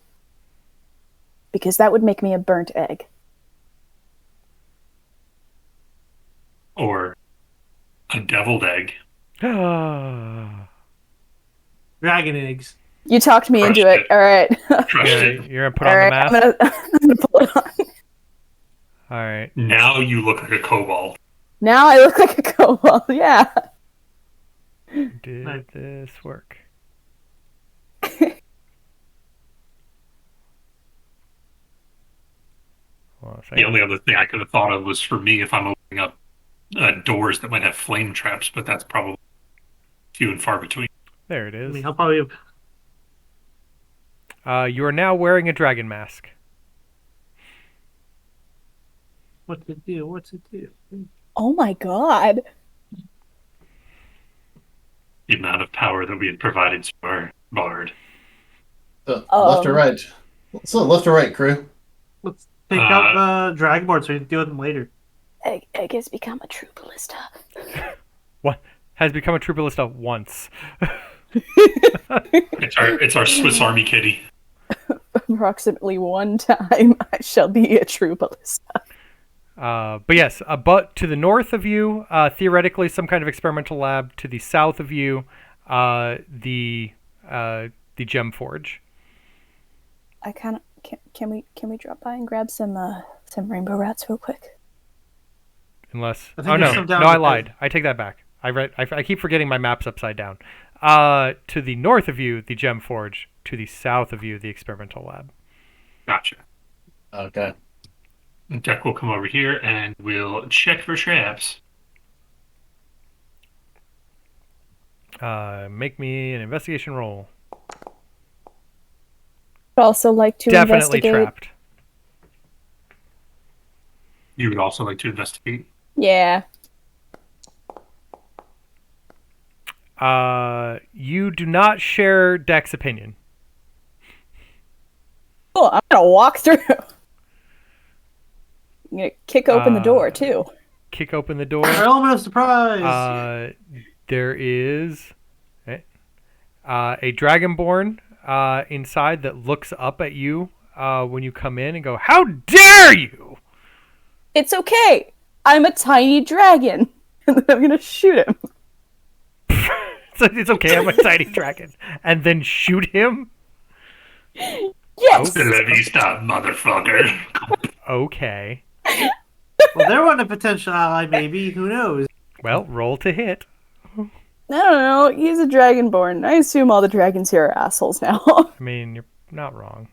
F: Because that would make me a burnt egg.
D: Or a deviled egg.
B: Dragon eggs.
E: You talked me into it. All right.
A: You're going to put on the mask?
E: I'm gonna pull it on.
A: All right.
D: Now you look like a kobold.
E: Now I look like a kobold, yeah.
A: Did this work?
D: The only other thing I could have thought of was for me if I'm opening up doors that might have flame traps, but that's probably few and far between.
A: There it is.
B: I mean, I'll probably.
A: You are now wearing a dragon mask.
B: What's it do? What's it do?
F: Oh my god.
D: The amount of power that we had provided to our bard.
C: Left or right? So left or right, crew?
B: Let's take out the dragonboard so we can deal with them later.
F: I guess become a true ballista.
A: What? Has become a true ballista once.
D: It's our Swiss Army kitty.
F: Approximately one time I shall be a true ballista.
A: But yes, but to the north of you, theoretically, some kind of experimental lab. To the south of you, the gem forge.
F: I kind of can we drop by and grab some rainbow rats real quick?
A: Unless
B: no,
A: I lied. I take that back. I keep forgetting my map's upside down. To the north of you, the gem forge. To the south of you, the experimental lab.
D: Gotcha.
C: Okay.
D: Deck will come over here and we'll check for traps.
A: Make me an investigation roll.
F: I'd also like to
A: Definitely
F: investigate.
A: trapped.
D: You would also like to investigate?
F: Yeah.
A: You do not share Deck's opinion.
F: Oh, I'm gonna walk through. I'm gonna kick open the door too.
A: Kick open the door.
B: Element of surprise.
A: There is a dragonborn inside that looks up at you when you come in and go, "How dare you!"
F: It's okay. I'm a tiny dragon. And then I'm gonna shoot him.
A: So it's okay, I'm a tiny dragon. And then shoot him?
F: Yes!
D: Let me stop, motherfucker.
A: Okay.
B: Well, they're one a potential ally, maybe. Who knows?
A: Well, roll to hit.
F: I don't know. He's a dragonborn. I assume all the dragons here are assholes now.
A: I mean, you're not wrong.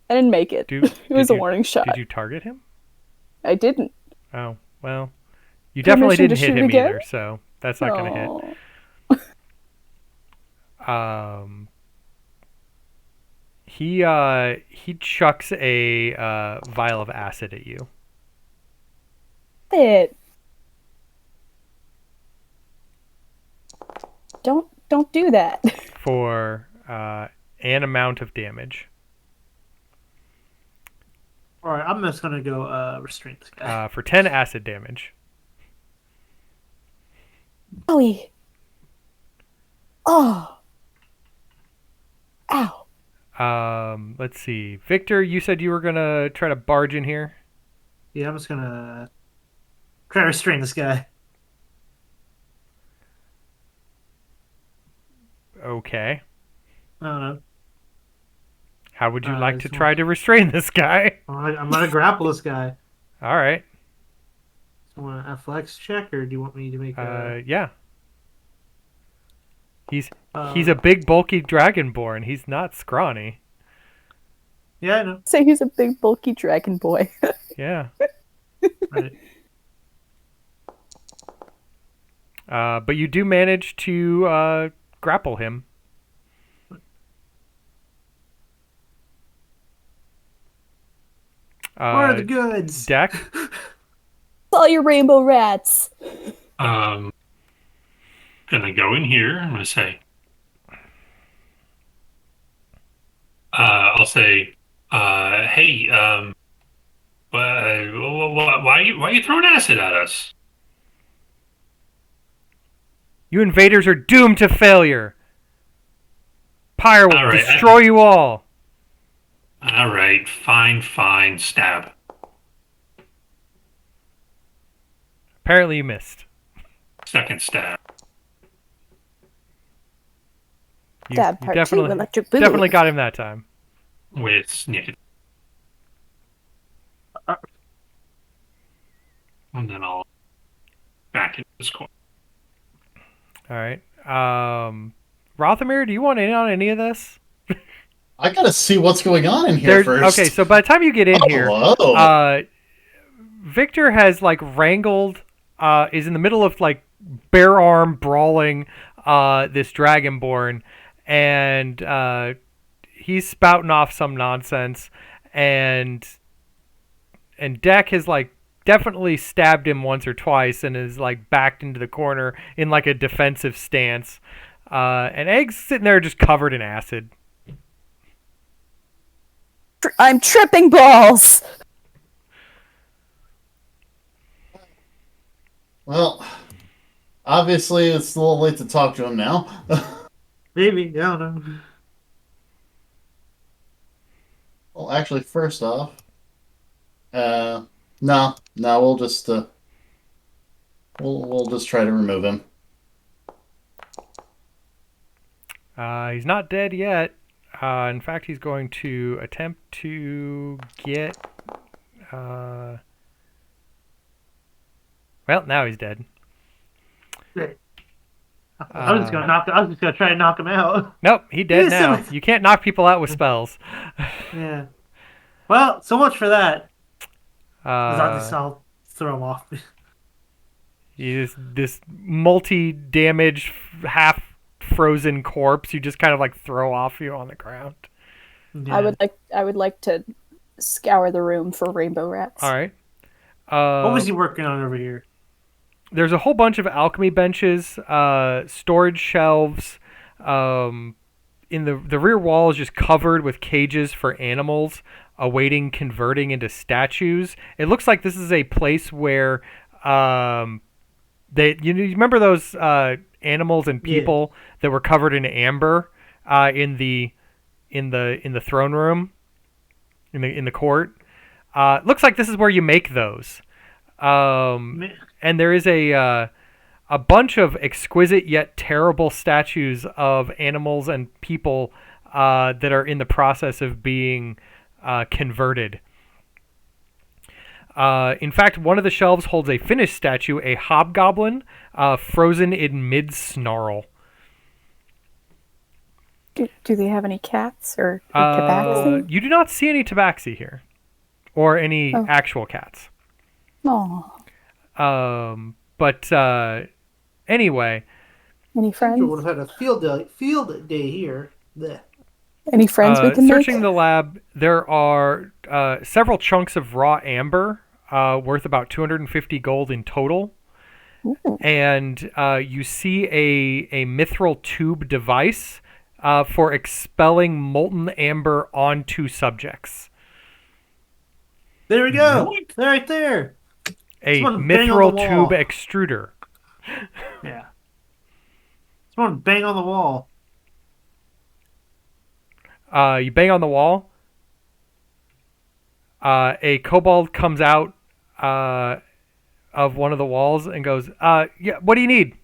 F: I didn't make it. It was a warning shot.
A: Did you target him?
F: I didn't.
A: Oh, well. You definitely didn't hit him
F: again?
A: either, so that's not going to hit. He chucks a vial of acid at you.
F: It. Don't do that.
A: For an amount of damage.
B: Alright, I'm just gonna go restrain this guy.
A: For 10 acid damage.
F: Owie. Oh. Ow.
A: Let's see. Victor, you said you were gonna try to barge in here?
B: Yeah, I'm just gonna try to restrain this guy.
A: Okay.
B: I don't know.
A: How would you like to try to restrain this guy?
B: I'm gonna grapple this guy.
A: All right.
B: So want a flex check, or do you want me to make a...
A: Yeah. He's a big, bulky dragonborn. He's not scrawny.
B: Yeah, I know.
F: Say he's a big, bulky dragon boy.
A: Yeah.
B: Right.
A: But you do manage to grapple him.
B: What are the goods?
A: Deck?
F: All your rainbow rats.
D: Gonna go in here. I'm gonna say, I'll say, hey, why are you throwing acid at us?
A: You invaders are doomed to failure. Pyre will destroy you all.
D: All right, fine, stab.
A: Apparently you missed.
D: Second stab.
A: You
F: Part
A: definitely,
F: two, electric boogaloo.
A: definitely got him that time.
D: With sneak. And then I'll back into this corner.
A: All right. Rothamir, do you want in on any of this?
C: I gotta see what's going on in here first.
A: Okay, so by the time you get in here,
C: hello.
A: Victor has like wrangled, is in the middle of like bare arm brawling this dragonborn, and he's spouting off some nonsense, and Deck has like definitely stabbed him once or twice and is like backed into the corner in like a defensive stance, and Egg's sitting there just covered in acid.
E: I'm tripping balls.
C: Well, obviously it's a little late to talk to him now.
B: Maybe, I don't know.
C: Well, actually, first off, no, we'll just we'll just try to remove him.
A: He's not dead yet. In fact, he's going to attempt to get. Well, now he's dead.
B: I was just gonna try and knock him out.
A: Nope, he's dead now. You can't knock people out with spells.
B: Yeah. Well, so much for that. I'll throw him off.
A: He's this multi-damage, half-frozen corpse. You just kind of like throw off you on the ground.
B: Yeah.
E: I would like to scour the room for rainbow rats.
A: All right.
B: What was he working on over here?
A: There's a whole bunch of alchemy benches, storage shelves. In the rear wall is just covered with cages for animals awaiting converting into statues. It looks like this is a place where you remember those animals and people that were covered in amber in the throne room in the court. Looks like this is where you make those. And there is a bunch of exquisite yet terrible statues of animals and people that are in the process of being converted. In fact, one of the shelves holds a finished statue, a hobgoblin, frozen in mid-snarl.
E: Do they have any cats or tabaxi?
A: You do not see any tabaxi here, or any actual cats.
E: Oh.
A: But anyway.
E: Any friends?
B: We would have had a field day here. Blech.
E: Any friends we can
A: searching
E: make?
A: the lab, there are several chunks of raw amber worth about 250 gold in total.
E: Ooh.
A: And you see a mithril tube device for expelling molten amber onto subjects.
B: There we go. They're right there.
A: A mithril tube extruder.
B: Yeah. Someone bang on the wall.
A: You bang on the wall. A kobold comes out of one of the walls and goes, yeah, what do you need?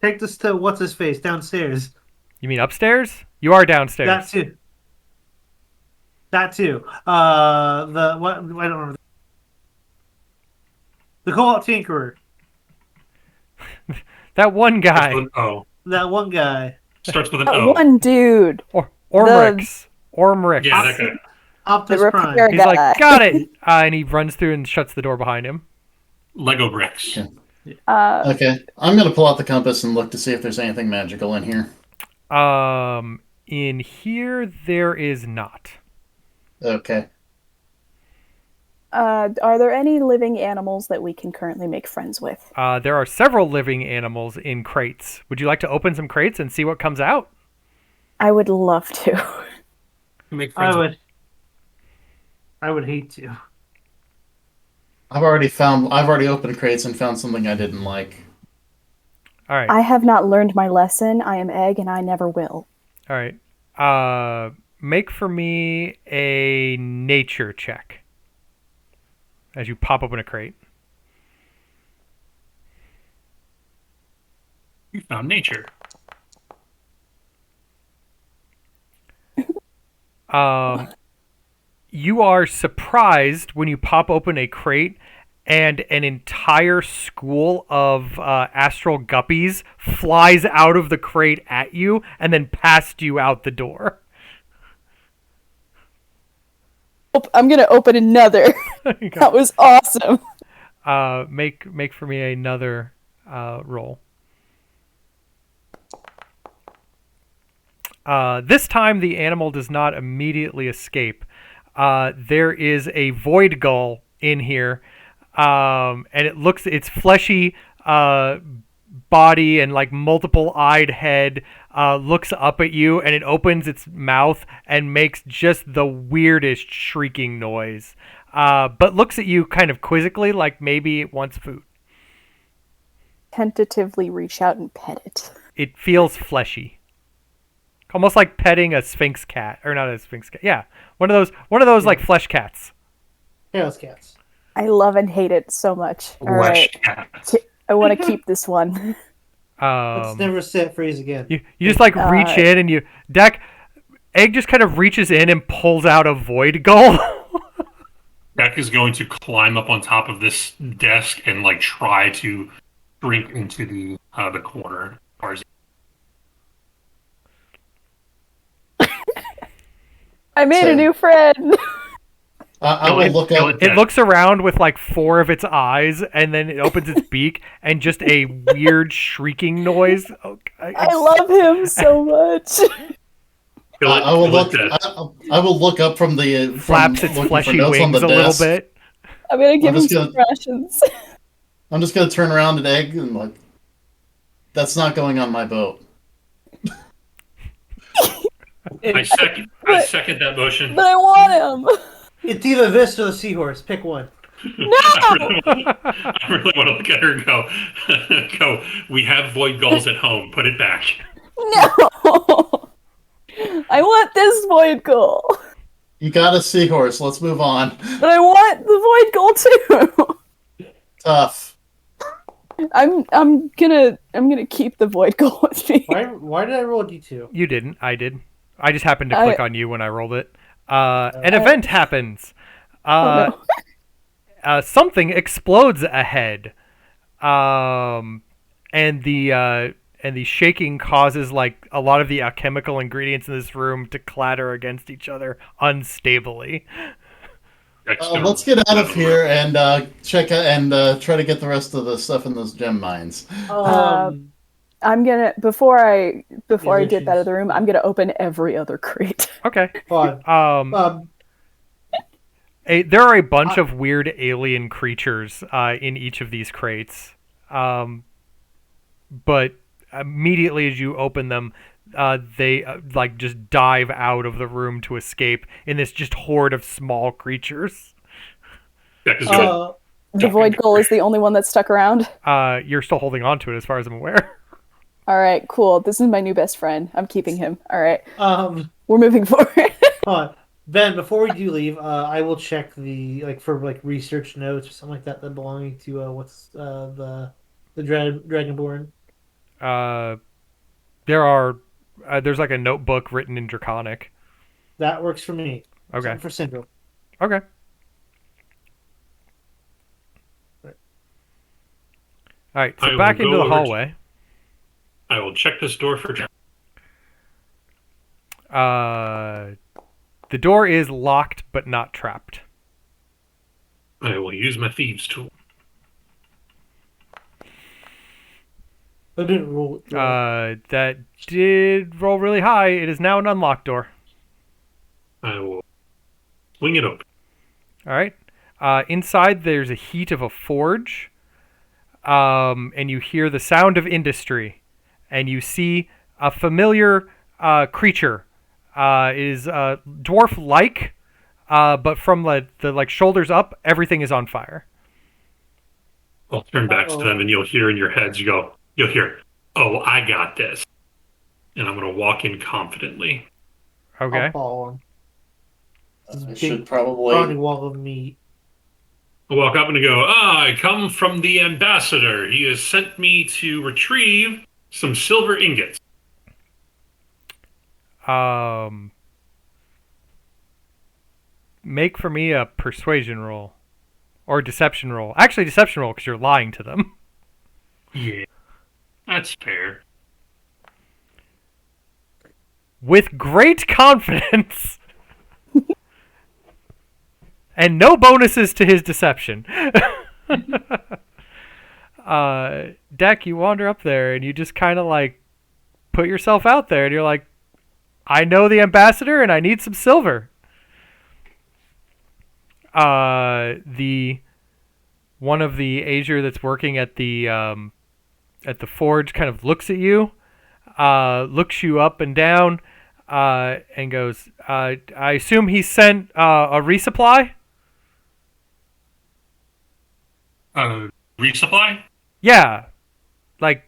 B: Take this to what's-his-face downstairs.
A: You mean upstairs? You are downstairs.
B: That too. I don't remember. The Cobalt Tinkerer.
A: That one guy.
B: That one guy.
D: Starts with an
E: That
D: O.
E: one dude.
A: Ormrix. Ormrix.
D: Yeah, that guy.
B: Optus
E: The
B: Prime.
E: repair
A: He's
E: guy.
A: like, got it! And he runs through and shuts the door behind him.
D: Lego bricks.
C: Okay. Okay. I'm going to pull out the compass and look to see if there's anything magical in here.
A: In here, there is not.
C: Okay.
E: Are there any living animals that we can currently make friends with?
A: There are several living animals in crates. Would you like to open some crates and see what comes out?
E: I would love to.
D: Make friends.
B: I would hate to.
C: I've already opened crates and found something I didn't like.
A: All right.
E: I have not learned my lesson. I am Egg, and I never will.
A: All right. Make for me a nature check as you pop open a crate.
D: You found nature.
A: You are surprised when you pop open a crate and an entire school of astral guppies flies out of the crate at you and then past you out the door.
E: I'm gonna open another. That was awesome.
A: Make for me another roll. This time the animal does not immediately escape. There is a void gull in here, and its fleshy body and like multiple eyed head looks up at you, and it opens its mouth and makes just the weirdest shrieking noise, but looks at you kind of quizzically, like maybe it wants food.
E: Tentatively reach out and pet it.
A: It feels fleshy. Almost like petting a sphinx cat, or not a sphinx cat. Yeah, one of those like flesh cats.
B: Chaos cats.
E: I love and hate it so much. All right, I want to keep this one.
B: Let's never set freeze again.
A: You just like reach in and Egg just kind of reaches in and pulls out a void gull.
D: Deck is going to climb up on top of this desk and like try to shrink into the corner.
E: I made a new friend.
C: I will look up.
A: It looks around with like 4 of its eyes, and then it opens its beak, and just a weird shrieking noise.
E: I love him so much.
C: I will look up from the
A: flaps its fleshy wings a little bit.
E: I'm gonna give him some rations.
C: I'm just gonna turn around at Egg and like, that's not going on my boat.
D: I second that motion.
E: But I want him.
B: It's either this or the seahorse. Pick one.
E: No!
D: I really want to look at her and go, we have void gulls at home. Put it back.
E: No! I want this void gull.
C: You got a seahorse. Let's move on.
E: But I want the void gull too.
C: Tough.
E: I'm gonna keep the void gull with me.
B: Why did I roll a D2?
A: You didn't. I did. I just happened to click on you when I rolled it. An event happens. Something explodes ahead, and the shaking causes like a lot of the alchemical ingredients in this room to clatter against each other unstably.
C: Let's get out of here and check out and try to get the rest of the stuff in those gem mines.
E: I'm gonna before I dip out of the room, I'm gonna open every other crate.
A: Okay.
B: Fine.
A: There are a bunch of weird alien creatures in each of these crates, but immediately as you open them, they like just dive out of the room to escape in this just horde of small creatures.
E: The void gull is the only one that's stuck around.
A: You're still holding on to it, as far as I'm aware.
E: All right, cool. This is my new best friend. I'm keeping him. All right. We're moving forward.
B: Ben, before we do leave, I will check for research notes or something like that belonging to the Dragonborn.
A: There's like a notebook written in Draconic.
B: That works for me.
A: Okay.
B: Something for Syndrome.
A: Okay.
B: Right.
A: All right. So back into the hallway.
D: I will check this door for.
A: The door is locked but not trapped.
D: I will use my thieves' tool.
B: I didn't roll.
A: That did roll really high. It is now an unlocked door.
D: I will swing it open.
A: All right. Inside, there's a heat of a forge, and you hear the sound of industry, and you see a familiar creature. It is dwarf-like, but from the shoulders up, everything is on fire.
D: I'll turn back to them, and you'll hear in your heads, you'll hear, "Oh, I got this," and I'm going to walk in confidently.
A: Okay.
B: I'll follow him.
C: I should probably
B: wall of meat.
D: I'll walk up and go, I come from the ambassador. He has sent me to retrieve some silver ingots.
A: Make for me a persuasion roll. Or deception roll. Actually, deception roll, because you're lying to them.
D: Yeah, that's fair.
A: With great confidence, And no bonuses to his deception. Deck, you wander up there and you just kind of like put yourself out there and you're like, I know the ambassador and I need some silver. The one of the Azure that's working at the forge kind of looks at you, looks you up and down, and goes, I assume he sent a resupply?
D: Resupply?
A: Yeah. Like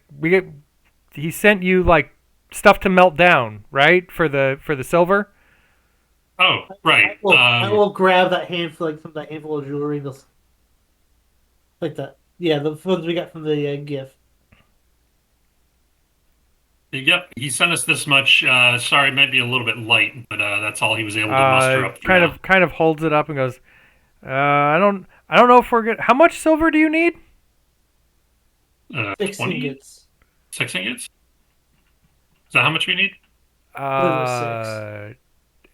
A: he sent you like stuff to melt down, right? For the silver?
D: Oh, right.
B: I will grab that handful, like, from that handful of jewelry. Like that. Yeah, the ones we got from the gift.
D: Yep, he sent us this much. Sorry, it might be a little bit light, but that's all he was able to muster up.
A: Kind of holds it up and goes, I don't know if we're good. How much silver do you need?
B: 6 ingots.
D: 6 ingots? Is that how much we need?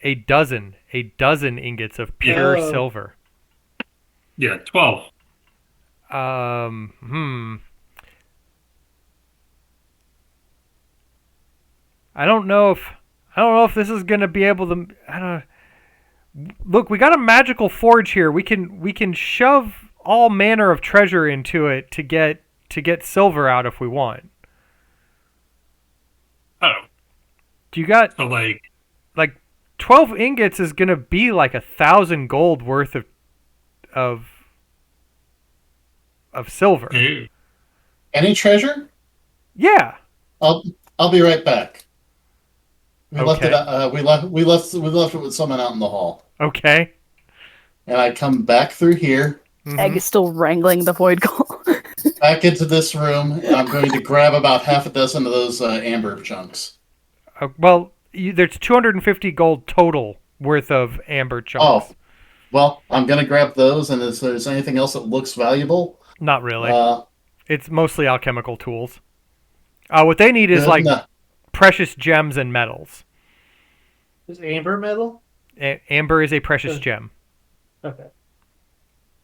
A: A dozen ingots of pure silver.
D: Yeah, 12.
A: I don't know if this is gonna be able to. I don't. Look, we got a magical forge here. We can shove all manner of treasure into it to get silver out if we want.
D: Oh.
A: Do you got
D: so like
A: 12 ingots is gonna be like 1,000 gold worth of silver.
D: Ew.
C: Any treasure?
A: Yeah.
C: I'll be right back. We
A: Okay.
C: left it with someone out in the hall.
A: Okay.
C: And I come back through here.
A: Mm-hmm.
E: Egg is still wrangling the void goal.
C: Back into this room, and I'm going to grab about half a dozen of those amber chunks.
A: Well, there's 250 gold total worth of amber chunks.
C: Oh, well, I'm going to grab those, and if there's anything else that looks valuable...
A: Not really. It's mostly alchemical tools. What they need is precious gems and metals.
B: Is amber metal?
A: Amber is a precious gem.
B: Okay.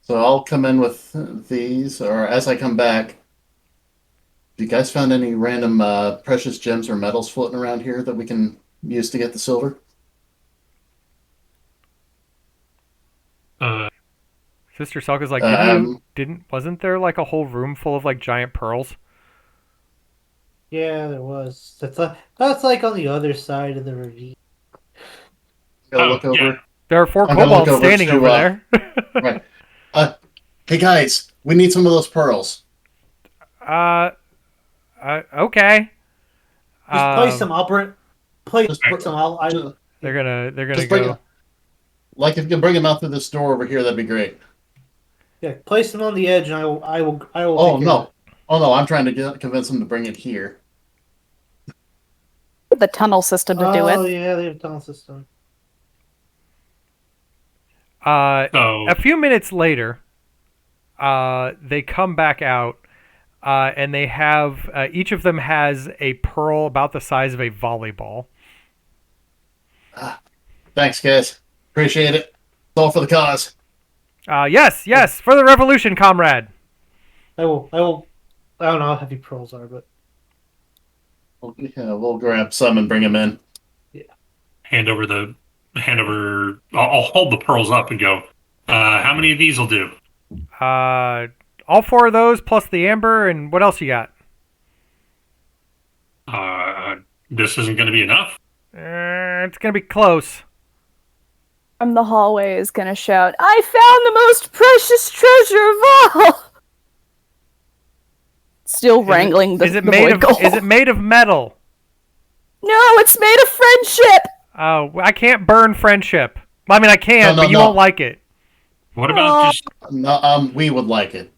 C: So I'll come in with these, or as I come back, have you guys found any random precious gems or metals floating around here that we can use to get the silver?
A: Sister Selka's like, wasn't there like a whole room full of like giant pearls?
B: Yeah, there was. That's like on the other side of the ravine.
C: Look over.
D: Yeah.
A: There are 4 kobolds standing over there.
C: Right. Hey guys, we need some of those pearls.
A: Okay.
B: Just place them. Place them.
A: They're gonna
C: go. Like if you can bring them out through this door over here, that'd be great.
B: Yeah, place them on the edge, and I will.
C: Oh no! I'm trying to convince them to bring it here.
E: The tunnel system to do it.
B: Oh yeah, they have a tunnel system.
A: A few minutes later, they come back out, and they have each of them has a pearl about the size of a volleyball.
C: Thanks, guys. Appreciate it. It's all for the cause.
A: Yes, for the revolution, comrade.
B: I will. I don't know how heavy pearls are, but
C: we'll grab some and bring them in.
B: Yeah.
D: I'll hold the pearls up and go. How many of these will do?
A: All 4 of those plus the amber, and what else you got?
D: This isn't going to be enough.
A: It's gonna be close.
E: From the hallway is gonna shout, "I found the most precious treasure of all!" Still wrangling the void gold.
A: Is it made of metal?
E: No, it's made of friendship!
A: Oh, I can't burn friendship. I mean, I can, but you won't like it.
D: What about just...
C: No, we would like it.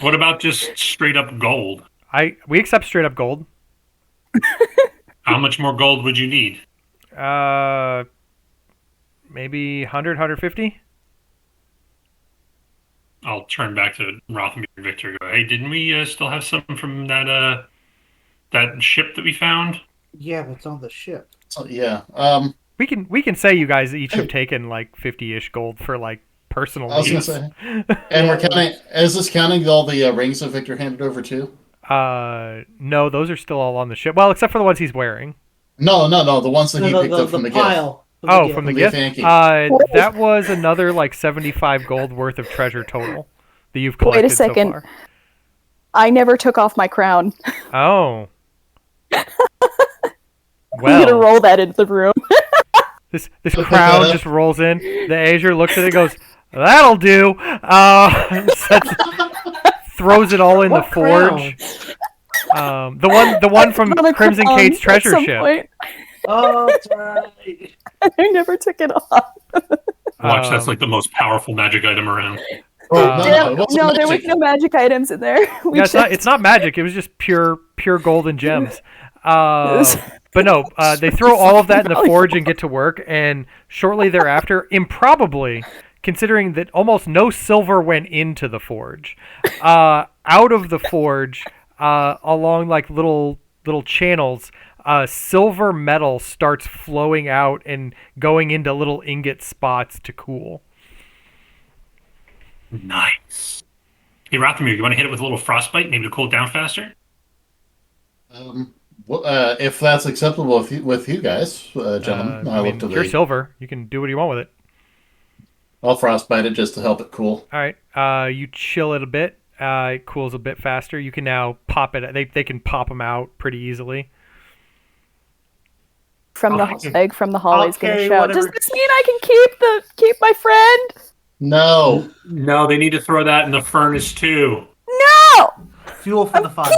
D: What about just straight up gold?
A: We accept straight up gold.
D: How much more gold would you need?
A: Maybe 100, 150?
D: I'll turn back to Rothamir and Victor and go, hey, didn't we still have some from that ship that we found?
B: Yeah, but it's on the ship.
C: So, yeah.
A: We can say you guys each have taken like 50-ish gold for like personal
C: I was going
A: needs.
C: to say. And we're counting. Is this counting all the rings that Victor handed over too?
A: No, those are still all on the ship. Well, except for the ones he's wearing.
C: No. The ones that he picked up from the
B: pile.
C: gift.
A: From the gift? That was another like 75 gold worth of treasure total that you've collected.
E: Wait a second.
A: So far.
E: I never took off my crown.
A: Oh.
E: I'm gonna roll that into the room.
A: This crown just rolls in. The Azure looks at it and goes, "That'll do." Throws it all in the forge. The one from Crimson Kate's treasure ship.
B: Point. Oh, that's right.
E: I never took it off.
D: Watch, that's like the most powerful magic item around.
E: No, there was no magic items in there.
A: It's not magic. It was just pure gold and gems. But no, they throw all of that in the forge and get to work. And shortly thereafter, improbably, considering that almost no silver went into the forge, out of the forge, along like little channels, silver metal starts flowing out and going into little ingot spots to cool.
D: Nice. Hey, Rothamir, you want to hit it with a little frostbite, maybe to cool it down faster?
C: If that's acceptable with you guys, gentlemen.
A: You're silver. You can do what you want with it.
C: I'll frostbite it just to help it cool.
A: All right. You chill it a bit. It cools a bit faster. You can now pop it. They can pop them out pretty easily.
E: From the hallway's going to shout. Does this mean I can keep my friend?
C: No,
D: they need to throw that in the furnace too.
E: No,
B: fuel for the fire.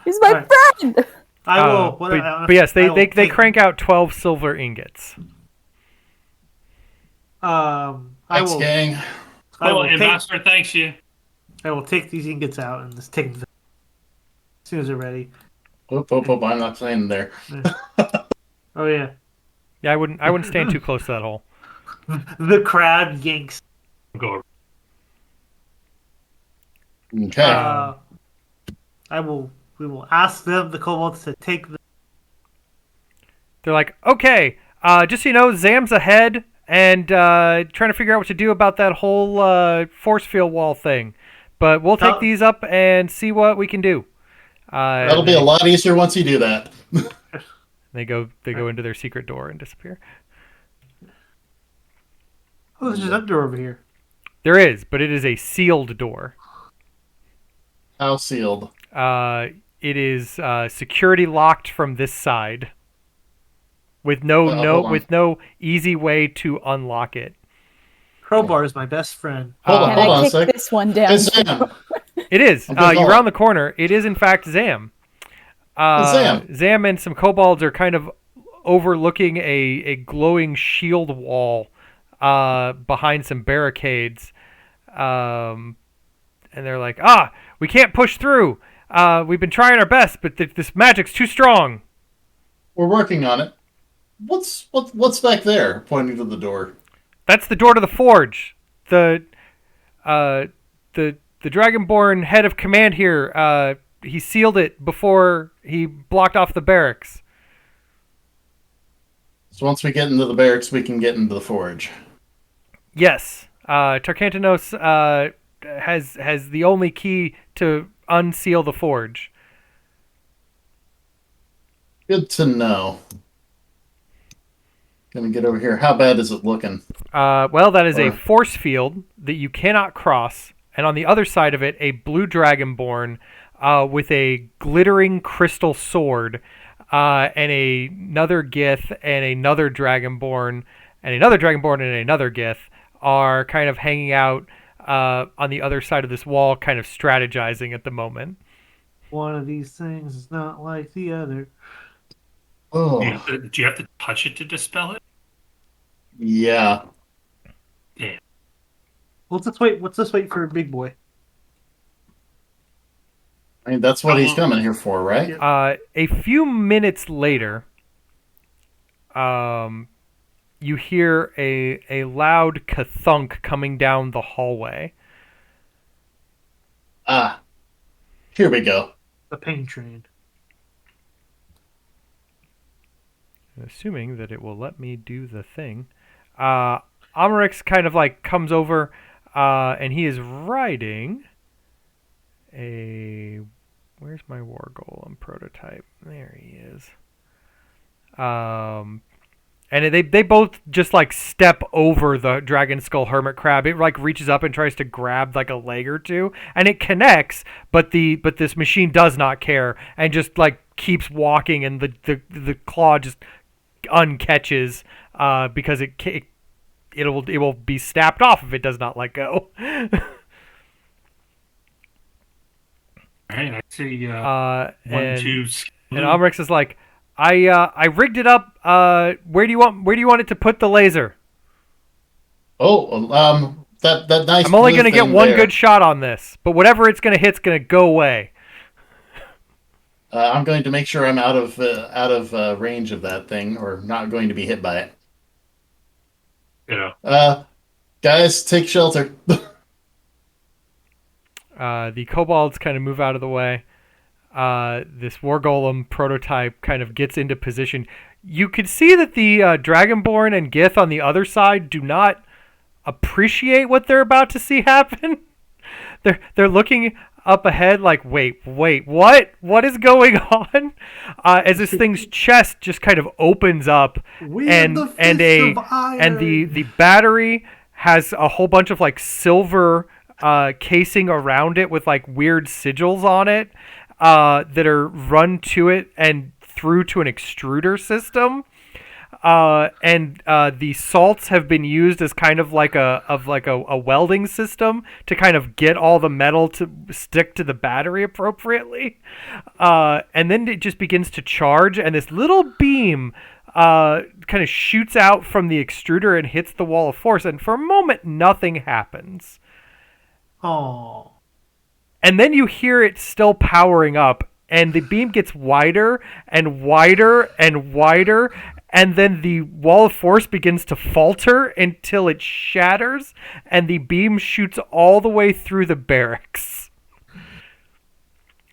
E: He's my friend.
B: I will.
A: But yes, they crank out 12 silver ingots.
C: Thanks, gang.
D: Well, Ambassador, thanks you.
B: I will take these ingots out and just take them as soon as they're ready.
C: Whoop, I'm not staying there.
B: Oh yeah.
A: Yeah, I wouldn't stand too close to that hole.
B: The crowd yanks.
D: Go.
C: Okay.
B: We will ask them, the kobolds, to take the...
A: They're like, okay, just so you know, Zam's ahead and trying to figure out what to do about that whole force field wall thing. But we'll take these up and see what we can do.
C: That'll be a lot easier once you do that.
A: They go into their secret door and disappear.
B: Oh, there's another door over here.
A: There is, but it is a sealed door.
C: How sealed?
A: It is security locked from this side, with no easy way to unlock it.
B: Crowbar is my best friend.
C: Hold on a sec.
E: This one down.
A: It is. You're around the corner. It is in fact Zam. Zam and some kobolds are kind of overlooking a glowing shield wall behind some barricades, and they're like, we can't push through. We've been trying our best, but this magic's too strong.
C: We're working on it. What's back there? Pointing to the door.
A: That's the door to the forge. The Dragonborn head of command here. He sealed it before he blocked off the barracks.
C: So once we get into the barracks, we can get into the forge.
A: Yes. Tarkantanos has the only key to unseal the forge.
C: Good to know. Gonna get over here. How bad is it looking?
A: Well, that is a force field that you cannot cross, and on the other side of it, a blue dragonborn with a glittering crystal sword, and another gith, and another dragonborn, and another dragonborn, and another gith are kind of hanging out on the other side of this wall, kind of strategizing at the moment.
B: One of these things is not like the other.
C: Oh.
D: Do you have to touch it to dispel it?
C: Yeah.
D: Yeah.
B: Let's just wait for a big boy.
C: I mean, that's what he's coming here for, right?
A: A few minutes later, you hear a loud ka-thunk coming down the hallway.
C: Here we go.
B: The pain train. Assuming
A: that it will let me do the thing. I Amarix kind of like comes over, and he is riding a. Where's my war golem prototype? There he is. And they both just like step over the dragon skull hermit crab. It like reaches up and tries to grab like a leg or two, and it connects, but this machine does not care and just like keeps walking, and the claw just uncatches because it will be snapped off if it does not let go.
D: All right, I see 1, 2.
A: And Amrex is like, I rigged it up. Where do you want it to put the laser?
C: Oh, that nice.
A: I'm only gonna get one good shot on this, but whatever it's gonna hit's gonna go away.
C: I'm going to make sure I'm out of range of that thing, or not going to be hit by it.
D: Yeah.
C: Guys, take shelter.
A: The kobolds kind of move out of the way. This war golem prototype kind of gets into position. You could see that the Dragonborn and Gith on the other side do not appreciate what they're about to see happen. They're looking up ahead like, wait, what is going on? As this thing's chest just kind of opens up, and the battery has a whole bunch of like silver casing around it with like weird sigils on it that are run to it and through to an extruder system. And the salts have been used as kind of like a welding system to kind of get all the metal to stick to the battery appropriately. And then it just begins to charge, and this little beam kind of shoots out from the extruder and hits the wall of force, and for a moment nothing happens.
B: Oh.
A: And then you hear it still powering up, and the beam gets wider and wider and wider, and then the wall of force begins to falter until it shatters, and the beam shoots all the way through the barracks.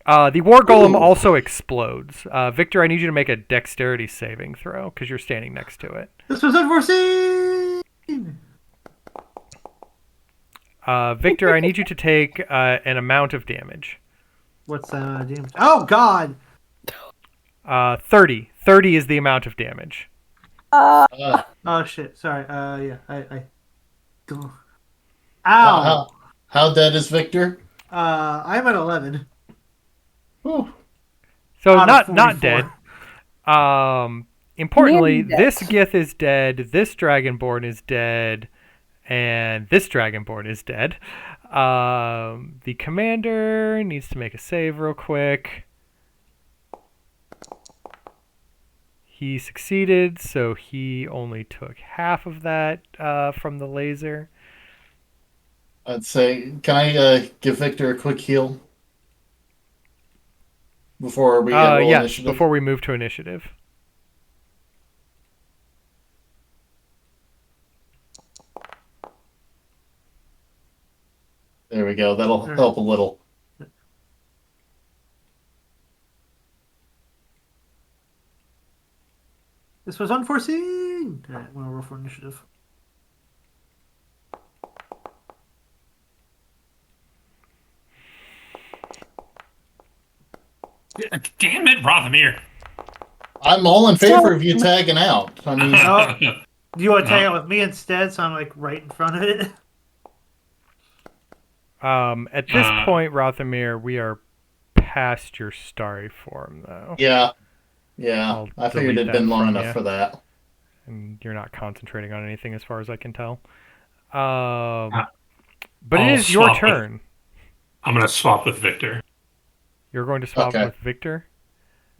A: The war golem also explodes. Victor, I need you to make a dexterity saving throw, because you're standing next to it.
B: This was unforeseen!
A: Victor, I need you to take an amount of damage.
B: What's that amount of damage? Oh, God!
A: 30. 30 is the amount of damage.
B: Oh, shit. Sorry. Yeah. Ow!
C: How dead is Victor?
B: I'm at 11.
C: Whew.
A: So not dead. Importantly, this Gith is dead, this Dragonborn is dead, and this Dragonborn is dead. The commander needs to make a save real quick. He succeeded, so he only took half of that from the laser.
C: I'd say, can I give Victor a quick heal? Before we roll initiative?
A: Before we move to initiative.
C: There we go. That'll help a little.
B: This was unforeseen! Alright, I'm going to roll for initiative.
D: Damn it, Rothamir.
C: I'm all in favor of you tagging out. I mean,
B: Do you want to tag out with me instead, so I'm like right in front of it?
A: At this point, Rothamir, we are past your starry form, though.
C: Yeah. I figured it'd been long enough for that.
A: And you're not concentrating on anything as far as I can tell. But it is your turn.
D: I'm going to swap with Victor.
A: You're going to swap with Victor?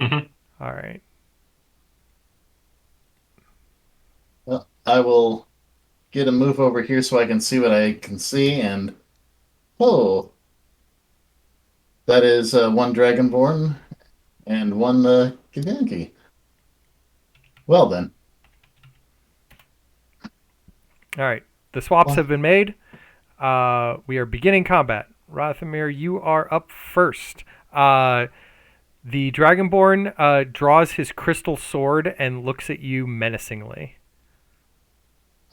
D: Mm-hmm.
A: All right.
C: Well, I will get a move over here so I can see what I can see, and that is one Dragonborn and one githyanki. Well then. All
A: right. The swaps have been made. We are beginning combat. Rothamir, you are up first. The Dragonborn draws his crystal sword and looks at you menacingly.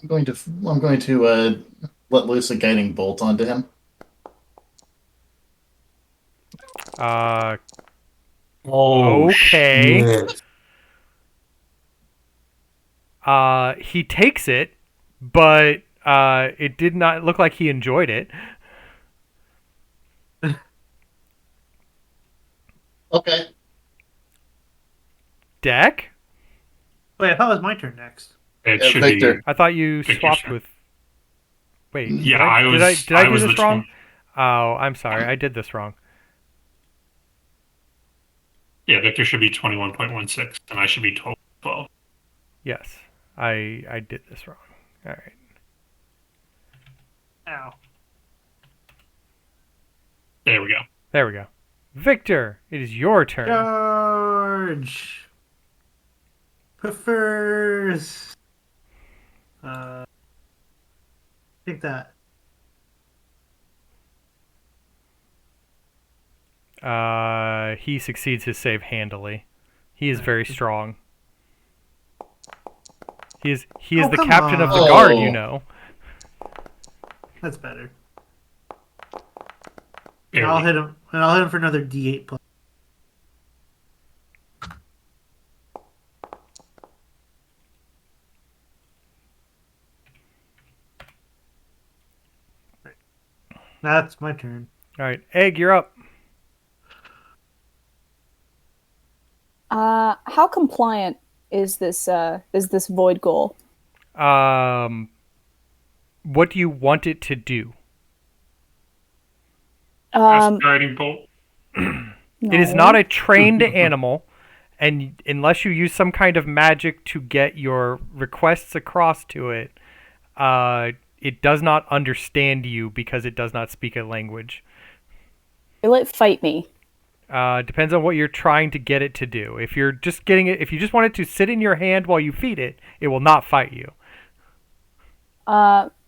C: I'm going to let loose a guiding bolt onto him.
A: Okay.
D: Shit.
A: He takes it, but it did not look like he enjoyed it.
C: Okay.
A: Deck?
B: Wait, I thought it was my turn next.
D: It
C: Yeah,
D: should
C: Victor.
D: be.
A: I thought you
D: Victor's
A: swapped
D: turn.
A: with. Wait.
D: Yeah,
A: did I do
D: was
A: this
D: the
A: wrong? Oh, I'm sorry. I did this wrong.
D: Yeah, Victor should be 21.16, and I should be 12.
A: Yes, I did this wrong. All right.
B: Ow.
D: There we go.
A: There we go. Victor, it is your turn.
B: Charge. Prefers. Take that.
A: He succeeds his save handily. He is very strong. He is the
B: come
A: captain of the
C: on.
A: guard, you know.
B: That's better. And
D: Barely.
B: I'll hit him. And I'll hit him for another D8 plus. That's my turn.
A: All right, Egg, you're up.
F: How compliant is this void goal?
A: What do you want it to do?
D: Guiding bolt.
A: It is not a trained animal, and unless you use some kind of magic to get your requests across to it, it does not understand you because it does not speak a language.
F: Will it fight me?
A: Depends on what you're trying to get it to do. If you're just getting it, if you just want it to sit in your hand while you feed it, it will not fight you.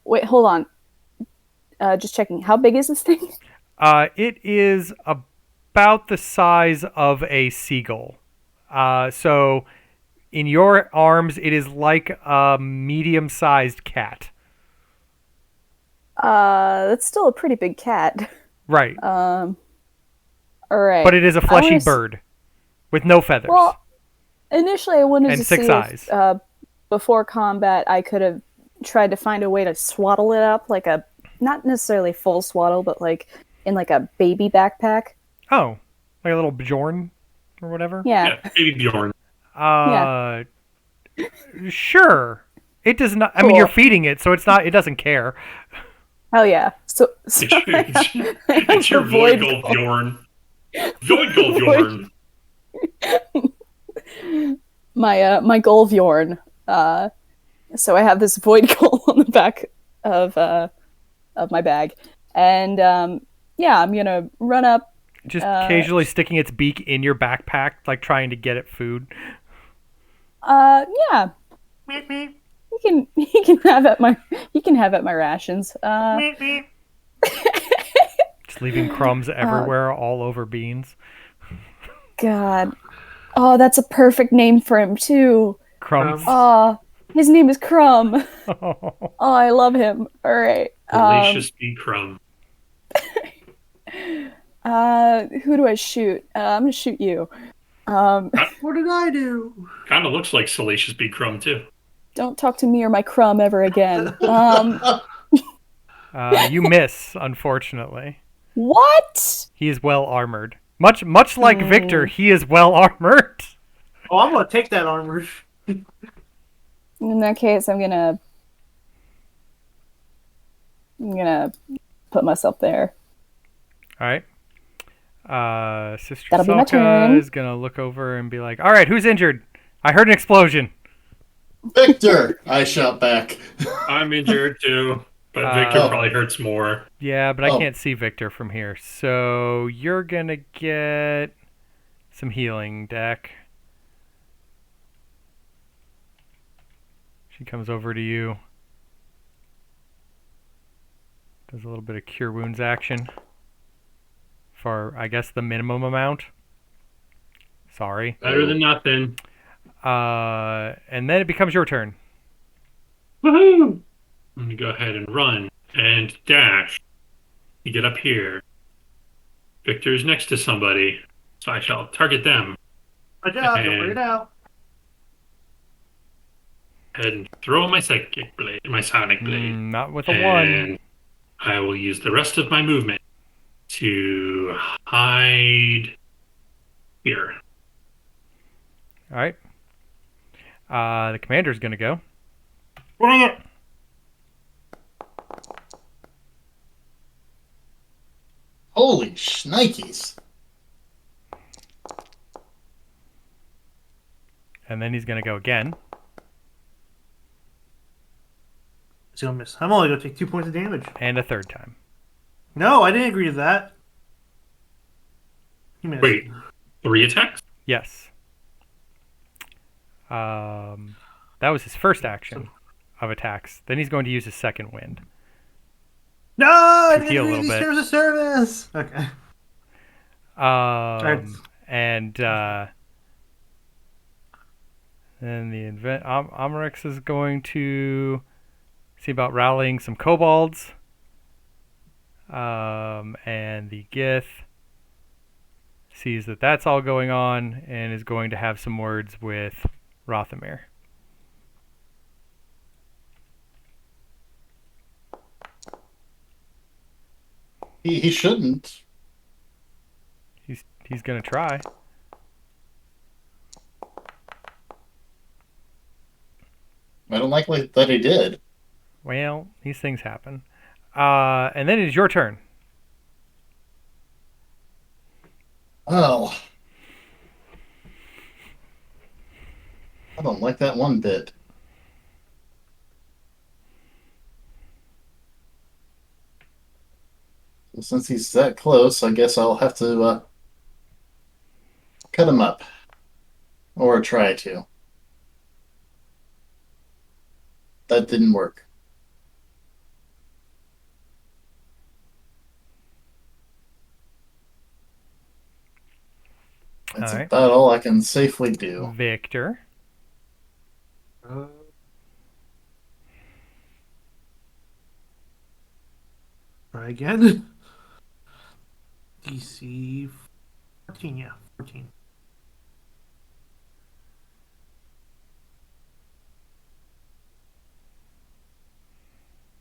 F: Wait, hold on. Just checking. How big is this thing?
A: It is about the size of a seagull. So in your arms, it is like a medium-sized cat.
F: That's still a pretty big cat.
A: Right.
F: All right.
A: But it is a fleshy bird with no feathers.
F: Well, initially I wanted
A: and
F: to
A: 6
F: see
A: eyes.
F: if before combat I could have tried to find a way to swaddle it up, like a not necessarily full swaddle, but like in like a baby backpack.
A: Oh, like a little Bjorn or whatever?
F: Yeah.
D: Yeah, baby Bjorn.
A: Sure. It does not. I
F: Cool.
A: mean, you're feeding it, so it's not. It doesn't care.
F: Hell yeah. So
D: It's your void goal Bjorn. Void goal Bjorn.
F: my goal Bjorn. So I have this void goal on the back of my bag, and yeah, I'm gonna run up.
A: Just occasionally sticking its beak in your backpack, like trying to get it food.
F: Yeah. He can have at my rations.
A: Just leaving crumbs everywhere, all over beans.
F: God. Oh, that's a perfect name for him too.
A: Crumbs.
F: Oh, his name is Crumb. Oh, I love him. All right.
D: Delicious bee crumb.
F: Who do I shoot? I'm gonna shoot you.
B: What did I do?
D: Kind of looks like Salacious Bee Crumb, too.
F: Don't talk to me or my Crumb ever again.
A: You miss, unfortunately.
F: What?
A: He is well armored. Much like Victor, he is well armored.
B: Oh, I'm gonna take that armor.
F: In that case, I'm gonna put myself there.
A: All right. Sister
F: That'll be my
A: Salka
F: turn.
A: is gonna look over and be like, "All right, who's injured? I heard an explosion."
C: Victor! I shout back.
D: I'm injured, too. But Victor probably hurts more.
A: Yeah, but I can't see Victor from here. So you're gonna get some healing, Deck. She comes over to you. Does a little bit of cure wounds action. For, I guess, the minimum amount. Sorry.
D: Better than nothing.
A: And then it becomes your turn.
D: Woohoo! I'm gonna go ahead and run and dash. You get up here. Victor's next to somebody, so I shall target them
B: Watch out! Don't wear it
D: and
B: out.
D: throw my psychic blade, my sonic blade,
A: Not with a 1.
D: and I will use the rest of my movement to hide here.
A: All right. The commander's going to go.
B: Bring it.
C: Holy shnikes.
A: And then he's going to go again.
B: It's gonna miss. I'm only gonna take 2 points of damage.
A: And a third time.
B: No, I didn't agree to that. He missed.
D: Wait, 3 attacks?
A: Yes. That was his first action of attacks. Then he's going to use his second wind.
B: No, I didn't
A: heal a
B: agree to
A: little
B: these
A: bit.
B: terms of service. Okay.
A: And then the Amarix is going to see about rallying some kobolds. And the Gith sees that that's all going on and is going to have some words with Rothamir.
C: He shouldn't.
A: He's going to try.
C: I don't like that he did.
A: Well, these things happen. And then it is your turn.
C: Oh. I don't like that one bit. So since he's that close, I guess I'll have to cut him up. Or try to. That didn't work. That's
A: All right.
C: about all I can safely do.
A: Victor.
B: Try again. DC 14, yeah, 14.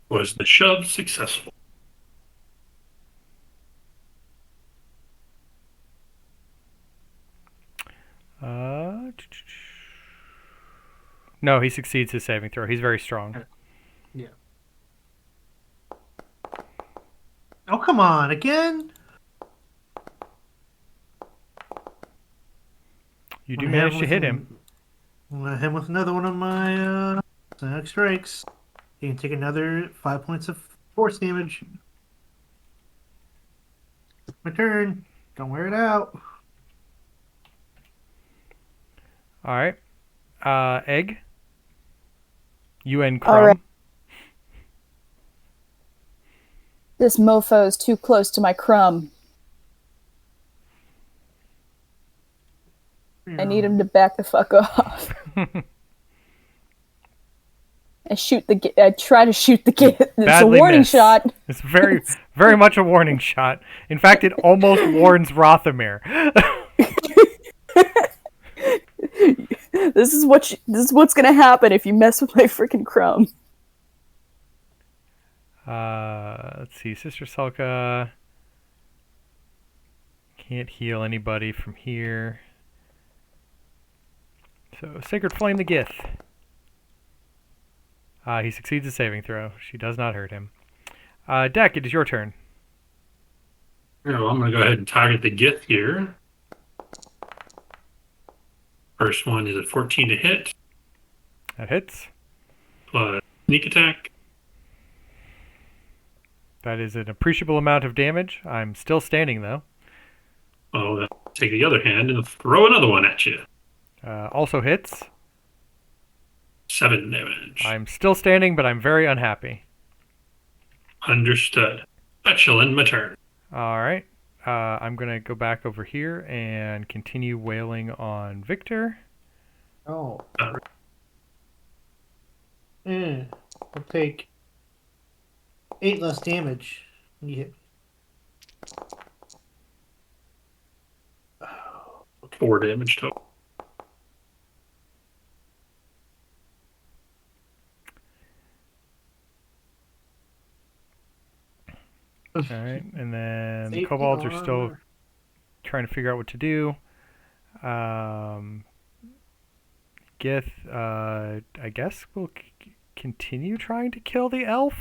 D: Was the shove successful?
A: No, he succeeds his saving throw. He's very strong.
B: Yeah. Oh, come on, again?
A: You do manage to hit him.
B: I'm going to hit him with another one of my sonic strikes. He can take another 5 points of force damage. My turn. Don't wear it out.
A: All right. Egg. UN Crumb.
F: All right. This mofo is too close to my crumb. I need him to back the fuck off. I try to shoot the kid. It's
A: Badly
F: a warning
A: missed.
F: shot.
A: It's very, very much a warning shot. In fact, it almost warns Rothamir.
F: This is what's gonna happen if you mess with my freaking crumb.
A: Let's see. Sister Salka can't heal anybody from here. So, Sacred Flame the Gith. He succeeds a saving throw. She does not hurt him. Deck, it is your turn.
D: Oh, I'm going to go ahead and target the Gith here. First one is a 14 to hit.
A: That hits.
D: Plus sneak attack.
A: That is an appreciable amount of damage. I'm still standing, though.
D: Oh, I'll take the other hand and throw another one at you.
A: Also hits.
D: 7 damage.
A: I'm still standing, but I'm very unhappy.
D: Understood. That shall end my turn.
A: All right. I'm going to go back over here and continue wailing on Victor.
B: Oh. I'll take 8 less damage. You hit me. Oh, okay.
D: 4 damage total.
A: All right, and then the
B: Safety
A: kobolds are still
B: armor.
A: trying to figure out what to do. Gith, I guess we'll continue trying to kill the elf.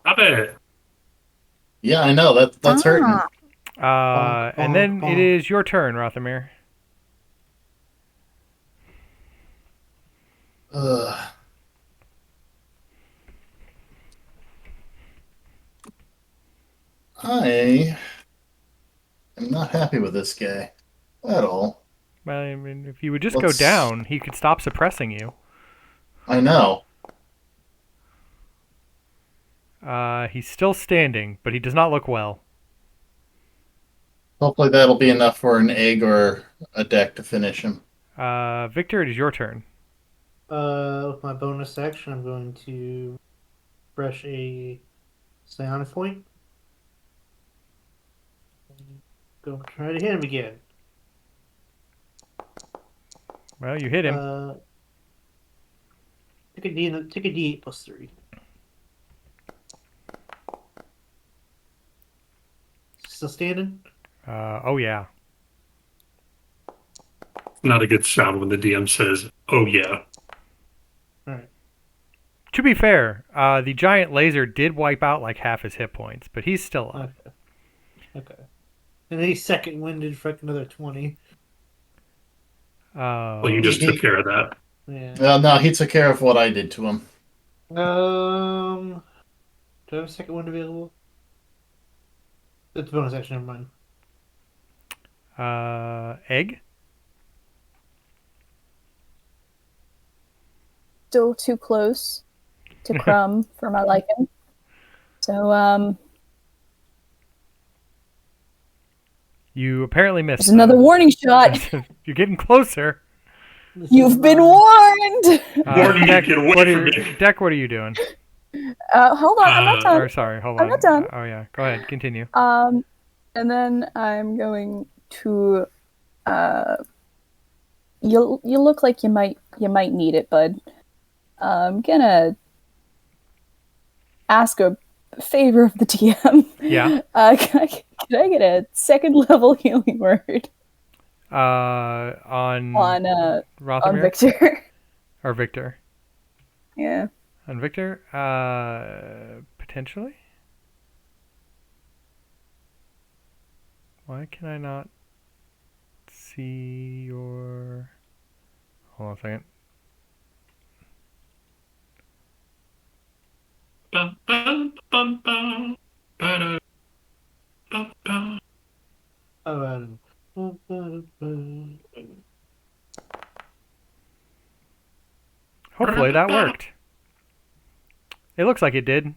D: Stop it.
C: Yeah, I know that's hurting.
A: And then it is your turn, Rothamir.
C: I am not happy with this guy at all.
A: Well, I mean, if you would just go down, he could stop suppressing you.
C: I know.
A: He's still standing, but he does not look well.
C: Hopefully that'll be enough for an egg or a deck to finish him.
A: Victor, it is your turn.
B: With my bonus action, I'm going to fresh a psionic point. Go try to hit him again.
A: Well, you hit him.
B: Take a D8 plus 3. Still standing?
A: Oh yeah.
D: Not a good sound when the DM says, "Oh yeah."
B: Alright.
A: To be fair, the giant laser did wipe out like half his hit points, but he's still up.
B: Okay. And then he's second winded for like another 20.
D: Well, you just took care of that.
B: Yeah.
C: No, he took care of what I did to him.
B: Do I have a second wind available? It's bonus action, never mind.
A: Egg?
F: Still too close to Crumb for my liking. So,
A: You apparently missed.
F: there's another warning shot.
A: You're getting closer.
F: You've been warned.
A: Deck, what are you doing?
F: Hold on, I'm not done.
A: Or sorry, hold on.
F: I'm not done.
A: Oh yeah, go ahead, continue.
F: And then I'm going to. You look like you might need it, bud. I'm gonna ask a favor of the DM.
A: Yeah.
F: Can I get a second level healing word?
A: On Rothamir?
F: On Victor.
A: Or Victor.
F: Yeah.
A: On Victor? Potentially? Why can I not see your... Hold on a second.
D: Bum, bum, bum, bum, ba-da, bum, bum.
A: Hopefully that worked. It looks like it did.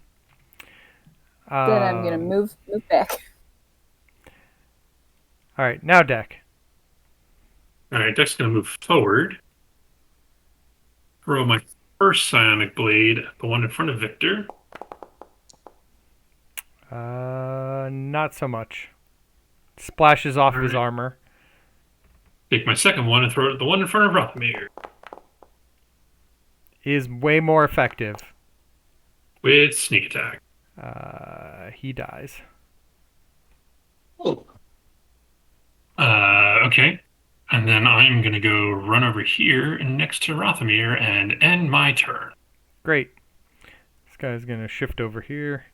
F: Then I'm gonna move back.
A: All right, now Deck.
D: All right, Deck's gonna move forward. Throw my first psionic blade, the one in front of Victor.
A: Not so much. Splashes off of his armor.
D: Take my second one and throw it at the one in front of Rothamir.
A: Is way more effective.
D: With sneak attack.
A: He dies.
C: Oh.
D: Okay. And then I'm going to go run over here next to Rothamir and end my turn.
A: Great. This guy's going to shift over here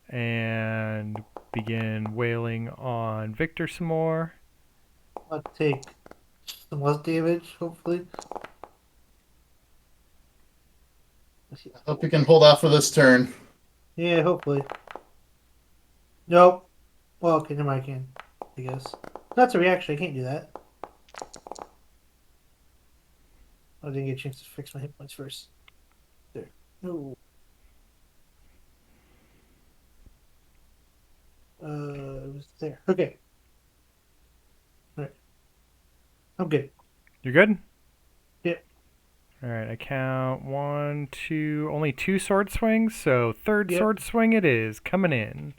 A: and begin wailing on Victor some more.
B: I'll take some less damage, hopefully.
C: I hope you can hold off for this turn.
B: Yeah, hopefully. Nope. Well, okay, never mind, I can, I guess. That's a reaction, I can't do that. I didn't get a chance to fix my hit points first. There. No. It was there. Okay. I'm good.
A: You're good?
B: Yeah.
A: All right, I count 1, 2, only 2 sword swings, so third
B: Yep.
A: sword swing it is, coming in.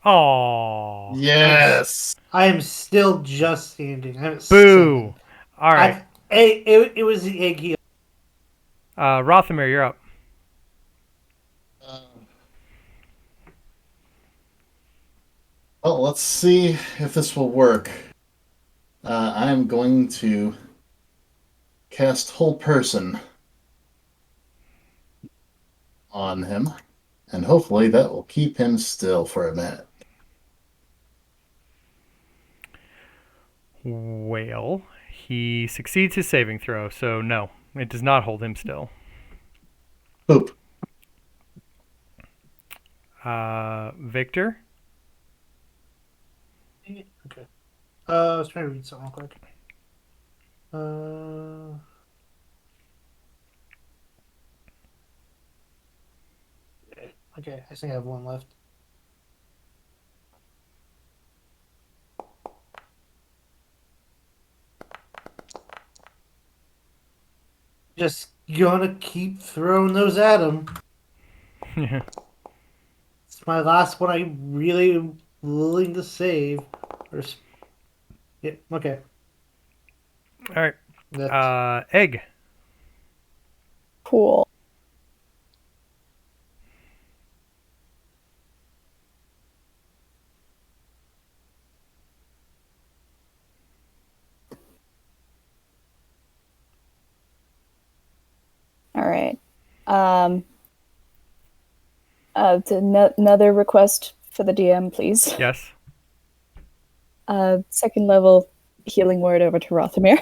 A: Oh.
C: Yes.
B: I am still just standing. I'm at
A: Boo.
B: 7.
A: All right.
B: It was the egg heal.
A: Rothamir, you're up.
C: Well, let's see if this will work. I'm going to cast Whole Person on him, and hopefully that will keep him still for a minute.
A: Well, he succeeds his saving throw, so no, it does not hold him still.
C: Boop.
A: Victor?
B: Okay. I was trying to read something real quick. Okay, I think I have one left. Just gonna keep throwing those at him.
A: Yeah.
B: It's my last one. I really am willing to save. Yeah. Okay.
A: All right. Egg.
E: Cool. All right. Another request for the DM, please.
A: Yes.
E: Second level healing word over to Rothamir.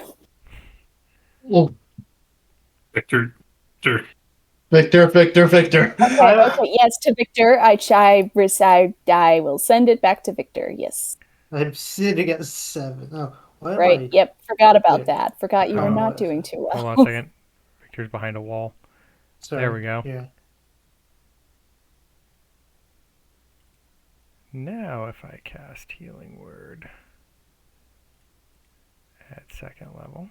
C: Well,
D: Victor.
C: Victor.
E: Okay, yes, to Victor. I will send it back to Victor. Yes.
B: I'm sitting at 7. Oh, what
E: Right.
B: am I?
E: Yep. Forgot about that. Forgot you were not doing too well.
A: Hold on a second. Victor's behind a wall.
B: Sorry.
A: There we go.
B: Yeah.
A: Now if I cast healing word at second level.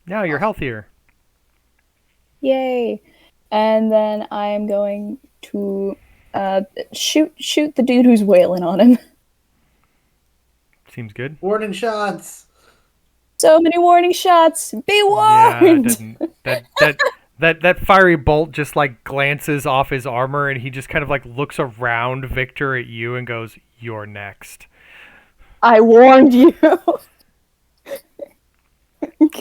A: Now you're healthier.
E: Yay. And then I am going to shoot the dude who's wailing on him.
A: Seems good.
B: Warning shots.
E: So many warning shots. Be warned.
A: Yeah, that fiery bolt just like glances off his armor, and he just kind of like looks around Victor at you and goes, "You're next."
E: I warned you.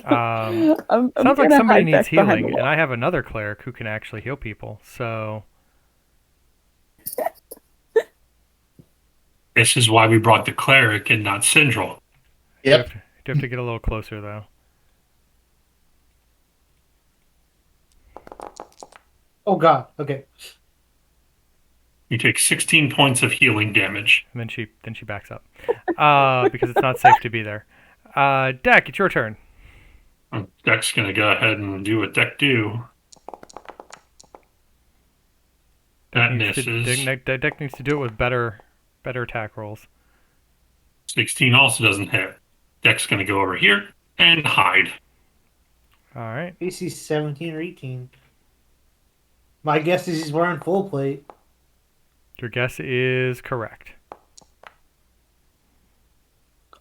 A: Sounds like somebody needs healing, and I have another cleric who can actually heal people. So
D: This is why we brought the cleric and not Syndrel.
C: Yep.
A: You have to get a little closer, though.
B: Oh God. Okay.
D: You take 16 points of healing damage.
A: And then she backs up because it's not safe to be there. Deck, it's your turn.
D: Deck's going to go ahead and do what Deck do. That misses.
A: Deck needs to do it with better attack rolls.
D: 16 also doesn't hit. Deck's going to go over here and hide.
A: All right.
B: AC 17 or 18. My guess is he's wearing full plate.
A: Your guess is correct.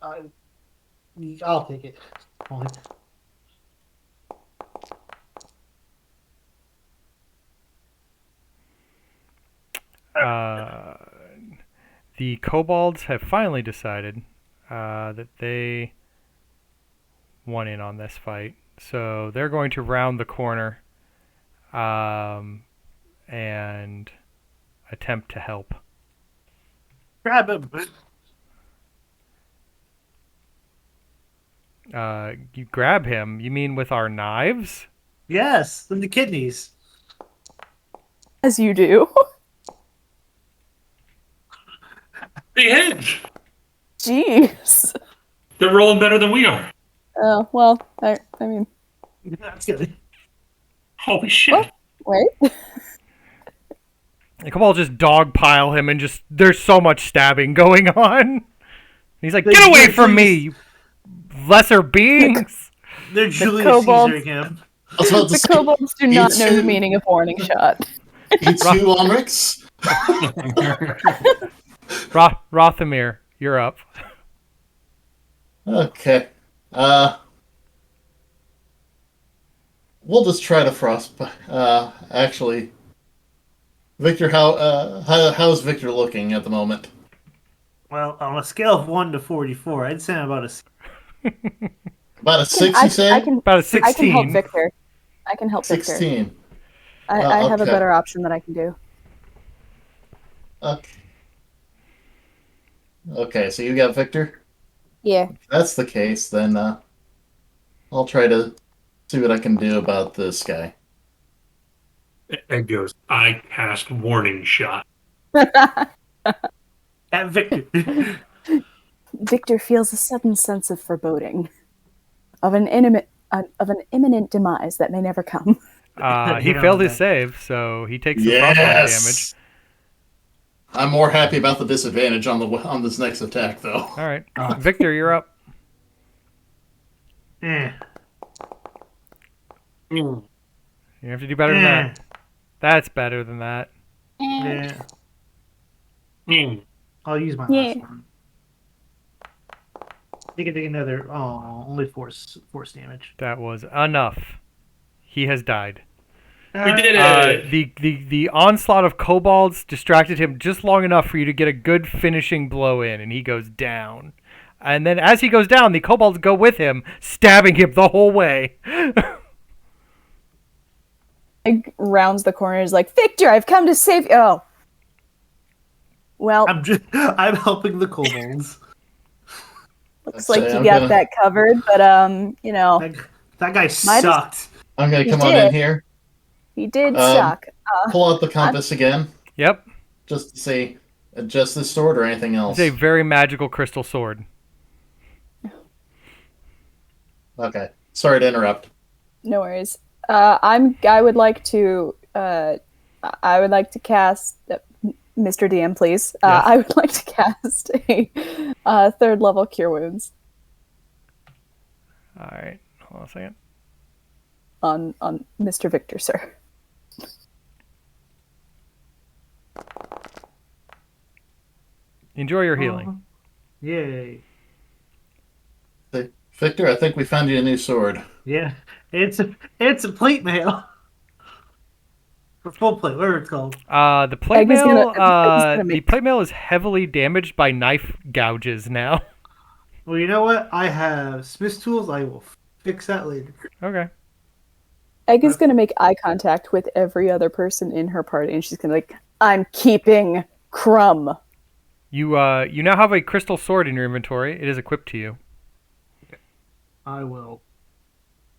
B: I'll take it.
A: The kobolds have finally decided that they want in on this fight. So they're going to round the corner and attempt to help.
B: Grab him.
A: You grab him? You mean with our knives?
B: Yes, and the kidneys.
E: As you do.
D: They hit!
E: Jeez.
D: They're rolling better than we are.
E: Oh, well, I mean...
B: That's good.
D: Holy shit.
E: Wait.
A: The kobolds just dogpile him, and just there's so much stabbing going on. He's like, "Get away from me, you lesser beings!"
B: They're Julius Caesaring him.
E: The kobolds do not know the meaning of warning shot.
C: Eat two Omrix.
A: Rothamir, you're up.
C: Okay. We'll just try to frost. Actually, Victor, how's Victor looking at the moment?
B: Well, on a scale of 1 to 44, I'd say I'm about a.
C: About a 6, you say?
A: About a 16.
E: I can help Victor. I can help
C: 16.
E: Victor. I have a better option that I can do.
C: Okay. Okay, so you got Victor?
E: Yeah.
C: If that's the case, then I'll try to see what I can do about this guy.
D: It goes, I cast warning shot.
B: At Victor.
E: Victor feels a sudden sense of foreboding. Of an imminent demise that may never come.
A: He failed his save, so he takes the frostbite damage.
C: I'm more happy about the disadvantage on this next attack, though.
A: All right, Victor, you're up.
B: Yeah.
A: You have to do better than that. That's better than that.
B: Yeah. I'll use my last one. You can take another. Oh, only force damage.
A: That was enough. He has died.
D: We did it!
A: The onslaught of kobolds distracted him just long enough for you to get a good finishing blow in, and he goes down. And then as he goes down, the kobolds go with him, stabbing him the whole way.
E: He rounds the corner. He's like, Victor, I've come to save you. Oh. Well.
B: I'm helping the kobolds.
E: Looks like you got that covered, but you know.
B: That guy sucked.
C: I'm gonna come on in here.
E: He did suck.
C: Pull out the compass again.
A: Yep.
C: Just to see, just this sword or anything else.
A: It's a very magical crystal sword.
C: Okay. Sorry to interrupt.
E: No worries. I would like to cast Mr. DM, please.
A: Yes.
E: I would like to cast a third level Cure Wounds.
A: All right. Hold on a second.
E: On Mr. Victor, sir.
A: Enjoy your healing.
B: Yay.
C: Victor, I think we found you a new sword.
B: Yeah. It's a plate mail. For full plate, whatever it's called.
A: The plate mail. The plate mail is heavily damaged by knife gouges now.
B: Well, you know what? I have Smith's tools. I will fix that later.
A: Okay.
E: Egg is going to make eye contact with every other person in her party, and she's going to be like, I'm keeping Crumb.
A: You now have a crystal sword in your inventory. It is equipped to you.
B: Okay. I will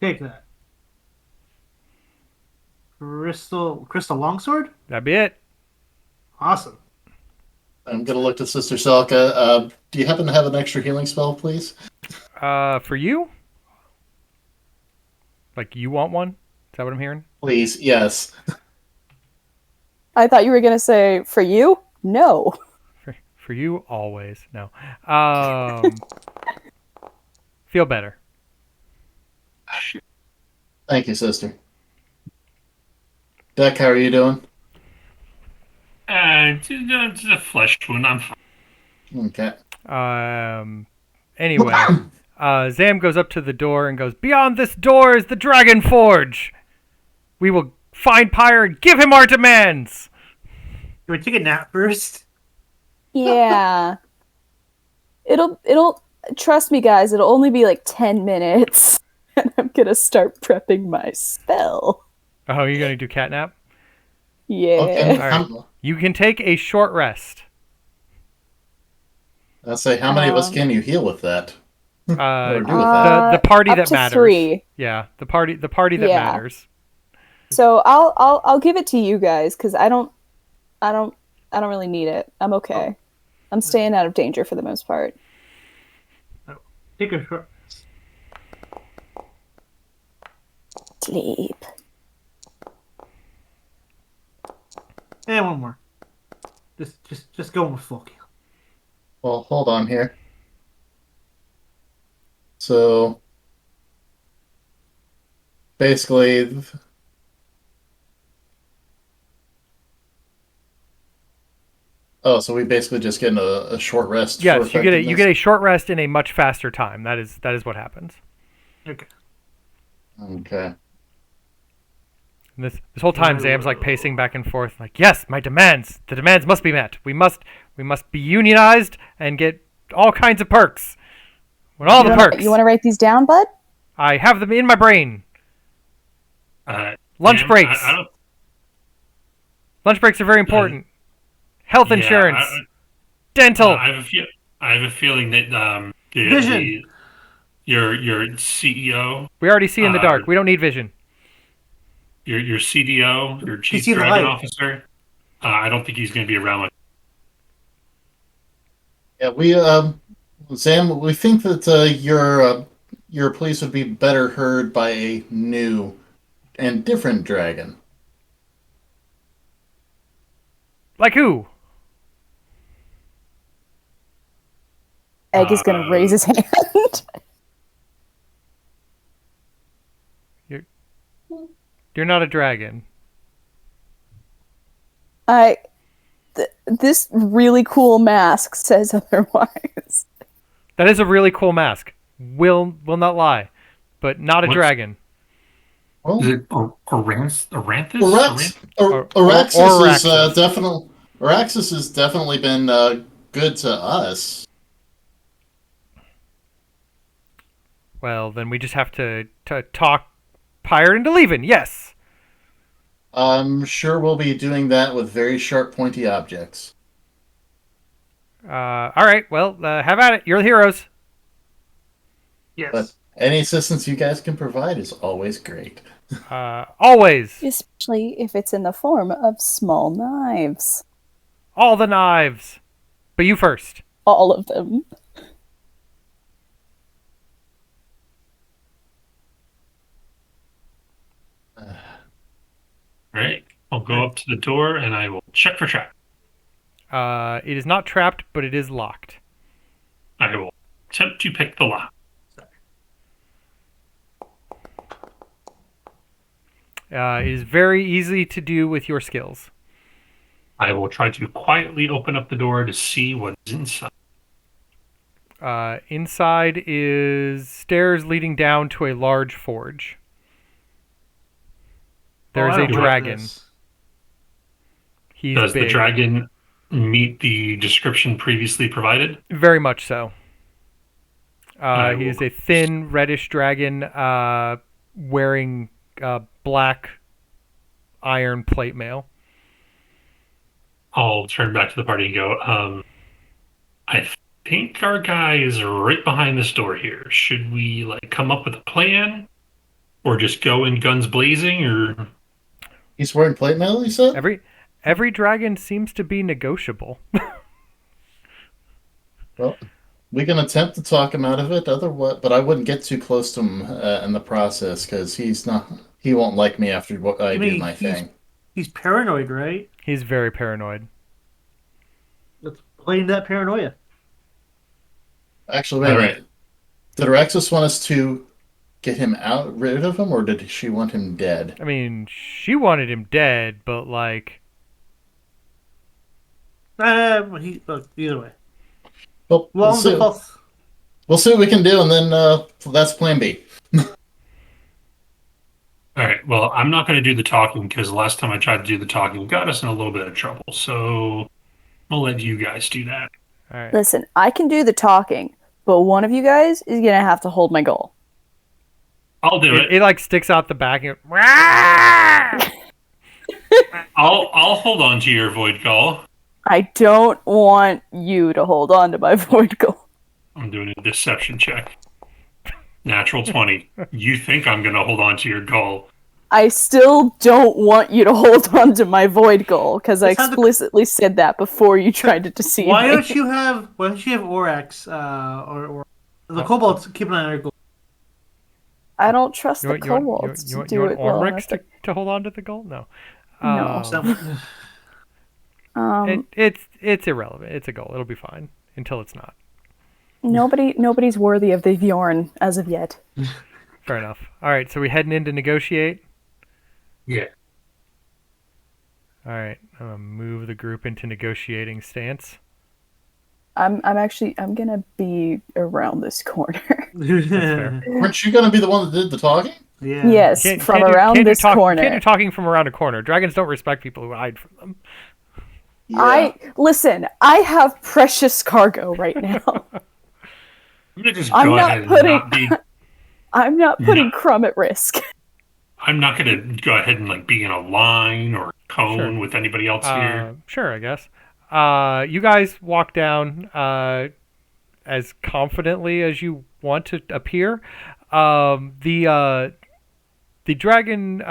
B: take that. Crystal longsword?
A: That'd be it.
B: Awesome.
C: I'm going to look to Sister Selka. Do you happen to have an extra healing spell, please?
A: For you? Like you want one? Is that what I'm hearing?
C: Please, yes.
E: I thought you were going to say, for you? No.
A: For you, always. No. Feel better.
C: Thank you, sister. Deck, how are you doing?
D: It's a flesh wound. I'm fine.
C: Okay.
A: Anyway, Zam goes up to the door and goes, "Beyond this door is the Dragon Forge. We will find Pyre and give him our demands."
B: Can we take a nap first?
E: Yeah. It'll trust me, guys, it'll only be like 10 minutes. And I'm gonna start prepping my spell.
A: Oh, you're gonna do catnap?
E: Yeah.
C: Okay.
A: All right. You can take a short rest.
C: I'll say, how many of us can you heal with that?
A: The party
E: up
A: that
E: to
A: matters.
E: 3.
A: Yeah, the party that matters.
E: So I'll give it to you guys because I don't really need it. I'm okay. I'm staying out of danger for the most part.
B: Take a short.
E: Sleep.
B: And one more. Just going with fuck you.
C: Well, hold on here. So basically, so we basically just get a short rest.
A: Yes,
C: for
A: you get a short rest in a much faster time. That is what happens.
B: Okay.
C: Okay.
A: And this whole time, Zam's like pacing back and forth, like, yes, my demands. The demands must be met. We must be unionized and get all kinds of perks. Perks.
F: You want to write these down, bud?
A: I have them in my brain. Lunch breaks. Lunch breaks are very important. Health insurance. Dental.
D: I have a feeling that
B: Vision.
D: Your CEO.
A: We already see in the dark. We don't need vision.
D: Your CDO, your Chief Dragon Officer. I don't think he's going to be around.
C: Yeah, we Zam, we think that your police would be better heard by a new and different dragon.
A: Like who?
F: Egg is going to raise his hand.
A: You're not a dragon.
F: This really cool mask says otherwise.
A: That is a really cool mask. Will not lie, but not a dragon.
C: Well,
D: is it Araxis?
C: Araxis has definitely been good to us.
A: Well, then we just have to talk Pyre into leaving. Yes.
C: I'm sure we'll be doing that with very sharp, pointy objects.
A: All right. Well, have at it. You're the heroes.
B: Yes.
C: But any assistance you guys can provide is always great.
A: Always.
F: Especially if it's in the form of small knives.
A: All the knives. But you first.
F: All of them.
D: Right. I'll go up to the door and I will check for trap.
A: It is not trapped, but it is locked.
D: I will attempt to pick the lock.
A: It is very easy to do with your skills.
D: I will try to quietly open up the door to see what is inside.
A: Inside is stairs leading down to a large forge. There is a dragon.
D: Does
A: big.
D: The dragon meet the description previously provided?
A: Very much so. He is a thin, reddish dragon wearing black iron plate mail.
D: I'll turn back to the party and go, I think our guy is right behind this door here. Should we come up with a plan? Or just go in guns blazing? Or
C: he's wearing plate mail, you said?
A: Every dragon seems to be negotiable.
C: Well, we can attempt to talk him out of it, but I wouldn't get too close to him in the process because he won't like me after what I do my thing.
B: He's paranoid, right?
A: He's very paranoid.
B: Let's play into that paranoia.
C: Actually, wait a minute. Did Araxis want us to get him rid of him, or did she want him dead?
A: I mean, she wanted him dead, but
B: either way.
C: Well, we'll see what we can do, and then that's plan B.
D: All right. Well, I'm not going to do the talking because the last time I tried to do the talking got us in a little bit of trouble. So I'll let you guys do that.
A: All right.
F: Listen, I can do the talking, but one of you guys is going to have to hold my goal.
D: I'll do it.
A: It sticks out the back. And
D: I'll hold on to your void call.
F: I don't want you to hold on to my void goal.
D: I'm doing a deception check. Natural 20. You think I'm going to hold on to your goal.
F: I still don't want you to hold on to my void goal, because I explicitly said that before you tried to deceive me.
B: Why don't you have Orax, or the kobolds keep an eye on your goal?
F: I don't trust the kobolds to do it well.
A: Ormrix to hold on to the goal? No.
F: No.
A: It's irrelevant. It's a goal. It'll be fine until it's not.
E: Nobody's worthy of the Bjorn as of yet.
A: Fair enough. All right, so we heading in to negotiate?
D: Yeah.
A: All right, I'm gonna move the group into negotiating stance.
E: I'm gonna be around this corner.
A: That's fair.
C: Weren't you gonna be the one that did the talking?
B: Yeah.
E: Yes, from around this corner.
A: Can't do talking from around a corner. Dragons don't respect people who hide from them.
C: Yeah.
E: I have precious cargo right now.
D: I'm gonna just go ahead and not be.
E: I'm not putting Crumb at risk.
D: I'm not gonna go ahead and like be in a line or cone with anybody else here.
A: Sure, I guess. You guys walk down as confidently as you want to appear. The dragon.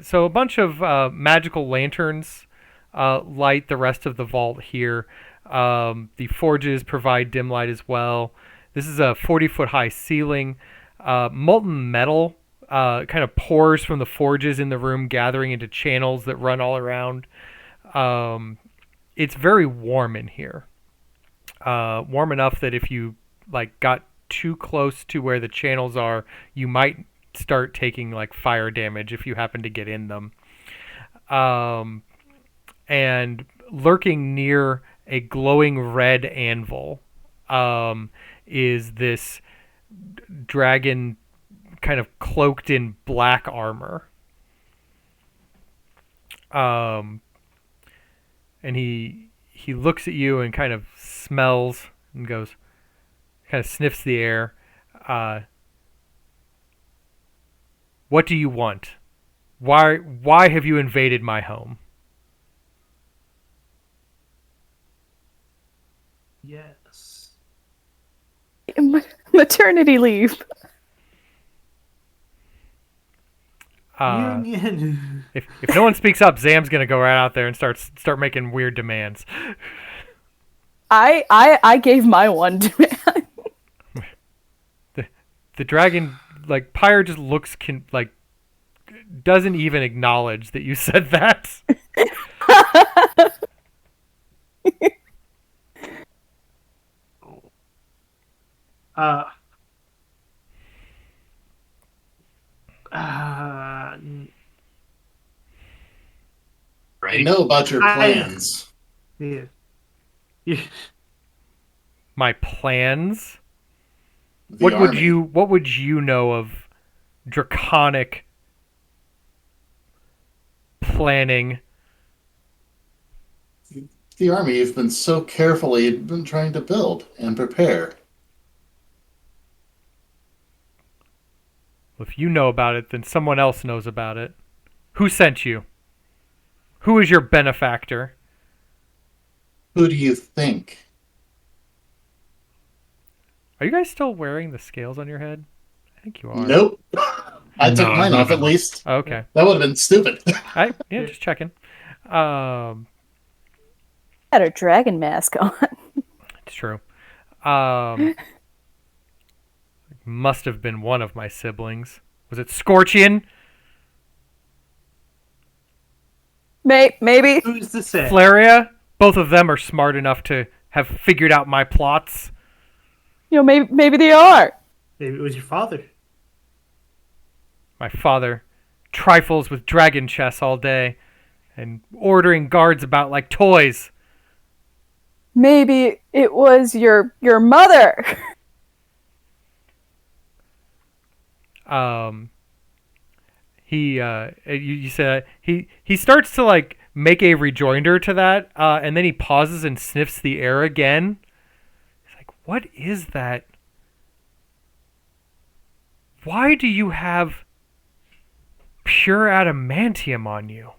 A: So a bunch of magical lanterns light the rest of the vault here. The forges provide dim light as well. This is a 40-foot high ceiling. Molten metal kind of pours from the forges in the room, gathering into channels that run all around. It's very warm in here. Warm enough that if you got too close to where the channels are, you might start taking fire damage if you happen to get in them. And lurking near a glowing red anvil is this dragon kind of cloaked in black armor. And he looks at you and kind of smells and kind of sniffs the air. What do you want? Why have you invaded my home?
B: Yes.
E: Maternity leave.
B: Union.
A: If no one speaks up, Zam's gonna go right out there and start making weird demands.
E: I gave my one demand.
A: The dragon, Pyre just looks doesn't even acknowledge that you said that.
C: I know about your plans.
B: Yeah.
A: My plans?
C: The
A: What
C: army.
A: would you know of draconic planning?
C: The army you've been so carefully been trying to build and prepare.
A: If you know about it, then someone else knows about it. Who sent you? Who is your benefactor?
C: Who do you think?
A: Are you guys still wearing the scales on your head? I think you are.
C: Nope. I took mine off at least.
A: Oh, okay.
C: That would have been stupid.
A: Just checking.
E: Had a dragon mask on.
A: It's true. Must have been one of my siblings. Was it Scorchion?
E: Maybe.
B: Who's to say?
A: Flaria? Both of them are smart enough to have figured out my plots.
E: Maybe they are.
B: Maybe it was your father.
A: My father trifles with dragon chess all day and ordering guards about like toys.
E: Maybe it was your mother.
A: You said he starts to like make a rejoinder to that, and then he pauses and sniffs the air again. He's like, "What is that? Why do you have pure adamantium on you?"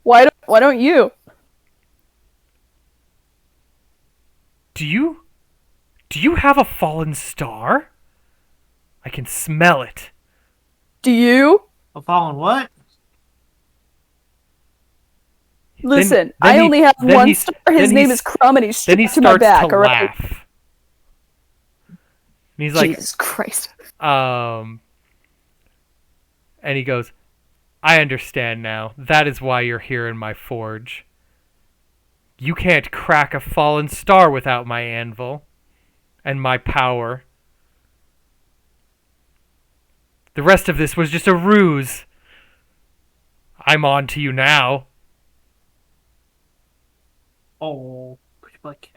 E: Why don't you?
A: Do you have a fallen star? I can smell it.
E: Do you?
B: A fallen what?
E: Listen, I only have one star. His name is Crumb, and he's strapped to my back.
A: Then he starts to laugh. And he's like,
E: Jesus Christ.
A: And he goes, I understand now. That is why you're here in my forge. You can't crack a fallen star without my anvil and my power. The rest of this was just a ruse. I'm on to you now.
B: Oh, pretty like.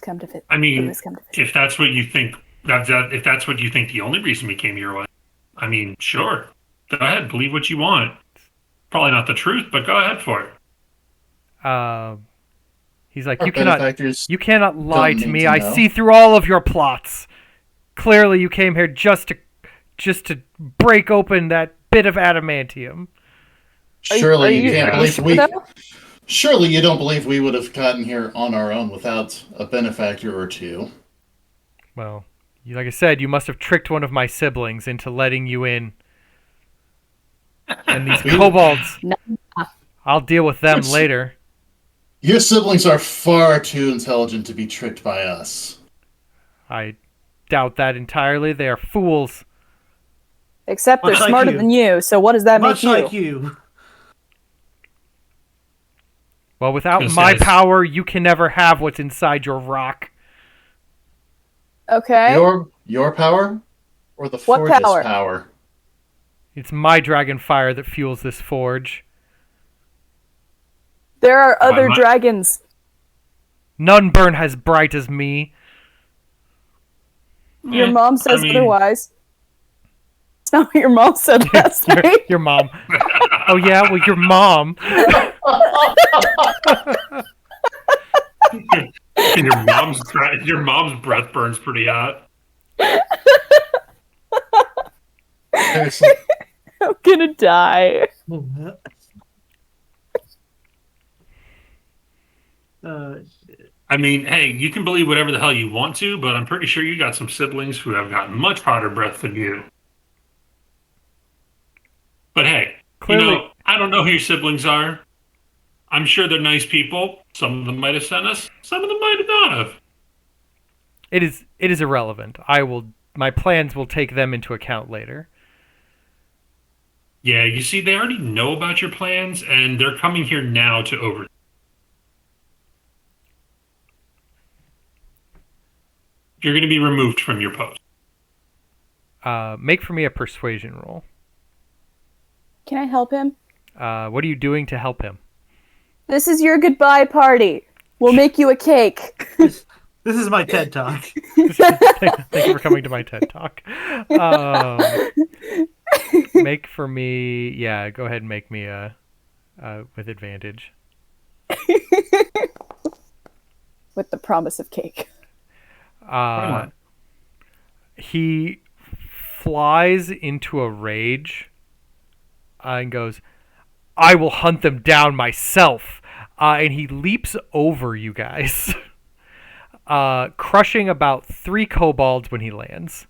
E: Come to fit.
D: I mean, if that's what you think, if that's what you think the only reason we came your way, I mean, sure. Go ahead, believe what you want. Probably not the truth, but go ahead for it.
A: He's like, you cannot lie to me. I see through all of your plots. Clearly, you came here just to break open that bit of adamantium.
C: Surely you don't believe we would have gotten here on our own without a benefactor or two.
A: Well, like I said, you must have tricked one of my siblings into letting you in. And these kobolds, I'll deal with them later.
C: Your siblings are far too intelligent to be tricked by us.
A: I doubt that entirely. They are fools.
E: Except they're smarter than you, so what does that make you?
B: Much like you.
A: Well, without my power, you can never have what's inside your rock.
E: Okay.
C: Your power? Or the forge's power?
A: It's my dragon fire that fuels this forge.
E: There are other dragons.
A: None burn as bright as me.
E: Your mom says otherwise. It's not what your mom said last night.
A: Your mom. Oh yeah, well your mom.
D: your mom's breath burns pretty hot.
E: I'm gonna die.
D: I mean, hey, you can believe whatever the hell you want to, but I'm pretty sure you got some siblings who have gotten much hotter breath than you. But hey, clearly, I don't know who your siblings are. I'm sure they're nice people. Some of them might have sent us. Some of them might have not have.
A: It is irrelevant. My plans will take them into account later.
D: Yeah, you see, they already know about your plans, and they're coming here now to over. You're going to be removed from your post.
A: Make for me a persuasion roll.
E: Can I help him?
A: What are you doing to help him?
E: This is your goodbye party. We'll make you a cake.
B: This is my TED Talk.
A: Thank you for coming to my TED Talk. Make for me... Yeah, go ahead and make me with advantage.
E: With the promise of cake.
A: He flies into a rage and goes, I will hunt them down myself. And he leaps over you guys, crushing about 3 kobolds when he lands,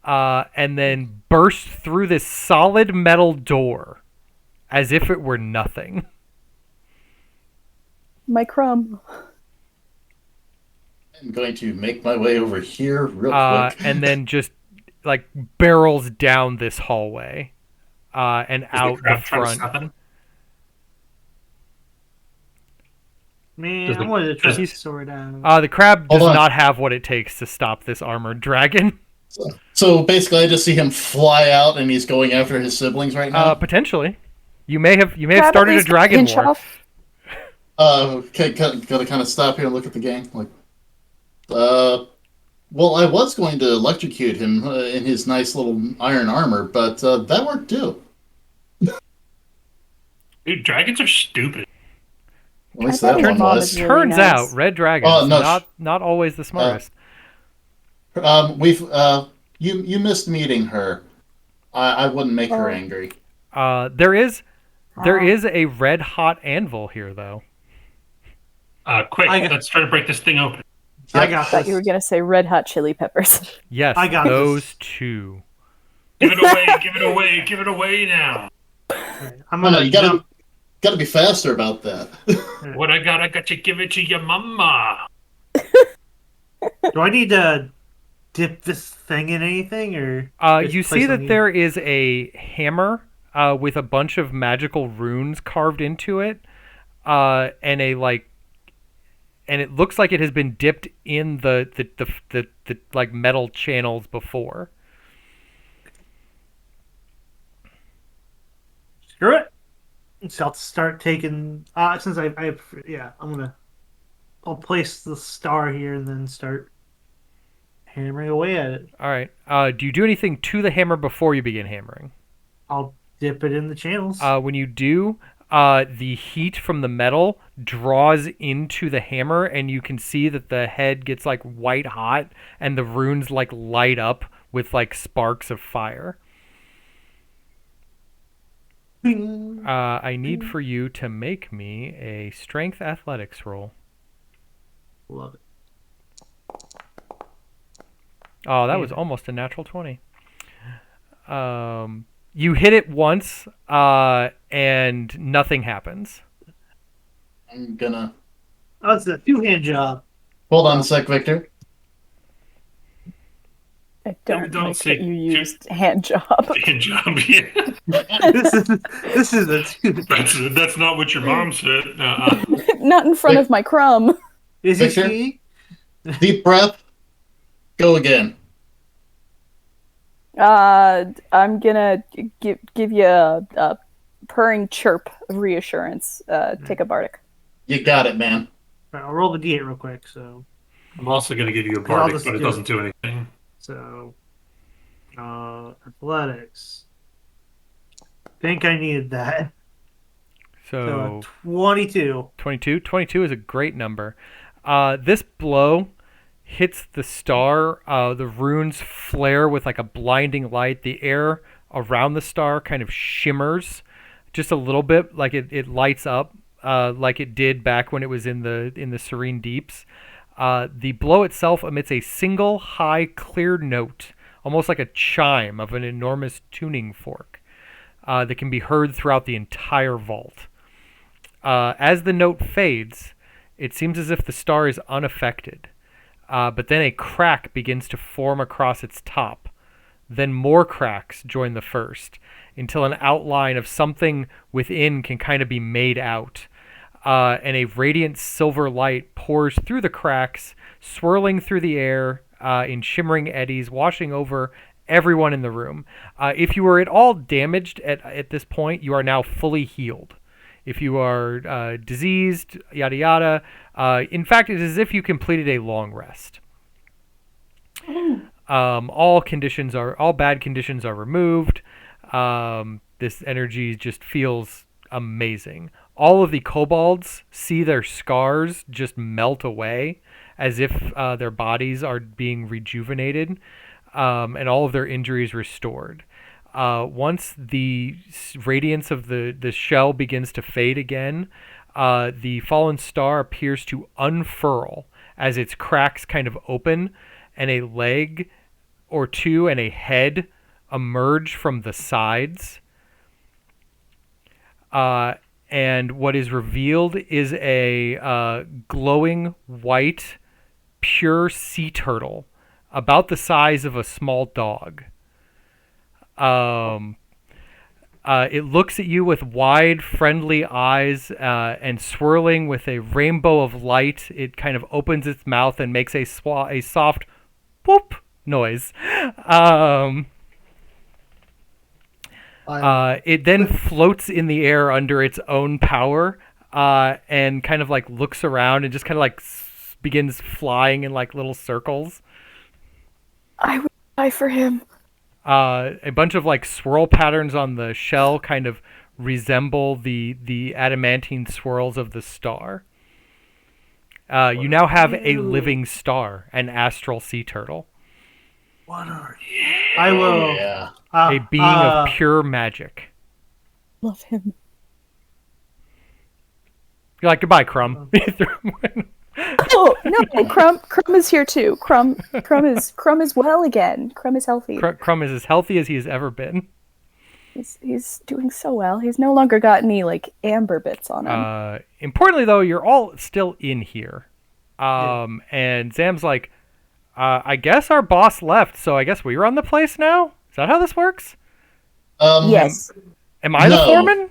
A: and then bursts through this solid metal door as if it were nothing.
E: My crumb.
C: I'm going to make my way over here real quick.
A: And then just like barrels down this hallway and out the front.
B: Man, I wanted to try to sword out.
A: The crab does not have what it takes to stop this armored dragon.
C: So basically, I just see him fly out, and he's going after his siblings right now.
A: Potentially, you may have started a dragon war.
C: Okay, gotta kind of stop here and look at the game. Well, I was going to electrocute him in his nice little iron armor, but that worked too.
D: Dude, dragons are stupid.
C: At least that one was.
A: Really Turns out, red dragons not always the smartest.
C: You missed meeting her. I wouldn't make her angry.
A: There is a red hot anvil here, though.
D: Quick, let's try to break this thing open.
B: I got
E: thought you were gonna say red hot chili peppers.
A: Yes, I got those 2.
D: Give it away! Give it away! Give it away now!
C: You gotta be faster about that.
D: What I got to give it to your mama.
B: Do I need to dip this thing in anything, or
A: you see that there is a hammer with a bunch of magical runes carved into it, and it looks like it has been dipped in the like metal channels before.
B: Screw it. So I'll start taking. Since I'll place the star here and then start hammering away at it.
A: All right. Do you do anything to the hammer before you begin hammering?
B: I'll dip it in the channels.
A: When you do, the heat from the metal draws into the hammer, and you can see that the head gets like white hot, and the runes like light up with like sparks of fire. I need for you to make me a strength athletics roll.
B: Love it.
A: Oh, that was almost a natural 20. You hit it once, and nothing happens.
C: I'm gonna...
B: Oh, it's a two-hand job.
C: Hold on a sec, Victor.
E: I don't like that you used hand job.
D: Hand job, yeah.
B: this is a two.
D: That's not what your mom said.
E: Not in front of my crumb.
B: Is it she?
C: Deep breath. Go again.
E: I'm gonna give you a purring chirp of reassurance. Take a bardic.
C: You got it, man.
B: Right, I'll roll the d8 real quick. So
D: I'm also going to give you a bardic, but it doesn't do anything.
B: So, athletics. Think I needed that.
A: So
B: 22.
A: 22? 22 is a great number. This blow hits the star. The runes flare with like a blinding light. The air around the star kind of shimmers just a little bit, like it lights up, like it did back when it was in the serene deeps. The blow itself emits a single high, clear note, almost like a chime of an enormous tuning fork, that can be heard throughout the entire vault. As the note fades, it seems as if the star is unaffected, but then a crack begins to form across its top. Then more cracks join the first, until an outline of something within can kind of be made out. And a radiant silver light pours through the cracks, swirling through the air in shimmering eddies, washing over everyone in the room. If you were at all damaged at this point, you are now fully healed. If you are diseased, yada yada, in fact, it is as if you completed a long rest. All bad conditions are removed. This energy just feels amazing. All of the kobolds see their scars just melt away as if their bodies are being rejuvenated, and all of their injuries restored. Once the radiance of the shell begins to fade again, the fallen star appears to unfurl as its cracks kind of open, and a leg or two and a head emerge from the sides. And what is revealed is a glowing white, pure sea turtle, about the size of a small dog. It looks at you with wide, friendly eyes, and swirling with a rainbow of light, it kind of opens its mouth and makes a soft whoop noise. It then floats in the air under its own power, and kind of like looks around and just kind of like begins flying in like little circles.
E: I would die for him.
A: A bunch of like swirl patterns on the shell kind of resemble the adamantine swirls of the star. You now have a living star, an astral sea turtle.
B: What are you? I will.
C: Yeah.
A: A being of pure magic.
E: Love him.
A: You're like, goodbye, Crumb.
E: Oh no, Crumb is here too. Crumb is well again. Crumb is healthy.
A: Crumb is as healthy as he has ever been.
E: He's doing so well. He's no longer got any like amber bits on him.
A: Importantly though, you're all still in here. And Zam's like, I guess our boss left, so I guess we run the place now? Is that how this works?
F: Yes.
A: Am I the foreman?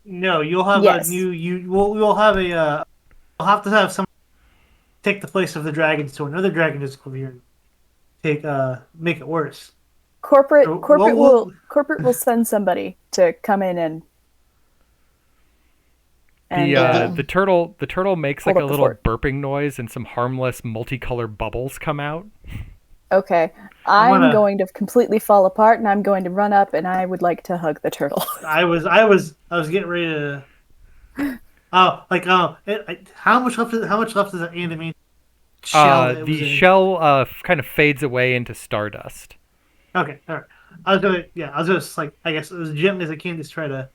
B: No, you'll have
F: Yes.
B: We'll have a. We'll have to have someone take the place of the dragon, so another dragon is come here and make it worse.
F: Corporate
B: So,
F: corporate will send somebody to come in and
A: the turtle makes like a little
F: fort.
A: burping noise and some harmless multicolored bubbles come out.
F: Okay, I'm going to completely fall apart, and I'm going to run up, and I would like to hug the turtle.
B: I was getting ready to. How much left is that adamantine shell?
A: The shell kind of fades away into stardust.
B: Okay, all right. I was just like, I guess as gently as I can, just try to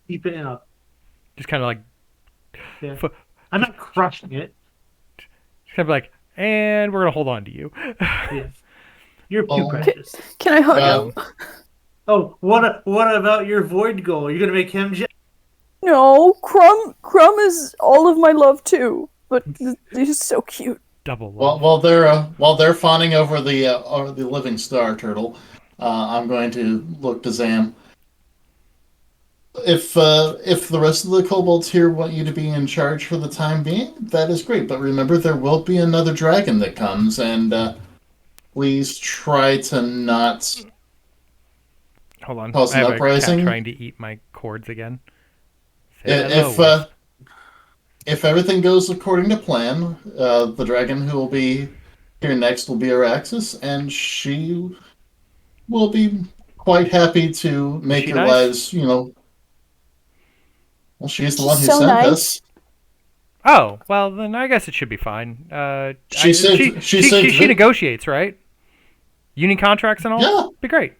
B: keep it in a.
A: Just kind of like.
B: Yeah. I'm not crushing it.
A: Just kind of like, and we're gonna hold on to you.
B: Yes. You're too precious.
F: Can I hug him?
B: Oh, what about your void goal? You're gonna make him.
F: No, Crumb is all of my love too, but he's so cute.
A: Double love.
C: While they're fawning over the living star turtle, I'm going to look to Zam. If the rest of the kobolds here want you to be in charge for the time being, that is great. But remember, there will be another dragon that comes, and please try to not
A: Hold on.
C: cause
A: I
C: an
A: have
C: uprising.
A: A cat trying to eat my cords again.
C: If everything goes according to plan, the dragon who will be here next will be Araxis, and she will be quite happy to make your lives, well, she's the one who sent us.
A: Oh, well, then I guess it should be fine.
C: She
A: negotiates, right? Union contracts and all?
C: Yeah.
A: Be great.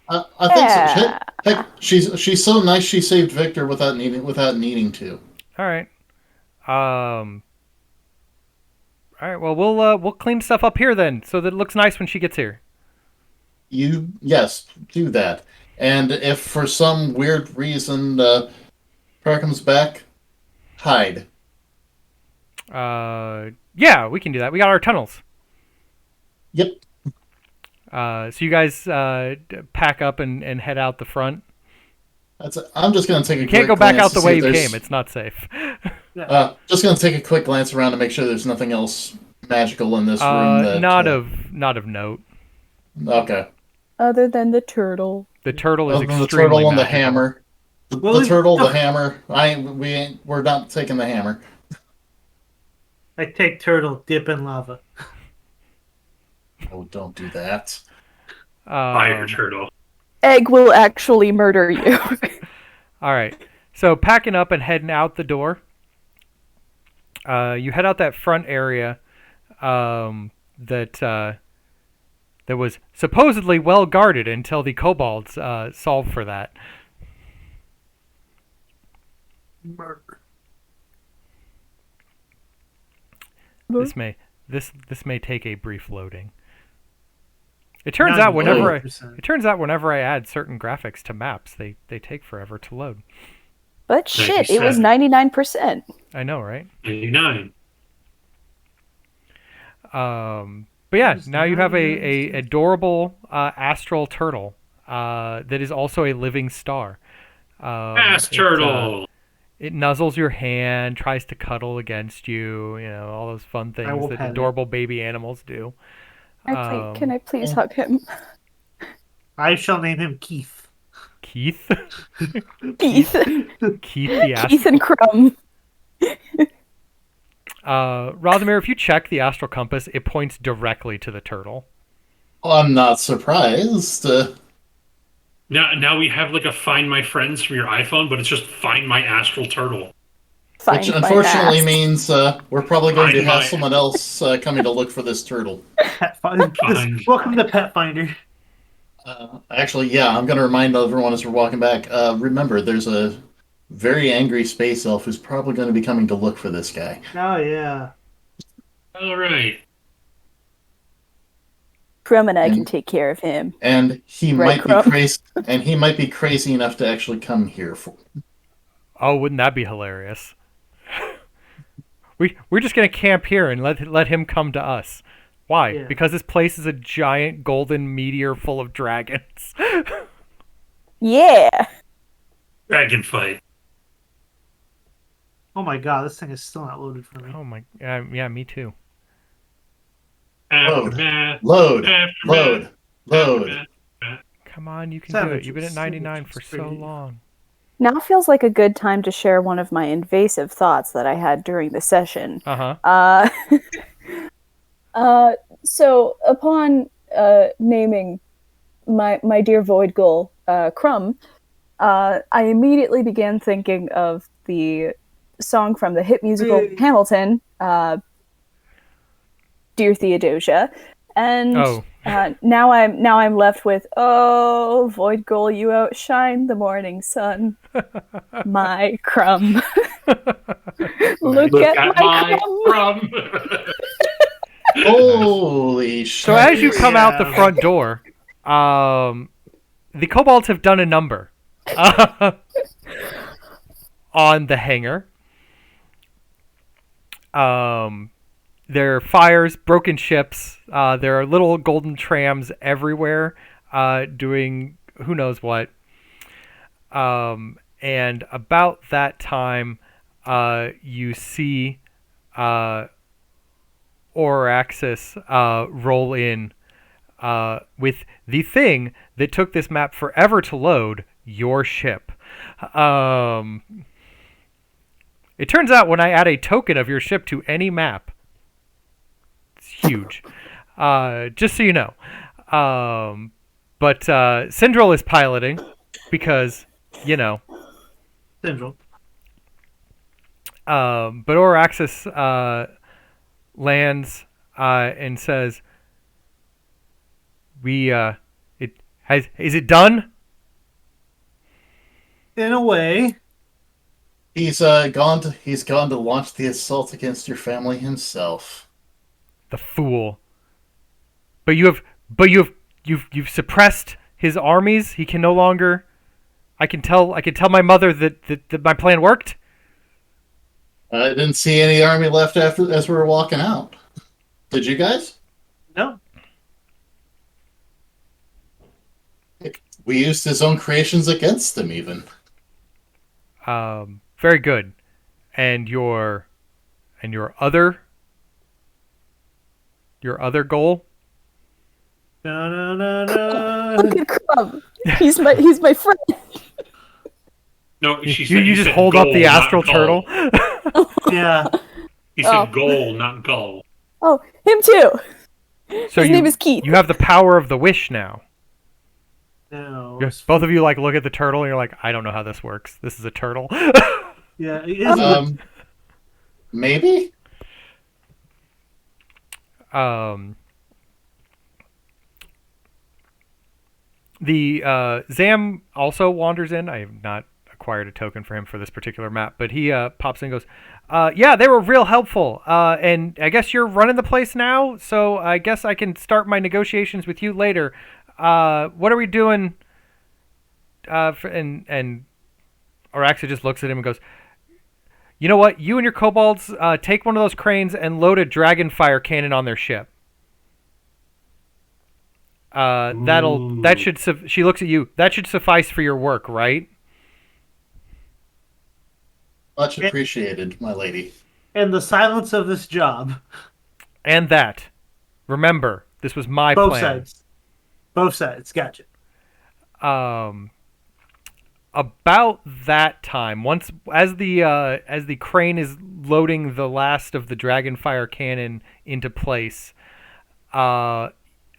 C: I think so. Heck, she's so nice she saved Victor without needing to.
A: All right. All right. Well, we'll clean stuff up here then, so that it looks nice when she gets here.
C: Yes, do that. And if for some weird reason Pyre comes back, hide.
A: Yeah, we can do that. We got our tunnels.
C: Yep.
A: So you guys pack up and head out the front.
C: I'm just going to take a quick glance.
A: You can't go back out the way you came. It's not safe.
C: Just going to take a quick glance around to make sure there's nothing else magical in this room.
A: Not of note.
C: Okay.
F: Other than the turtle.
A: The turtle is extremely
C: the turtle and
A: magical.
C: the hammer. The turtle, the hammer. We're not taking the hammer.
B: I take turtle, dip in lava.
C: Oh, don't do that.
D: Fire turtle.
E: Egg will actually murder you.
A: All right. So packing up and heading out the door. You head out that front area that was supposedly well guarded until the kobolds solved for that.
B: Murder.
A: This may take a brief loading. It turns out whenever I add certain graphics to maps, they take forever to load.
E: But shit, it was 99%.
A: I know, right?
D: 99.
A: But yeah, now you have a adorable astral turtle that is also a living star.
D: Turtle.
A: It nuzzles your hand, tries to cuddle against you. You know, all those fun things that adorable baby animals do.
E: Can I please hug him?
B: I shall name him Keith.
A: Keith?
E: Keith.
A: Keith the astral.
E: Keith and Crumb.
A: Rosomir, if you check the astral compass, it points directly to the turtle.
C: Well, I'm not surprised.
D: Now we have like a Find My Friends from your iPhone, but it's just Find My Astral Turtle.
C: Which unfortunately means we're probably going to have someone else coming to look for this turtle.
B: Welcome to Pet Finder.
C: Actually, yeah, I'm going to remind everyone as we're walking back. Remember, there's a very angry space elf who's probably going to be coming to look for this guy.
B: Oh, yeah.
D: All right.
E: Crumb and I can take care of him.
C: And he might be crazy. And he might be crazy enough to actually come here for.
A: Oh, wouldn't that be hilarious? We're just gonna camp here and let him come to us. Why?
B: Yeah.
A: Because this place is a giant golden meteor full of dragons.
F: Yeah.
D: Dragon fight.
B: Oh my god, this thing is still not loaded for me.
A: Oh my, yeah, me too.
D: Aftermath.
C: Load.
D: Aftermath.
C: Load.
A: Come on, you can do it.
B: Savages,
A: You've been at 99 for
B: savages,
A: so
B: pretty.
A: long.
E: Now feels like a good time to share one of my invasive thoughts that I had during the session. So upon naming my dear void ghoul Crumb, I immediately began thinking of the song from the hit musical Hamilton, Dear Theodosia, and now I'm left with, oh, void ghoul, you outshine the morning sun, my Crumb. Look at my Crumb.
C: Holy shit.
A: So as you come out the front door, the kobolds have done a number on the hangar. There are fires, broken ships. There are little golden trams everywhere, doing who knows what. And about that time, you see Oraxis roll in with the thing that took this map forever to load, your ship. It turns out when I add a token of your ship to any map, it's huge. Just so you know. But Syndril is piloting because, you know.
B: Syndril.
A: But Oraxis lands and says, is it done?
B: In a way.
C: He's gone to launch the assault against your family himself.
A: The fool. But you've suppressed his armies. He can no longer. I can tell my mother that my plan worked.
C: I didn't see any army left as we were walking out. Did you guys?
B: No.
C: We used his own creations against him, even.
A: Very good. And your other goal?
B: No.
E: Look at Crumb. He's my friend.
D: No,
A: you just hold up the astral turtle.
B: Yeah.
D: He said goal, not gull.
E: Oh, him too.
A: So
E: his name is Keith.
A: You have the power of the wish now.
B: No.
A: Both of you look at the turtle and you're like, I don't know how this works. This is a turtle.
B: Yeah.
C: Maybe.
A: The Zam also wanders in. I have not acquired a token for him for this particular map, but he pops in and goes, yeah, they were real helpful. And I guess you're running the place now, so I guess I can start my negotiations with you later. What are we doing? And Araxa just looks at him and goes, you know what? You and your kobolds take one of those cranes and load a dragon fire cannon on their ship. That should. She looks at you. That should suffice for your work, right?
C: Much appreciated, my lady.
B: And the silence of this job.
A: And that. Remember, this was my plan.
B: Both sides. Gotcha.
A: About that time, once as the crane is loading the last of the Dragonfire cannon into place,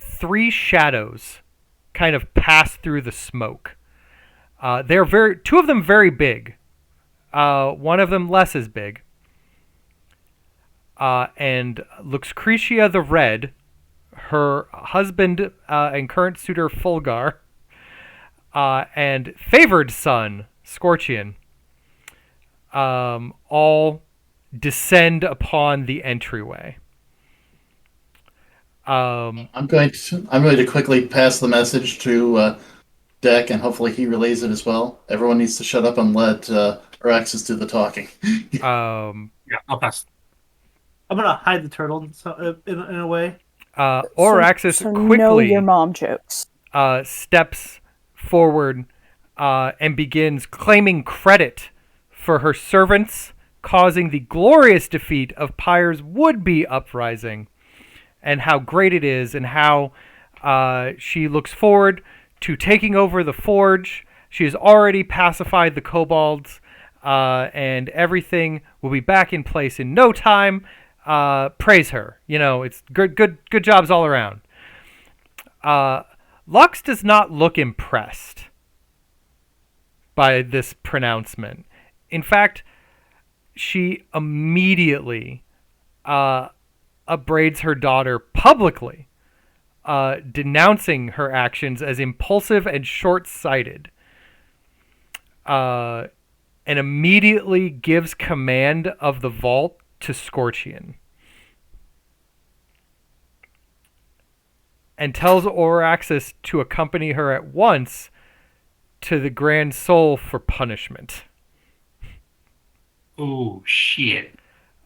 A: three shadows kind of pass through the smoke. They're two of them very big. One of them less as big. And Luxcretia the Red, her husband and current suitor Fulgar, and favored son Scorchion, all descend upon the entryway.
C: I'm going to quickly pass the message to Deck, and hopefully he relays it as well. Everyone needs to shut up and let Araxis do the talking.
D: Yeah, I'll pass.
B: I'm gonna hide the turtle in a way.
A: Oraxis
E: so
A: quickly
E: know your mom jokes.
A: Steps forward and begins claiming credit for her servants causing the glorious defeat of Pyre's would-be uprising, and how great it is, and how she looks forward to taking over the forge. She has already pacified the kobolds, and everything will be back in place in no time. Praise her. It's good jobs all around. Lux does not look impressed by this pronouncement. In fact, she immediately upbraids her daughter publicly, denouncing her actions as impulsive and short-sighted, and immediately gives command of the vault to Scorchian, and tells Oraxis to accompany her at once to the Grand Soul for punishment.
D: Oh, shit.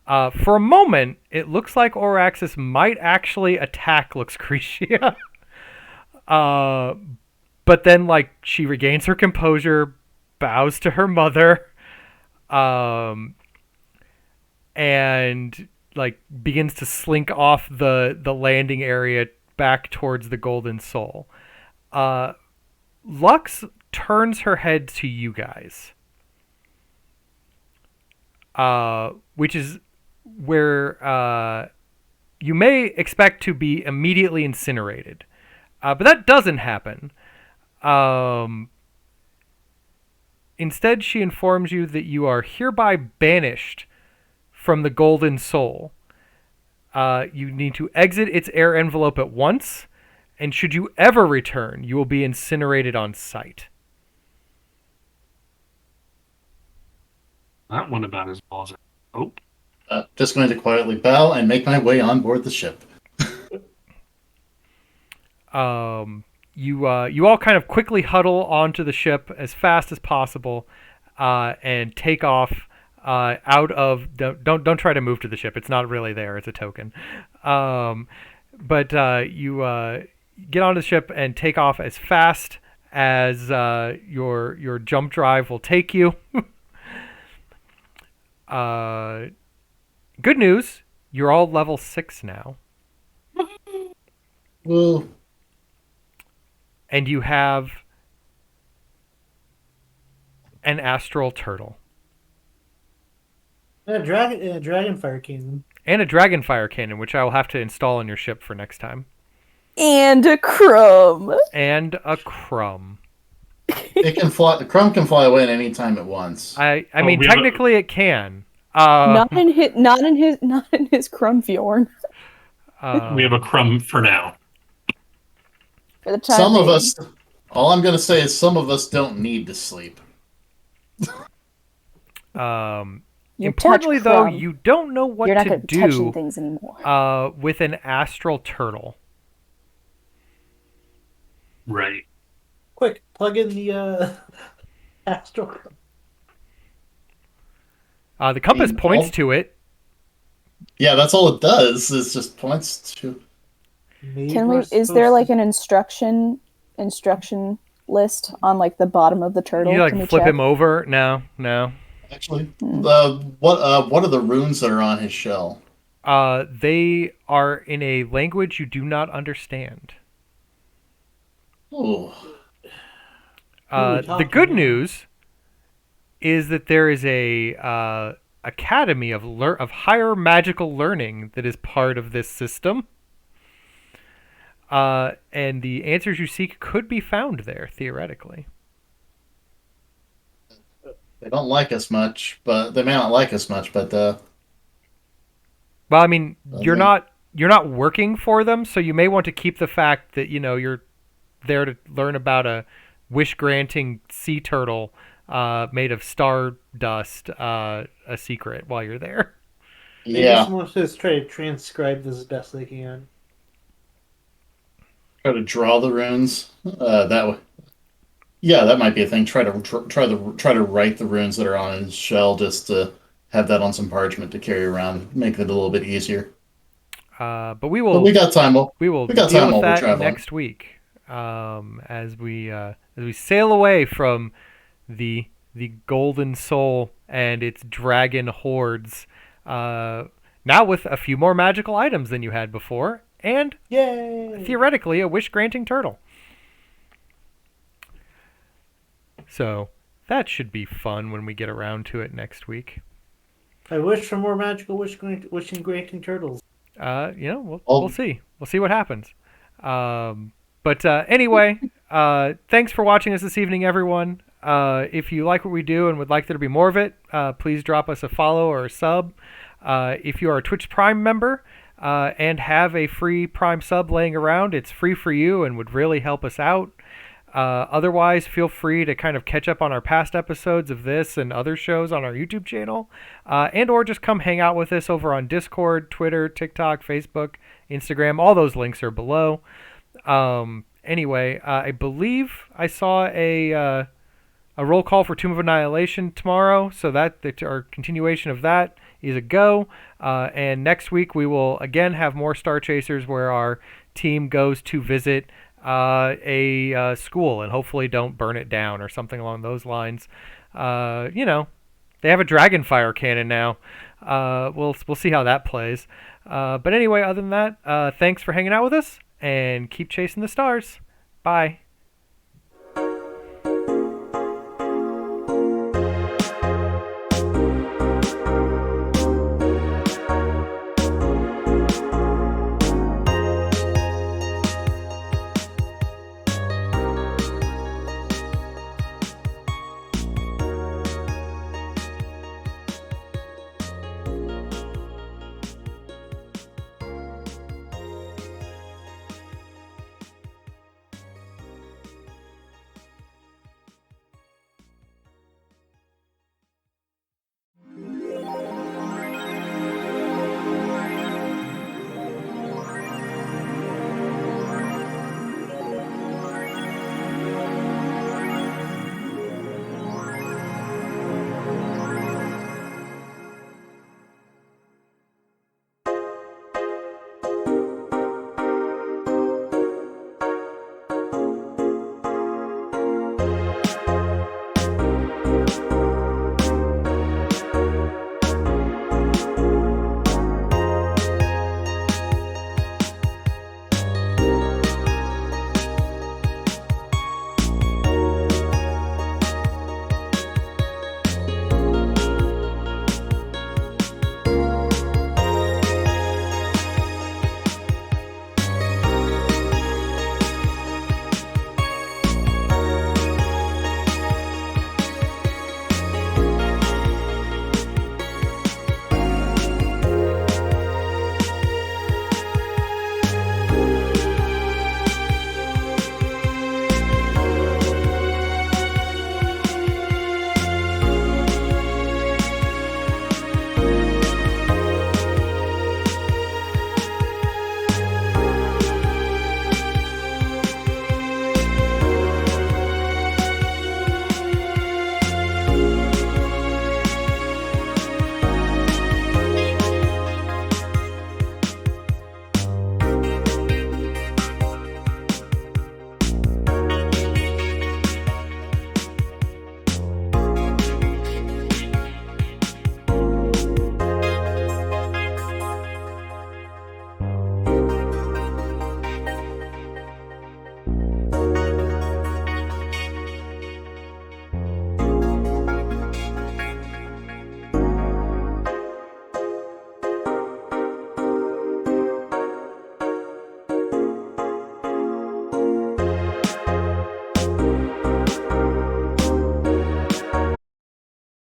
A: For a moment, it looks like Oraxis might actually attack Luxcretia. But then, she regains her composure, bows to her mother, and, begins to slink off the landing area back towards the Golden Soul. Lux turns her head to you guys. Which is where you may expect to be immediately incinerated. But that doesn't happen. Instead, she informs you that you are hereby banished from the Golden Soul. You need to exit its air envelope at once, and should you ever return, you will be incinerated on sight.
D: That one about as well as I hope.
C: Just going to quietly bow and make my way on board the ship.
A: You all kind of quickly huddle onto the ship as fast as possible, and take off out of. Don't try to move to the ship. It's not really there. It's a token. But you get onto the ship and take off as fast as your jump drive will take you. Good news, you're all level 6 now.
C: Well,
A: and you have an astral turtle.
B: And a dragonfire cannon.
A: And a dragonfire cannon, which I will have to install on your ship for next time.
E: And a crumb.
C: It can fly. The crumb can fly away at any time at once.
A: I mean, technically it can.
E: Not in his crumb fjord.
D: We have a crumb for now.
E: For the time
C: some
E: being.
C: of us. All I'm going to say is some of us don't need to sleep.
A: Importantly, though, you don't know what to do
E: touching things anymore.
A: With an astral turtle.
D: Right.
B: Quick, plug in the astral.
A: The compass points to it.
C: Yeah, that's all it does. It just points to.
E: Is there an instruction list on the bottom of the turtle?
A: You flip him over? No.
C: Actually, what are the runes that are on his shell?
A: They are in a language you do not understand.
C: Oh.
A: The good news is that there is a academy of higher magical learning that is part of this system. And the answers you seek could be found there, theoretically.
C: They don't like us much, but they may not like us much, but
A: well, I mean, you're not working for them, so you may want to keep the fact that you're there to learn about a wish-granting sea turtle made of star dust a secret while you're there.
B: They just want to try to transcribe this as best they can.
C: Try to draw the runes that way. Yeah, that might be a thing. Try to write the runes that are on his shell, just to have that on some parchment to carry around, make it a little bit easier.
A: But we will.
C: But we got time.
A: We will
C: we got
A: deal
C: time
A: with
C: while we're
A: that
C: traveling.
A: next week, as we sail away from the Golden Soul and its dragon hordes. Now with a few more magical items than you had before, and
B: Yay!
A: theoretically a wish-granting turtle. So that should be fun when we get around to it next week.
B: I wish for more magical wishing-granting turtles.
A: We'll see. We'll see what happens. But anyway, thanks for watching us this evening, everyone. If you like what we do and would like there to be more of it, please drop us a follow or a sub. If you are a Twitch Prime member and have a free Prime sub laying around, it's free for you and would really help us out. Otherwise, feel free to kind of catch up on our past episodes of this and other shows on our YouTube channel, and or just come hang out with us over on Discord, Twitter, TikTok, Facebook, Instagram. All those links are below. Anyway, I believe I saw a roll call for Tomb of Annihilation tomorrow, so that our continuation of that is a go. And next week we will again have more Star Chasers, where our team goes to visit a school and hopefully don't burn it down or something along those lines. They have a dragon fire cannon now. We'll see how that plays. But anyway, other than that, thanks for hanging out with us and keep chasing the stars. Bye.